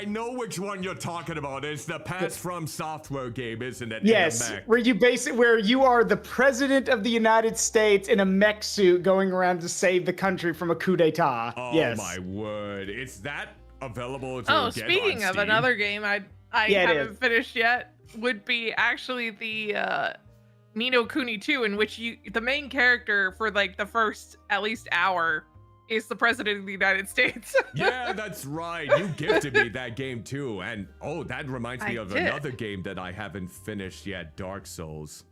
know which one you're talking about. It's the past From Software game, isn't it? Yes, where you are the president of the United States in a mech suit going around to save the country from a coup d'etat. Oh my word. Is that available to get on speaking of Steam? Another game I haven't finished yet would be actually the Ni no Kuni 2, in which the main character for like the first at least hour is the president of the United States. Yeah, that's right. You gifted me that game too. And that reminds me of another game that I haven't finished yet, Dark Souls.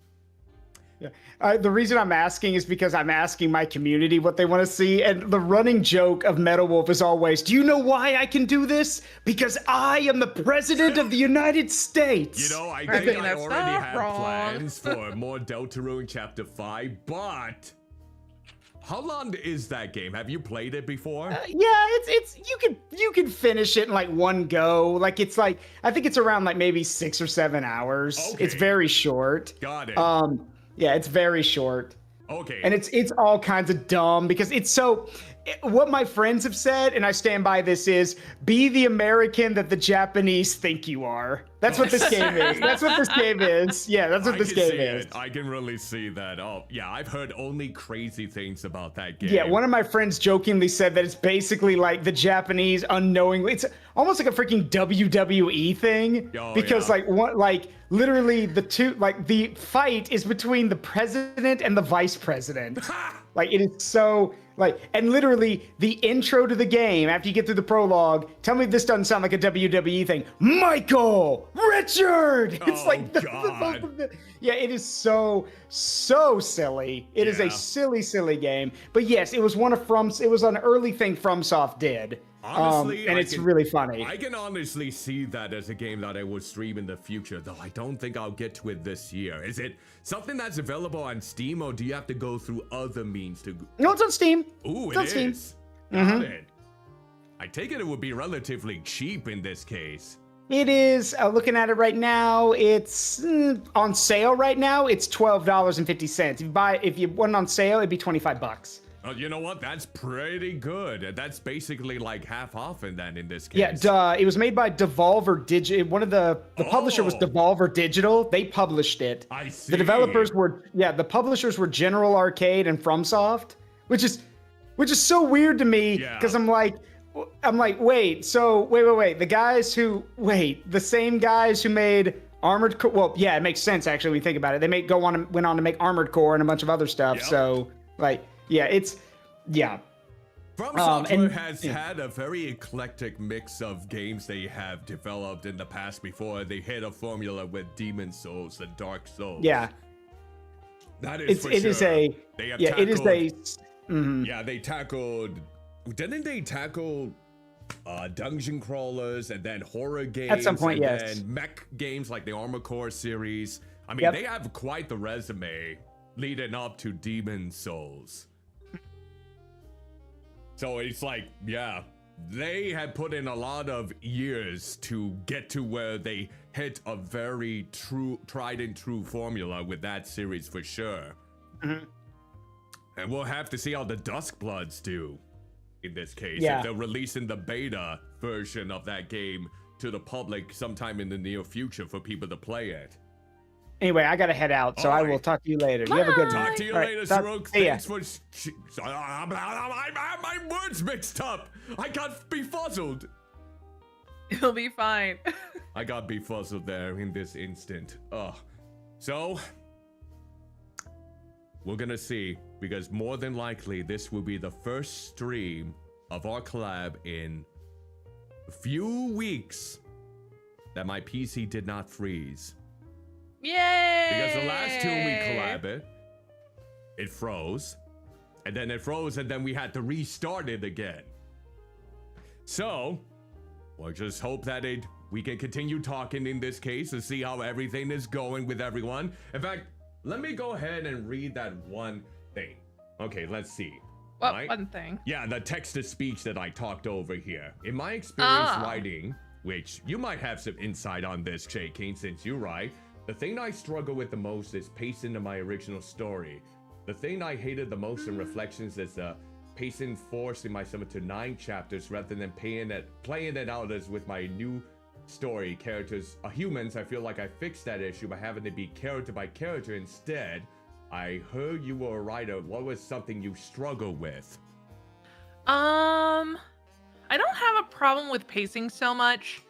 Yeah. The reason I'm asking is because I'm asking my community what they want to see. And the running joke of Metal Wolf is always, do you know why I can do this? Because I am the president of the United States. You know, I think I already have plans for more Deltarune Chapter 5, but how long is that game? Have you played it before? It's you can finish it in like one go. Like it's like I think it's around like maybe 6 or 7 hours. Okay. It's very short. Got it. Yeah, it's very short. Okay. And it's all kinds of dumb because it's so. What my friends have said, and I stand by this, is be the American that the Japanese think you are. That's what this game is. That's what this game is. Yeah, that's what this game is. I can really see that. Oh, yeah, I've heard only crazy things about that game. Yeah, one of my friends jokingly said that it's basically like the Japanese unknowingly. It's almost like a freaking WWE thing because literally the fight is between the president and the vice president. Like it is so and literally the intro to the game after you get through the prologue. Tell me if this doesn't sound like a WWE thing. Michael Richard. It's it is so silly. It is a silly game. But yes, it was an early thing FromSoft did. Honestly, and it's really funny. I can honestly see that as a game that I would stream in the future, though I don't think I'll get to it this year. Is it something that's available on Steam, or do you have to go through other means to... No, it's on Steam. Ooh, it's on Steam. Got it. I take it would be relatively cheap in this case. It is. Looking at it right now, it's on sale right now. It's $12.50. If you want it on sale, it'd be $25. Oh, you know what? That's pretty good. That's basically like half off in this case. Yeah, it was made by Devolver Digital. One of the publisher was Devolver Digital. They published it. I see. The developers were the publishers were General Arcade and FromSoft, which is so weird to me because I'm like, wait. The same guys who made Armored Core. Well, yeah, it makes sense actually when you think about it. They went on to make Armored Core and a bunch of other stuff. Yep. So From Software has had a very eclectic mix of games they have developed in the past before they hit a formula with Demon's Souls and Dark Souls. Yeah. That is for sure. They tackled... Didn't they tackle dungeon crawlers and then horror games? At some point, and then mech games like the Armored Core series. I mean, they have quite the resume leading up to Demon's Souls. So it's like, they had put in a lot of years to get to where they hit a very tried and true formula with that series for sure. Mm-hmm. And we'll have to see how the Duskbloods do in this case. If they're releasing the beta version of that game to the public sometime in the near future for people to play it. Anyway, I gotta head out, so I will talk to you later. You have a good night. Talk to you later, Srook. Thanks for... my words mixed up. I got befuzzled. It'll be fine. I got befuzzled there in this instant. So, we're gonna see, because more than likely, this will be the first stream of our collab in a few weeks that my PC did not freeze. Yay! Because the last two we collabed, it froze, and then it froze, and then we had to restart it again. So, we'll just hope that we can continue talking in this case and see how everything is going with everyone. In fact, let me go ahead and read that one thing. Okay, let's see. What one thing? Yeah, the text-to-speech that I talked over here. In my experience writing, which you might have some insight on this, Shaking, since you write, the thing I struggle with the most is pacing in my original story. The thing I hated the most in Reflections is pacing forcing myself into 9 chapters rather than playing it out as with my new story characters are humans. I feel like I fixed that issue by having to be character by character instead. I heard you were a writer. What was something you struggle with? I don't have a problem with pacing so much.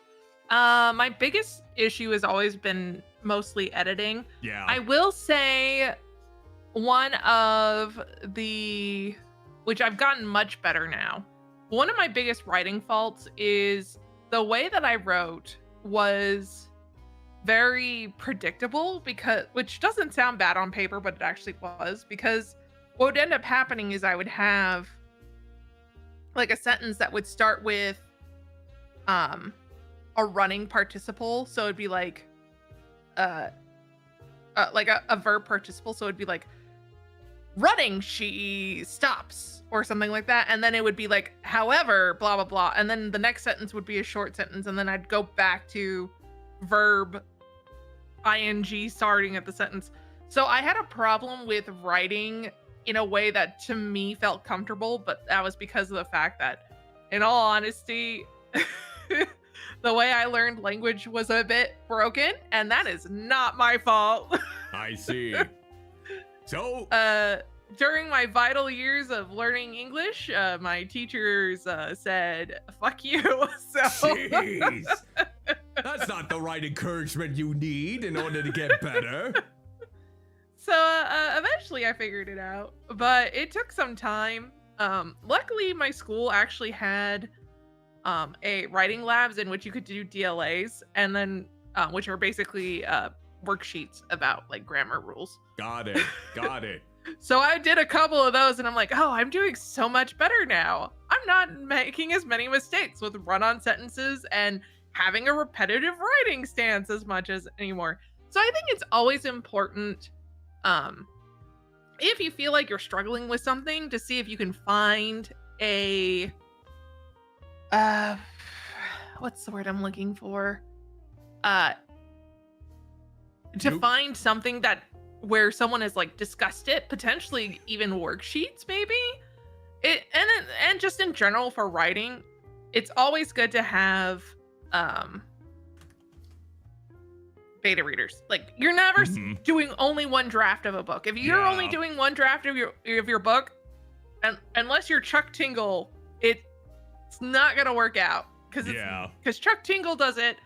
My biggest issue has always been mostly editing. Yeah. I will say one of the, which I've gotten much better now. One of my biggest writing faults is the way that I wrote was very predictable, which doesn't sound bad on paper, but it actually was, because what would end up happening is I would have like a sentence that would start with a running participle. So it'd be like a verb participle. So it'd be like running, she stops, or something like that. And then it would be like, however, blah, blah, blah. And then the next sentence would be a short sentence. And then I'd go back to verb ing starting at the sentence. So I had a problem with writing in a way that to me felt comfortable, but that was because of the fact that, in all honesty, the way I learned language was a bit broken, and that is not my fault. I see. So, during my vital years of learning English, my teachers said, fuck you. So jeez. That's not the right encouragement you need in order to get better. So eventually I figured it out, but it took some time. Luckily, my school actually had a writing labs in which you could do DLAs, and then which are basically worksheets about like grammar rules. Got it. So I did a couple of those and I'm like, oh, I'm doing so much better now. I'm not making as many mistakes with run-on sentences and having a repetitive writing stance as much as anymore. So I think it's always important, if you feel like you're struggling with something, to see if you can find a, what's the word I'm looking for? To find something that where someone has like discussed it, potentially even worksheets, maybe. And just in general for writing, it's always good to have beta readers. Like, you're never doing only one draft of a book. If you're only doing one draft of your book, and unless you're Chuck Tingle, it's not gonna work out because Chuck Tingle does it.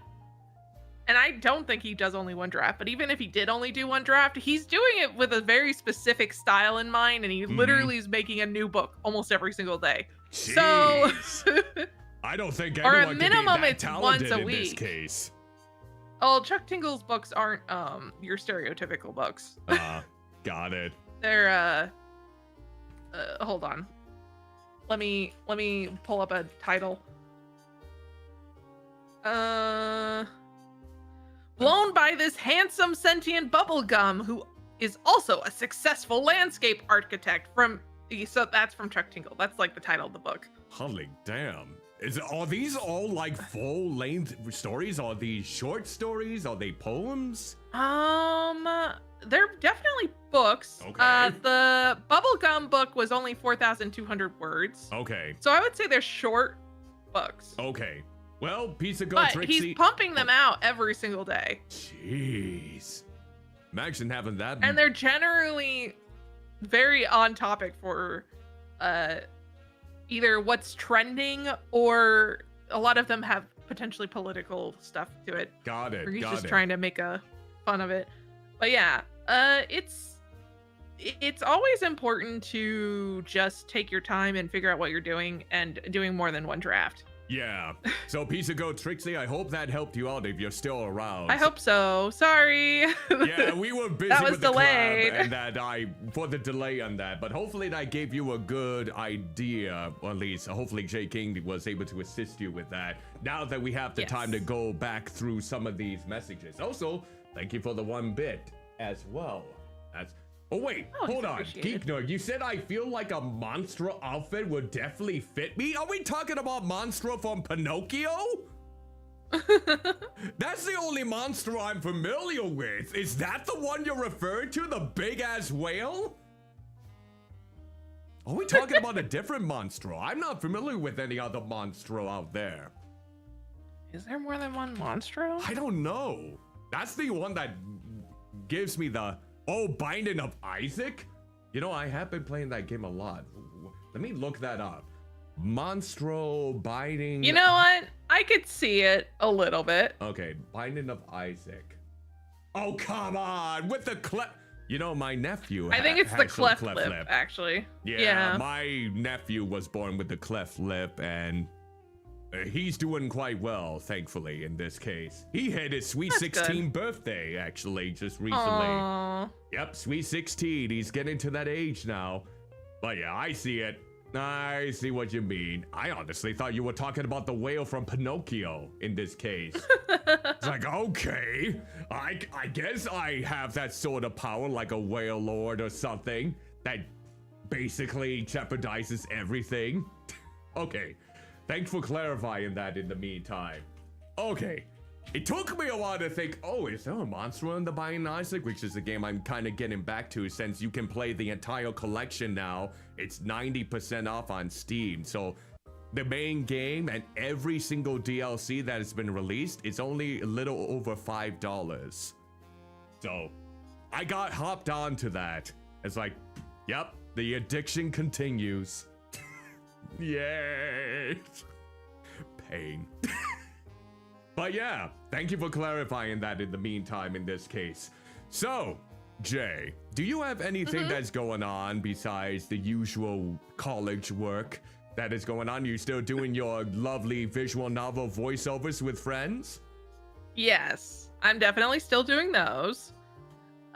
And I don't think he does only one draft, but even if he did only do one draft, he's doing it with a very specific style in mind, and he literally is making a new book almost every single day. Jeez. So I don't think anyone or at minimum it's once a week. This case. Oh, Chuck Tingle's books aren't your stereotypical books. Got it. They're hold on. Let me pull up a title. Blown by this handsome sentient bubblegum who is also a successful landscape architect so that's from Chuck Tingle. That's like the title of the book. Holy damn. Are these all like full length stories? Are these short stories? Are they poems? They're definitely books. Okay. The bubblegum book was only 4,200 words. Okay. So I would say they're short books. Okay. Well, piece of but Trixie. He's pumping them out every single day. Jeez. Imagine having that. And they're generally very on topic for either what's trending, or a lot of them have potentially political stuff to it. Got it. Or he's just trying to make a fun of it. But yeah, it's always important to just take your time and figure out what you're doing, and doing more than one draft. Yeah. So, piece of Trixie, I hope that helped you out if you're still around. I hope so. Sorry. Yeah, we were busy that was with the delayed. collab and for the delay on that, but hopefully that gave you a good idea, or at least hopefully J King was able to assist you with that. Now that we have the time to go back through some of these messages. Also, thank you for the 1 bit as well. Oh wait, hold on. Geek Nerd, you said I feel like a Monstro outfit would definitely fit me? Are we talking about Monstro from Pinocchio? That's the only Monstro I'm familiar with. Is that the one you're referring to? The big ass whale? Are we talking about a different Monstro? I'm not familiar with any other Monstro out there. Is there more than one Monstro? I don't know. That's the one that gives me the... Oh, Binding of Isaac? You know, I have been playing that game a lot. Let me look that up. Monstro Binding... You know what? I could see it a little bit. Okay, Binding of Isaac. Oh, come on! With the clef... You know, my nephew I think it's the cleft lip, actually. Yeah, my nephew was born with the cleft lip, and... he's doing quite well, thankfully, in this case. He had his sweet 16 birthday, actually, just recently. Aww. Yep, sweet 16. He's getting to that age now. But yeah, I see it. I see what you mean. I honestly thought you were talking about the whale from Pinocchio in this case. It's like, okay, I guess I have that sort of power, like a whale lord or something, that basically jeopardizes everything. Okay. Thanks for clarifying that in the meantime. Okay, it took me a while to think, oh, is there a monster in the Binding Isaac? Which is a game I'm kind of getting back to, since you can play the entire collection now. It's 90% off on Steam. So the main game and every single DLC that has been released is only a little over $5. So I got hopped onto that. It's like, yep, the addiction continues. Yay! Pain. But yeah, thank you for clarifying that in the meantime in this case. So, Jay, do you have anything that's going on besides the usual college work that is going on? You still doing your lovely visual novel voiceovers with friends? Yes, I'm definitely still doing those.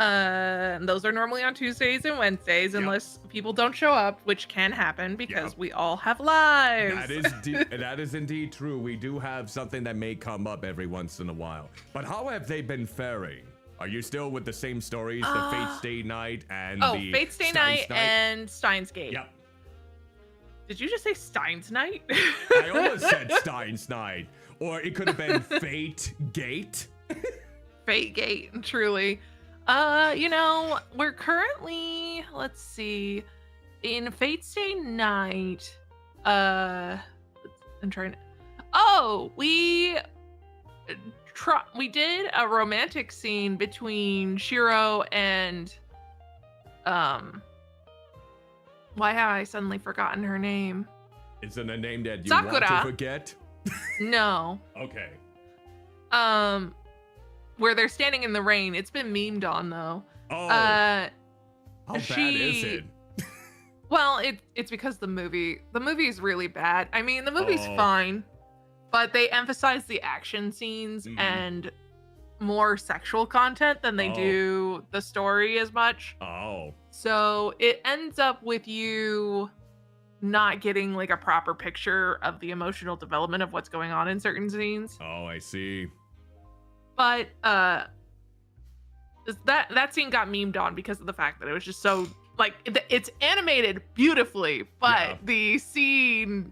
Those are normally on Tuesdays and Wednesdays, unless people don't show up, which can happen because we all have lives. That is indeed true. We do have something that may come up every once in a while. But how have they been faring? Are you still with the same stories, the Fate Stay Night and the Fate Stay Night and Steins Gate? Yep. Did you just say Steins Night? I almost said Steins Night, or it could have been Fate Gate. Fate Gate, truly. We're currently, let's see, in Fate Stay Night. I'm trying to. Oh, we did a romantic scene between Shiro and why have I suddenly forgotten her name? Isn't a name that you Sakura. want to forget? No. Okay. Where they're standing in the rain. It's been memed on though. Oh. How bad is it? Well, it's because the movie is really bad. I mean, the movie's fine, but they emphasize the action scenes and more sexual content than they do the story as much. Oh. So it ends up with you not getting like a proper picture of the emotional development of what's going on in certain scenes. Oh, I see. But that scene got memed on because of the fact that it was just so like it's animated beautifully, but the scene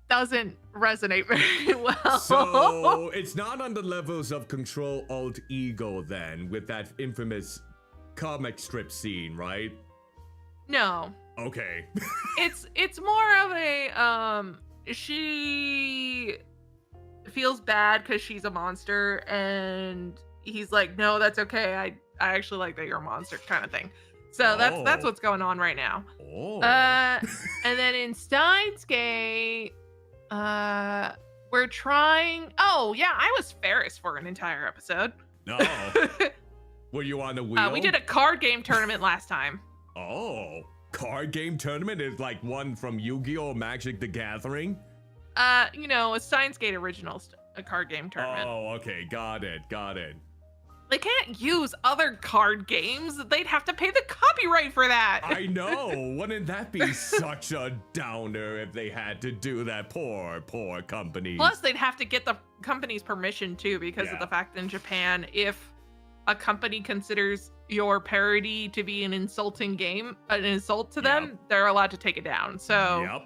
doesn't resonate very well. So it's not on the levels of Control Alt Ego then, with that infamous comic strip scene, right? No. Okay. it's more of a she feels bad because she's a monster, and he's like, no, that's okay. I actually like that you're a monster, kind of thing. So that's what's going on right now. And then in Steins Gate, we're trying. Oh yeah, I was Ferris for an entire episode. No. Were you on the wheel? We did a card game tournament last time. Oh, card game tournament is like one from Yu-Gi-Oh! Magic the Gathering? A Steins Gate original a card game tournament. Oh, okay, got it. They can't use other card games. They'd have to pay the copyright for that. I know. Wouldn't that be such a downer if they had to do that? Poor company. Plus, they'd have to get the company's permission too, because of the fact that in Japan, if a company considers your parody to be an insult to them, they're allowed to take it down. So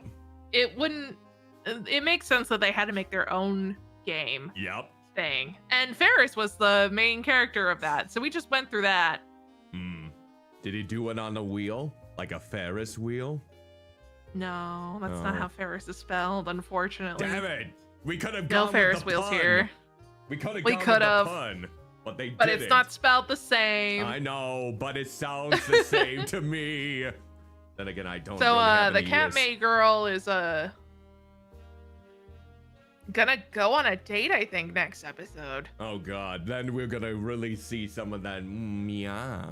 it makes sense that they had to make their own game. Thing. And Ferris was the main character of that, so we just went through that. Did he do it on a wheel, like a Ferris wheel? No, that's not how Ferris is spelled, unfortunately. Damn it, we could have gone no Ferris with the wheels pun. Here. We could have gone with the pun, but they but didn't. It's not spelled the same. I know, but it sounds the same to me. Then again, I don't. So really the cat maid girl is gonna go on a date, I think, next episode. Oh god, then we're gonna really see some of that yeah.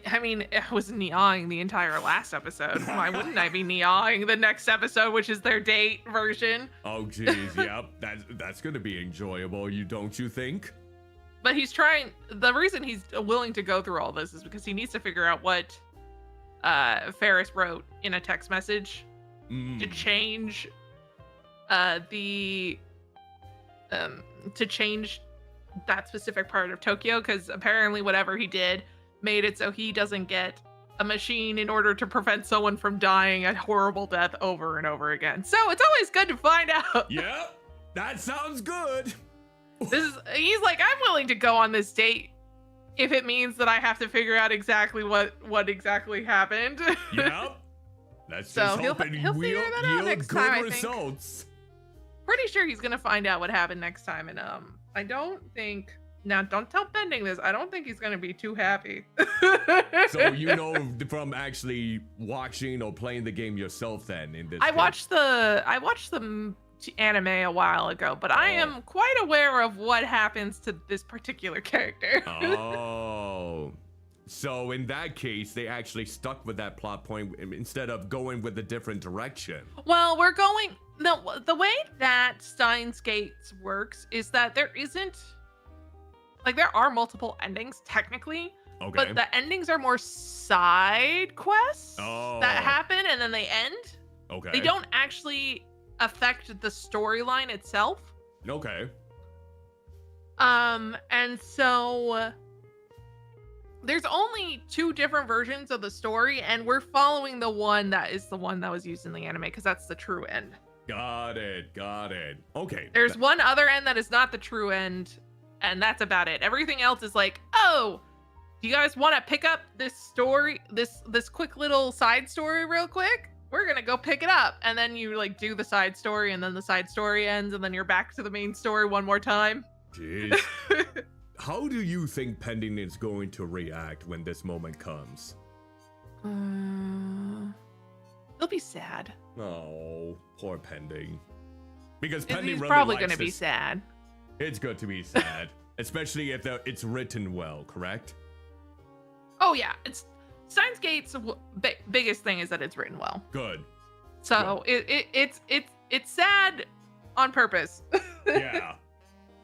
I mean, I was neawing the entire last episode. Why wouldn't I be neawing the next episode, which is their date version? Oh geez, yep, that's gonna be enjoyable, don't you think? But he's trying. The reason he's willing to go through all this is because he needs to figure out what Ferris wrote in a text message to change to change that specific part of Tokyo, because apparently whatever he did made it so he doesn't get a machine in order to prevent someone from dying a horrible death over and over again. So it's always good to find out. Yep, that sounds good. He's like, I'm willing to go on this date if it means that I have to figure out exactly what exactly happened. Yep. Let's just hope he'll figure that out next good time, results. Pretty sure he's gonna find out what happened next time, and I don't think. Now, don't tell Bending this. I don't think he's gonna be too happy. So from actually watching or playing the game yourself, then in this. I watched the anime a while ago, but I am quite aware of what happens to this particular character. Oh. So in that case, they actually stuck with that plot point instead of going with a different direction. Well, we're going. No, the way that Steins Gate works is that there isn't like there are multiple endings technically, Okay. but the endings are more side quests Oh. that happen and then they end. Okay. They don't actually affect the storyline itself. Okay. And so there's only 2 different versions of the story, and we're following the one that is the one that was used in the anime because that's the true end. Got it. Got it. Okay. There's one other end that is not the true end, and that's about it. Everything else is like, oh, do you guys want to pick up this story, this quick little side story real quick? We're gonna go pick it up, and then you like do the side story, and then the side story ends, and then you're back to the main story one more time. Jeez. How do you think Pending is going to react when this moment comes? He'll be sad. Oh, poor Pending. Because Pending He's really probably likes gonna be this. sad. It's good to be sad, especially if it's written well, correct? Oh yeah, it's Steins Gate's biggest thing is that it's written well. Good. So it's sad on purpose. Yeah,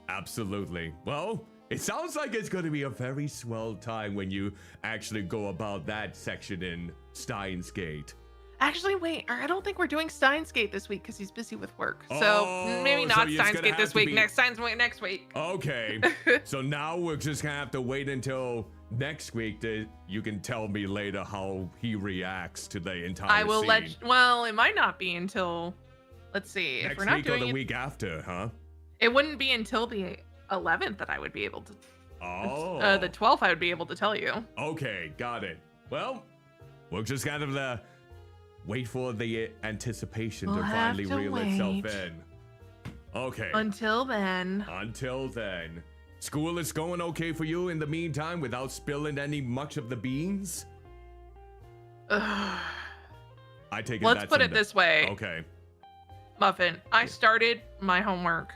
absolutely. Well, it sounds like it's going to be a very swell time when you actually go about that section in Steins Gate. Actually, wait, I don't think we're doing Steins Gate this week because he's busy with work. Oh, So maybe so not it's Steins gonna Gate have this to week. be- Next week. Okay, so now we're just gonna have to wait until next week to you can tell me later how he reacts to the entire I will scene. well, it might not be until, let's see, if Next we're not week or doing the it, week after, huh? it wouldn't be until the 11th that I would be able to, Oh. the 12th I would be able to tell you. Okay, got it. Well, we'll just kind of wait for the anticipation We'll to have finally to reel itself wait. in. Okay. Until then. Until then. School is going okay for you in the meantime without spilling any much of the beans? Ugh. I take it Let's that's put a it no. this way. Okay. Muffin, I started my homework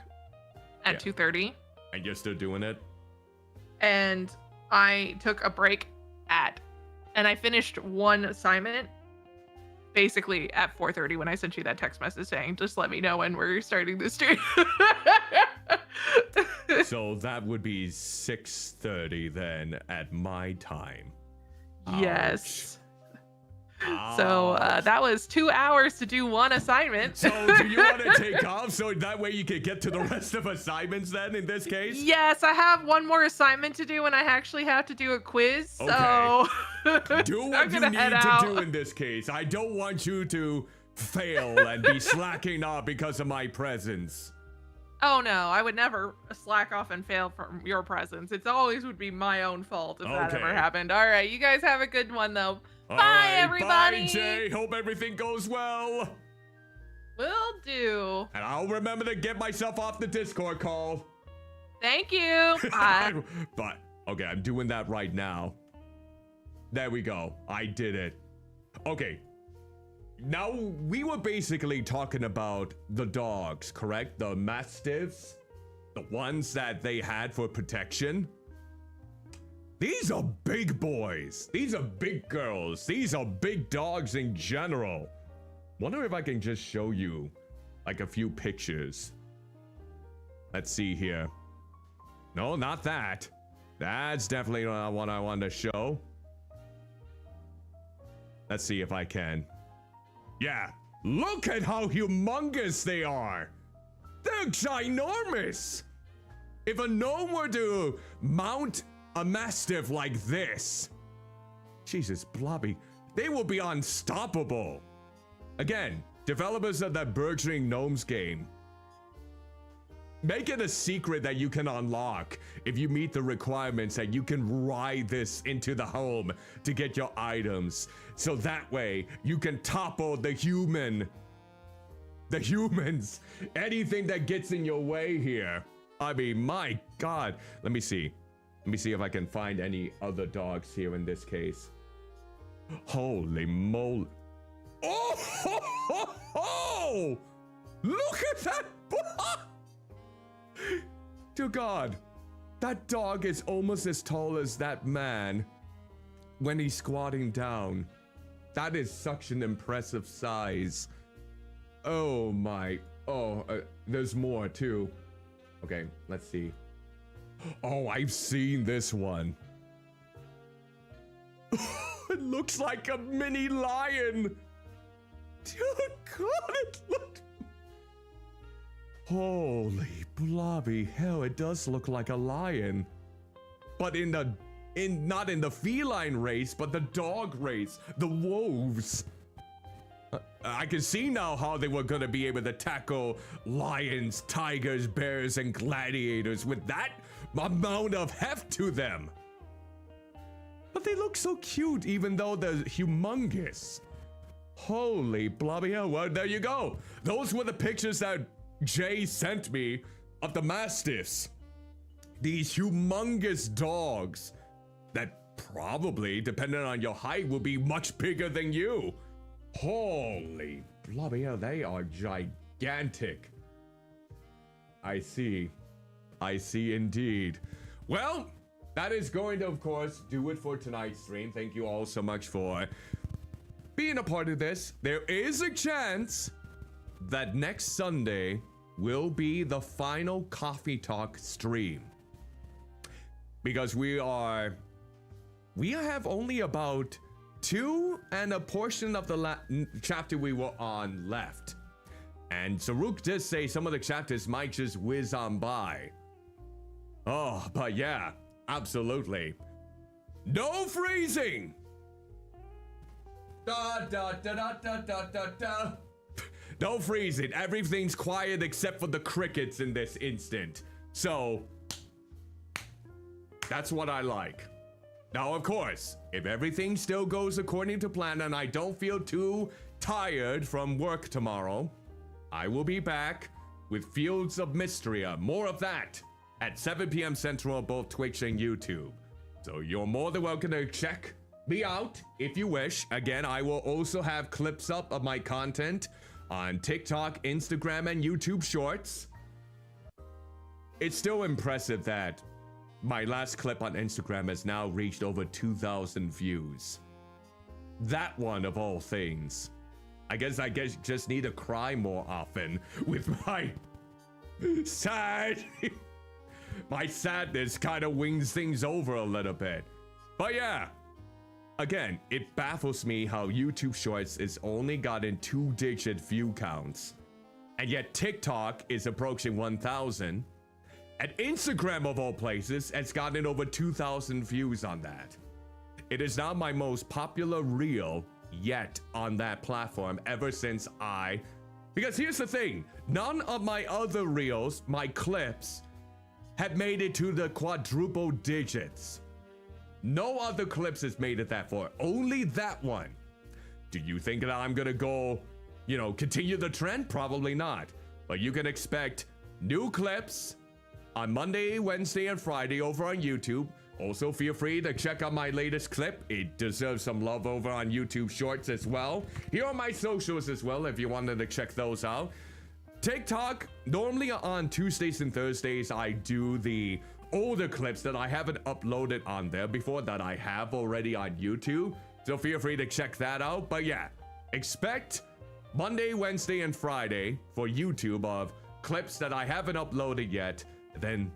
at 2:30 And you're still doing it? and I took a break and I finished one assignment basically at 4:30 when I sent you that text message saying, just let me know when we're starting this stream. So that would be 6:30 then at my time. Yes. Ouch. So that was 2 hours to do one assignment. So do you want to take off so that way you can get to the rest of assignments then in this case? Yes, I have one more assignment to do and I actually have to do a quiz. So Do I'm what you gonna need head to out. do in this case. I don't want you to fail and be slacking off because of my presence. Oh no, I would never slack off and fail from your presence. It's always would be my own fault if that ever Okay. happened. All right, you guys have a good one though. All Bye, right, everybody. Bye, Jay. Hope everything goes well. Will do. And I'll remember to get myself off the Discord call. Thank you. Bye. But, okay, I'm doing that right now. There we go. I did it. Okay. Now, we were basically talking about the dogs, correct? The mastiffs? The ones that they had for protection? These are big boys. These are big girls. These are big dogs in general. Wonder if I can just show you, like, a few pictures. Let's see here. No, not that. That's definitely not what I want to show. Let's see if I can. Yeah, look at how humongous they are. They're ginormous. If a gnome were to mount a mastiff like this, Jesus blobby, they will be unstoppable. Again, developers of that burgeoning gnomes game, make it a secret that you can unlock if you meet the requirements that you can ride this into the home to get your items. So that way you can topple the humans, anything that gets in your way here. I mean, my God. Let me see if I can find any other dogs here in this case. Holy moly. Oh, ho, ho, ho! Look at that. Dear God, that dog is almost as tall as that man when he's squatting down. That is such an impressive size. Oh my, there's more too. Okay, let's see. Oh, I've seen this one. It looks like a mini lion. Oh God, it looked... Holy blobby hell, it does look like a lion. But not in the feline race, but the dog race, the wolves. I can see now how they were gonna be able to tackle lions, tigers, bears, and gladiators with that amount of heft to them. But they look so cute even though they're humongous. Holy blobby hell, well, there you go. Those were the pictures that Jay sent me of the mastiffs. These humongous dogs that probably, depending on your height, will be much bigger than you. Holy blobby hell, they are gigantic. I see indeed. Well, that is going to, of course, do it for tonight's stream. Thank you all so much for being a part of this. There is a chance that next Sunday will be the final Coffee Talk stream. Because we have only about 2 and a portion of the chapter we were on left. And Saruk did say some of the chapters might just whiz on by. Oh, but yeah, absolutely. No freezing! Da da da da da da da da. No freezing. Everything's quiet except for the crickets in this instant. So, that's what I like. Now, of course, if everything still goes according to plan and I don't feel too tired from work tomorrow, I will be back with Fields of Mysteria. More of that at 7 p.m. Central on both Twitch and YouTube. So you're more than welcome to check me out if you wish. Again, I will also have clips up of my content on TikTok, Instagram, and YouTube Shorts. It's still impressive that my last clip on Instagram has now reached over 2,000 views. That one of all things. I guess just need to cry more often with my sad... My sadness kind of wings things over a little bit. But yeah, again, it baffles me how YouTube Shorts is only gotten 2-digit view counts. And yet TikTok is approaching 1,000. And Instagram, of all places, has gotten over 2,000 views on that. It is now my most popular reel yet on that platform ever since because here's the thing, none of my other reels, my clips, have made it to the quadruple digits. No other clips has made it that far, only that one. Do you think that I'm gonna go, continue the trend? Probably not. But you can expect new clips on Monday, Wednesday, and Friday over on YouTube. Also, feel free to check out my latest clip. It deserves some love over on YouTube Shorts as well. Here are my socials as well if you wanted to check those out. TikTok, normally on Tuesdays and Thursdays, I do the older clips that I haven't uploaded on there before that I have already on YouTube. So feel free to check that out. But yeah, expect Monday, Wednesday, and Friday for YouTube of clips that I haven't uploaded yet. Then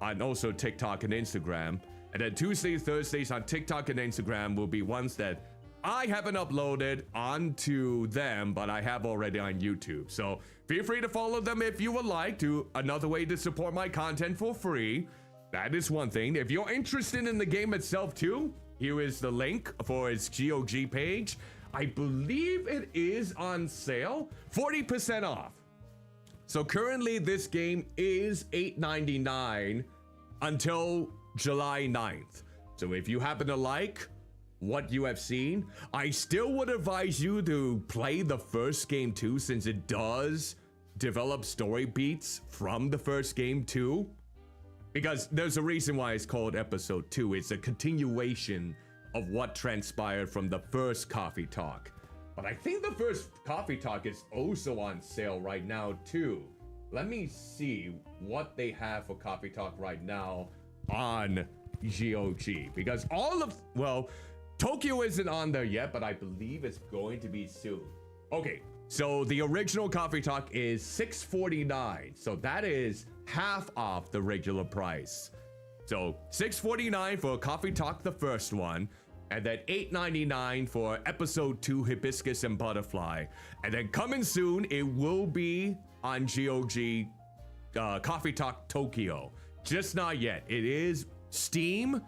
on also TikTok and Instagram. And then Tuesdays, Thursdays on TikTok and Instagram will be ones that I haven't uploaded onto them, but I have already on YouTube. So feel free to follow them if you would like to. Another way to support my content for free. That is one thing. If you're interested in the game itself too, here is the link for its GOG page. I believe it is on sale, 40% off. So currently this game is $8.99 until July 9th. So if you happen to like what you have seen, I still would advise you to play the first game too, since it does develop story beats from the first game too. Because there's a reason why it's called episode 2. It's a continuation of what transpired from the first Coffee Talk. But I think the first Coffee Talk is also on sale right now too. Let me see what they have for Coffee Talk right now on GOG. Because Tokyo isn't on there yet, but I believe it's going to be soon. Okay, so the original Coffee Talk is $6.49. So that is half off the regular price. So $6.49 for Coffee Talk, the first one, and then $8.99 for episode 2, Hibiscus and Butterfly. And then coming soon, it will be on GOG, Coffee Talk Tokyo. Just not yet. It is Steam,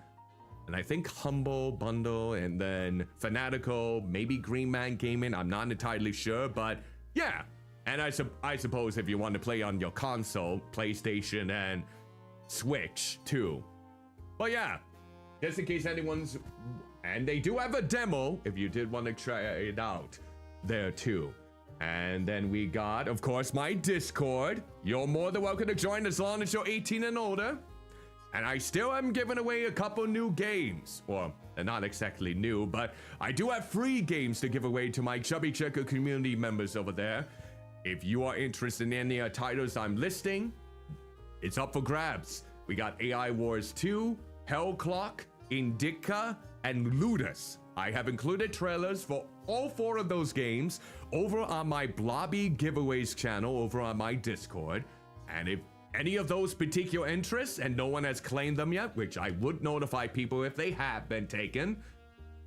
and I think Humble Bundle, and then Fanatical, maybe Green Man Gaming. I'm not entirely sure, but yeah. And I suppose if you want to play on your console, PlayStation and Switch too. But yeah, just in case anyone's, and they do have a demo if you did want to try it out there too. And then we got, of course, my Discord. You're more than welcome to join as long as you're 18 and older. And I still am giving away a couple new games. Well, they're not exactly new, but I do have free games to give away to my Chubby Checker community members over there. If you are interested in any titles I'm listing, it's up for grabs. We got AI Wars 2, Hell Clock, Indica, and Ludus. I have included trailers for all 4 of those games over on my Blobby Giveaways channel over on my Discord. And if any of those particular interests and no one has claimed them yet, which I would notify people if they have been taken,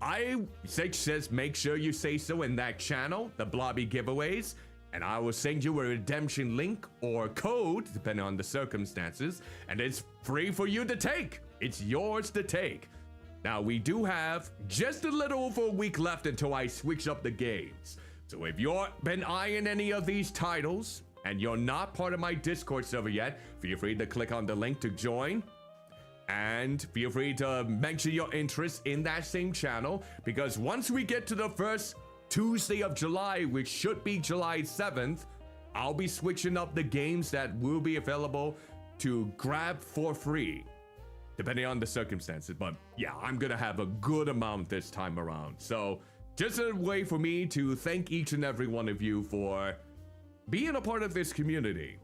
I says make sure you say so in that channel, the Blobby Giveaways, and I will send you a redemption link or code, depending on the circumstances, and it's free for you to take. It's yours to take. Now, we do have just a little over a week left until I switch up the games. So if you've been eyeing any of these titles and you're not part of my Discord server yet, feel free to click on the link to join. And feel free to mention your interest in that same channel, because once we get to the first Tuesday of July, which should be July 7th, I'll be switching up the games that will be available to grab for free, depending on the circumstances. But yeah, I'm gonna have a good amount this time around. So just a way for me to thank each and every one of you for being a part of this community.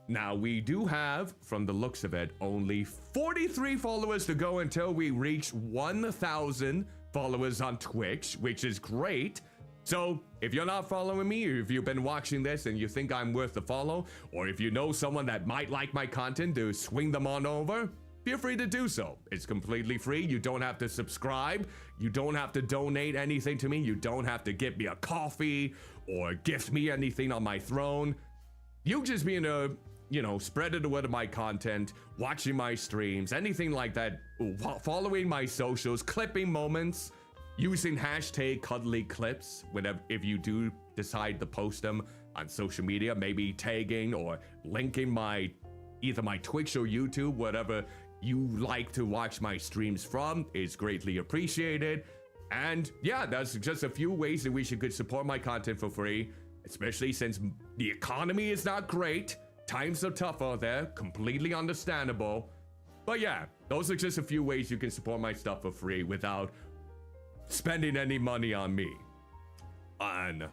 Now, we do have, from the looks of it, only 43 followers to go until we reach 1,000 followers on Twitch, which is great. So if you're not following me, or if you've been watching this and you think I'm worth a follow, or if you know someone that might like my content, to swing them on over, feel free to do so. It's completely free. You don't have to subscribe. You don't have to donate anything to me. You don't have to get me a coffee or gift me anything on my throne. You just being a, spreading the word of my content, watching my streams, anything like that, following my socials, clipping moments, using hashtag cuddly clips whenever, if you do decide to post them on social media, maybe tagging or linking either my Twitch or YouTube, whatever you like to watch my streams from, is greatly appreciated. And yeah, that's just a few ways that we could support my content for free, especially since the economy is not great. Times are tough out there, completely understandable. But yeah, those are just a few ways you can support my stuff for free without spending any money on me. On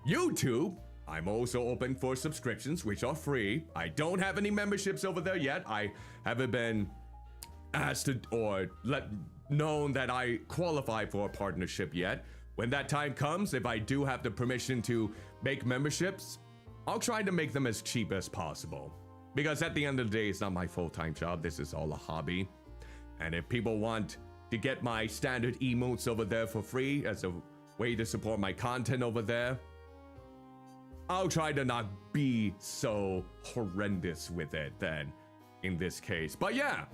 YouTube, I'm also open for subscriptions, which are free. I don't have any memberships over there yet. I haven't been asked to, or known that I qualify for a partnership yet. When that time comes, if I do have the permission to make memberships, I'll try to make them as cheap as possible. Because at the end of the day, it's not my full-time job. This is all a hobby. And if people want to get my standard emotes over there for free as a way to support my content over there, I'll try to not be so horrendous with it then, in this case. But yeah,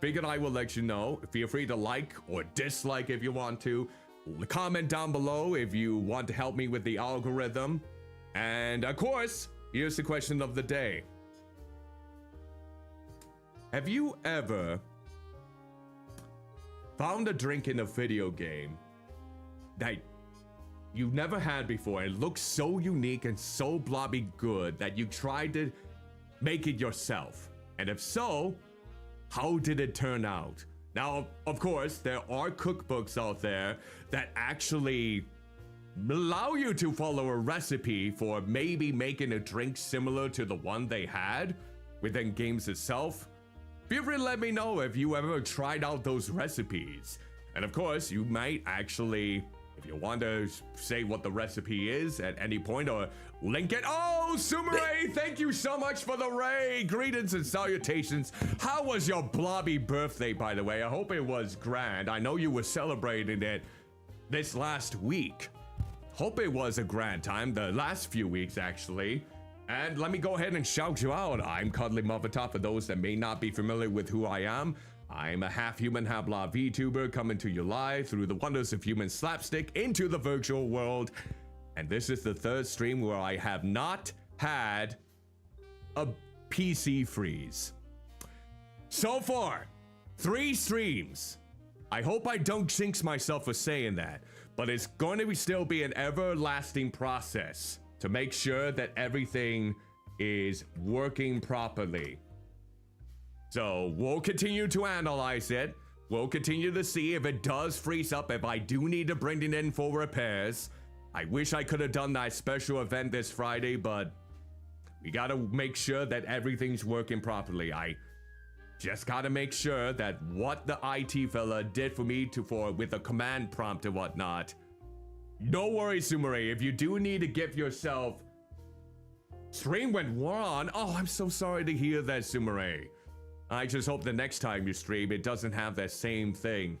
figured I will let you know. Feel free to like or dislike if you want to. Comment down below if you want to help me with the algorithm. And of course, here's the question of the day. Have you ever found a drink in a video game that you've never had before and it looks so unique and so blobby good that you tried to make it yourself? And if so, how did it turn out? Now, of course, there are cookbooks out there that actually allow you to follow a recipe for maybe making a drink similar to the one they had within games itself. Feel free to let me know if you ever tried out those recipes. And of course, you might actually If you want to say what the recipe is at any point or link it. Oh, Sumire, thank you so much for the raid. Greetings and salutations. How was your blobby birthday, by the way? I hope it was grand. I know you were celebrating it this last week. Hope it was a grand time, the last few weeks, actually. And let me go ahead and shout you out. I'm Cuddlymuffintop, for those that may not be familiar with who I am. I'm a half-human, half-blob VTuber coming to you live through the wonders of human slapstick into the virtual world. And this is the third stream where I have not had a PC freeze. So far, 3 streams. I hope I don't jinx myself for saying that, but it's going to still be an everlasting process to make sure that everything is working properly. So we'll continue to analyze it. We'll continue to see if it does freeze up, if I do need to bring it in for repairs. I wish I could have done that special event this Friday, but we gotta make sure that everything's working properly. I just gotta make sure that what the IT fella did for me with a command prompt and whatnot. No worries, Sumire. If you do need to give yourself... Stream went wrong. Oh, I'm so sorry to hear that, Sumire. I just hope the next time you stream, it doesn't have that same thing.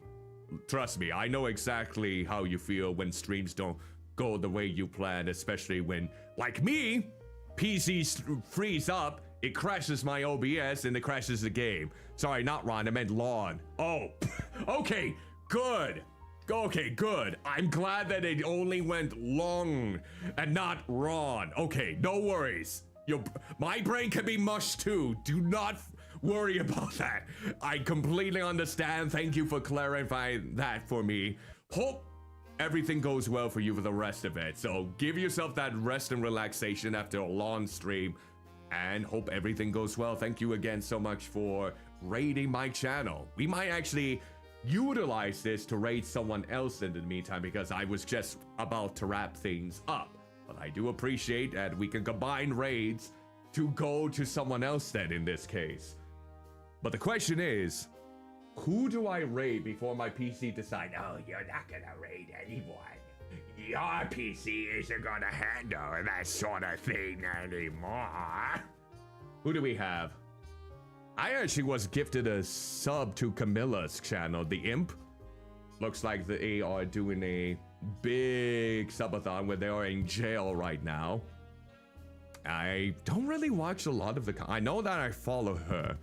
Trust me, I know exactly how you feel when streams don't go the way you plan, especially when, like me, PC freeze up, it crashes my OBS and it crashes the game. Sorry, not Ron, I meant Lawn. Oh, okay, good. Okay, good. I'm glad that it only went long and not Ron. Okay, no worries. My brain can be mush too. Do not worry about that. I completely understand. Thank you for clarifying that for me. Hope everything goes well for you for the rest of it. So give yourself that rest and relaxation after a long stream and hope everything goes well. Thank you again so much for raiding my channel. We might actually utilize this to raid someone else in the meantime because I was just about to wrap things up. But I do appreciate that we can combine raids to go to someone else then in this case. But the question is, who do I raid before my PC decides, oh, you're not gonna raid anyone. Your PC isn't gonna handle that sort of thing anymore. Who do we have? I actually was gifted a sub to Camilla's channel, the Imp. Looks like they are doing a big subathon where they are in jail right now. I don't really watch a lot of I know that I follow her.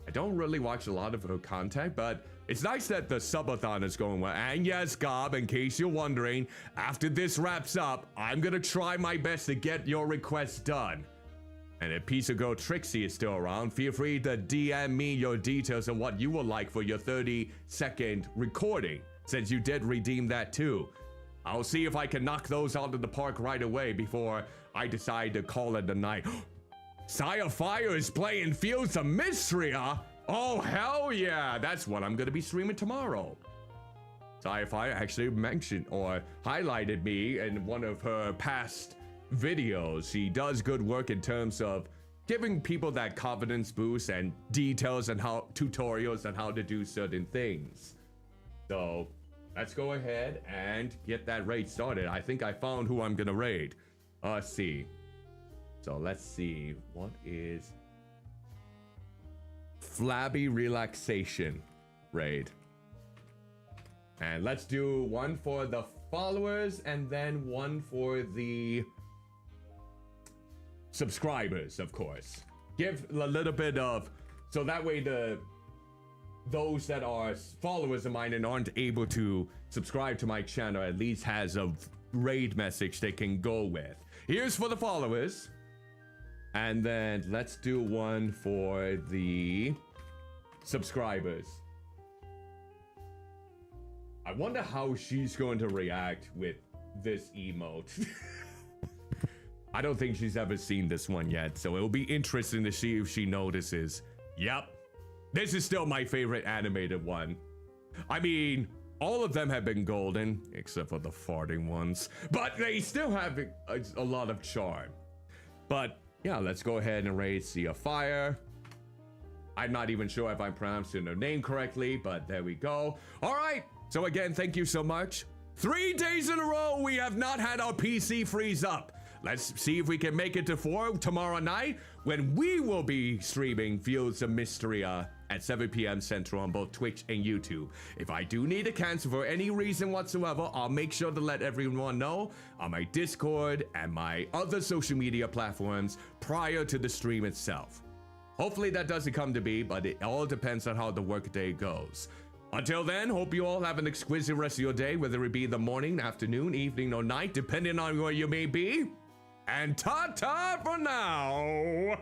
I don't really watch a lot of her content, but it's nice that the subathon is going well. And yes, Gob, in case you're wondering, after this wraps up, I'm gonna try my best to get your request done. And if Piece of Girl Trixie is still around, feel free to DM me your details of what you would like for your 30-second recording, since you did redeem that too. I'll see if I can knock those out of the park right away before I decide to call it a night. Sire Fire is playing Fields of Mystery, huh? Oh, hell yeah! That's what I'm gonna be streaming tomorrow. Sire Fire actually mentioned or highlighted me in one of her past videos. She does good work in terms of giving people that confidence boost and details and tutorials on how to do certain things. So let's go ahead and get that raid started. I think I found who I'm gonna raid. Let's see. So let's see. What is Flabby Relaxation raid? And let's do one for the followers and then one for the subscribers, of course. Give a little bit of, so that way those that are followers of mine and aren't able to subscribe to my channel at least has a raid message they can go with. Here's for the followers. And then let's do one for the subscribers. I wonder how she's going to react with this emote. I don't think she's ever seen this one yet, so it'll be interesting to see if she notices. Yep, this is still my favorite animated one. I mean, all of them have been golden, except for the farting ones, but they still have a lot of charm. But yeah, let's go ahead and raid Sea of Fire. I'm not even sure if I'm pronouncing her name correctly, but there we go. All right, so again, thank you so much 3 days in a row we have not had our PC freeze up. Let's see if we can make it to 4 tomorrow night when we will be streaming Fields of Mysteria at 7 p.m. Central on both Twitch and YouTube. If I do need to cancel for any reason whatsoever, I'll make sure to let everyone know on my Discord and my other social media platforms prior to the stream itself. Hopefully that doesn't come to be, but it all depends on how the workday goes. Until then, hope you all have an exquisite rest of your day, whether it be the morning, afternoon, evening, or night, depending on where you may be. And ta-ta for now!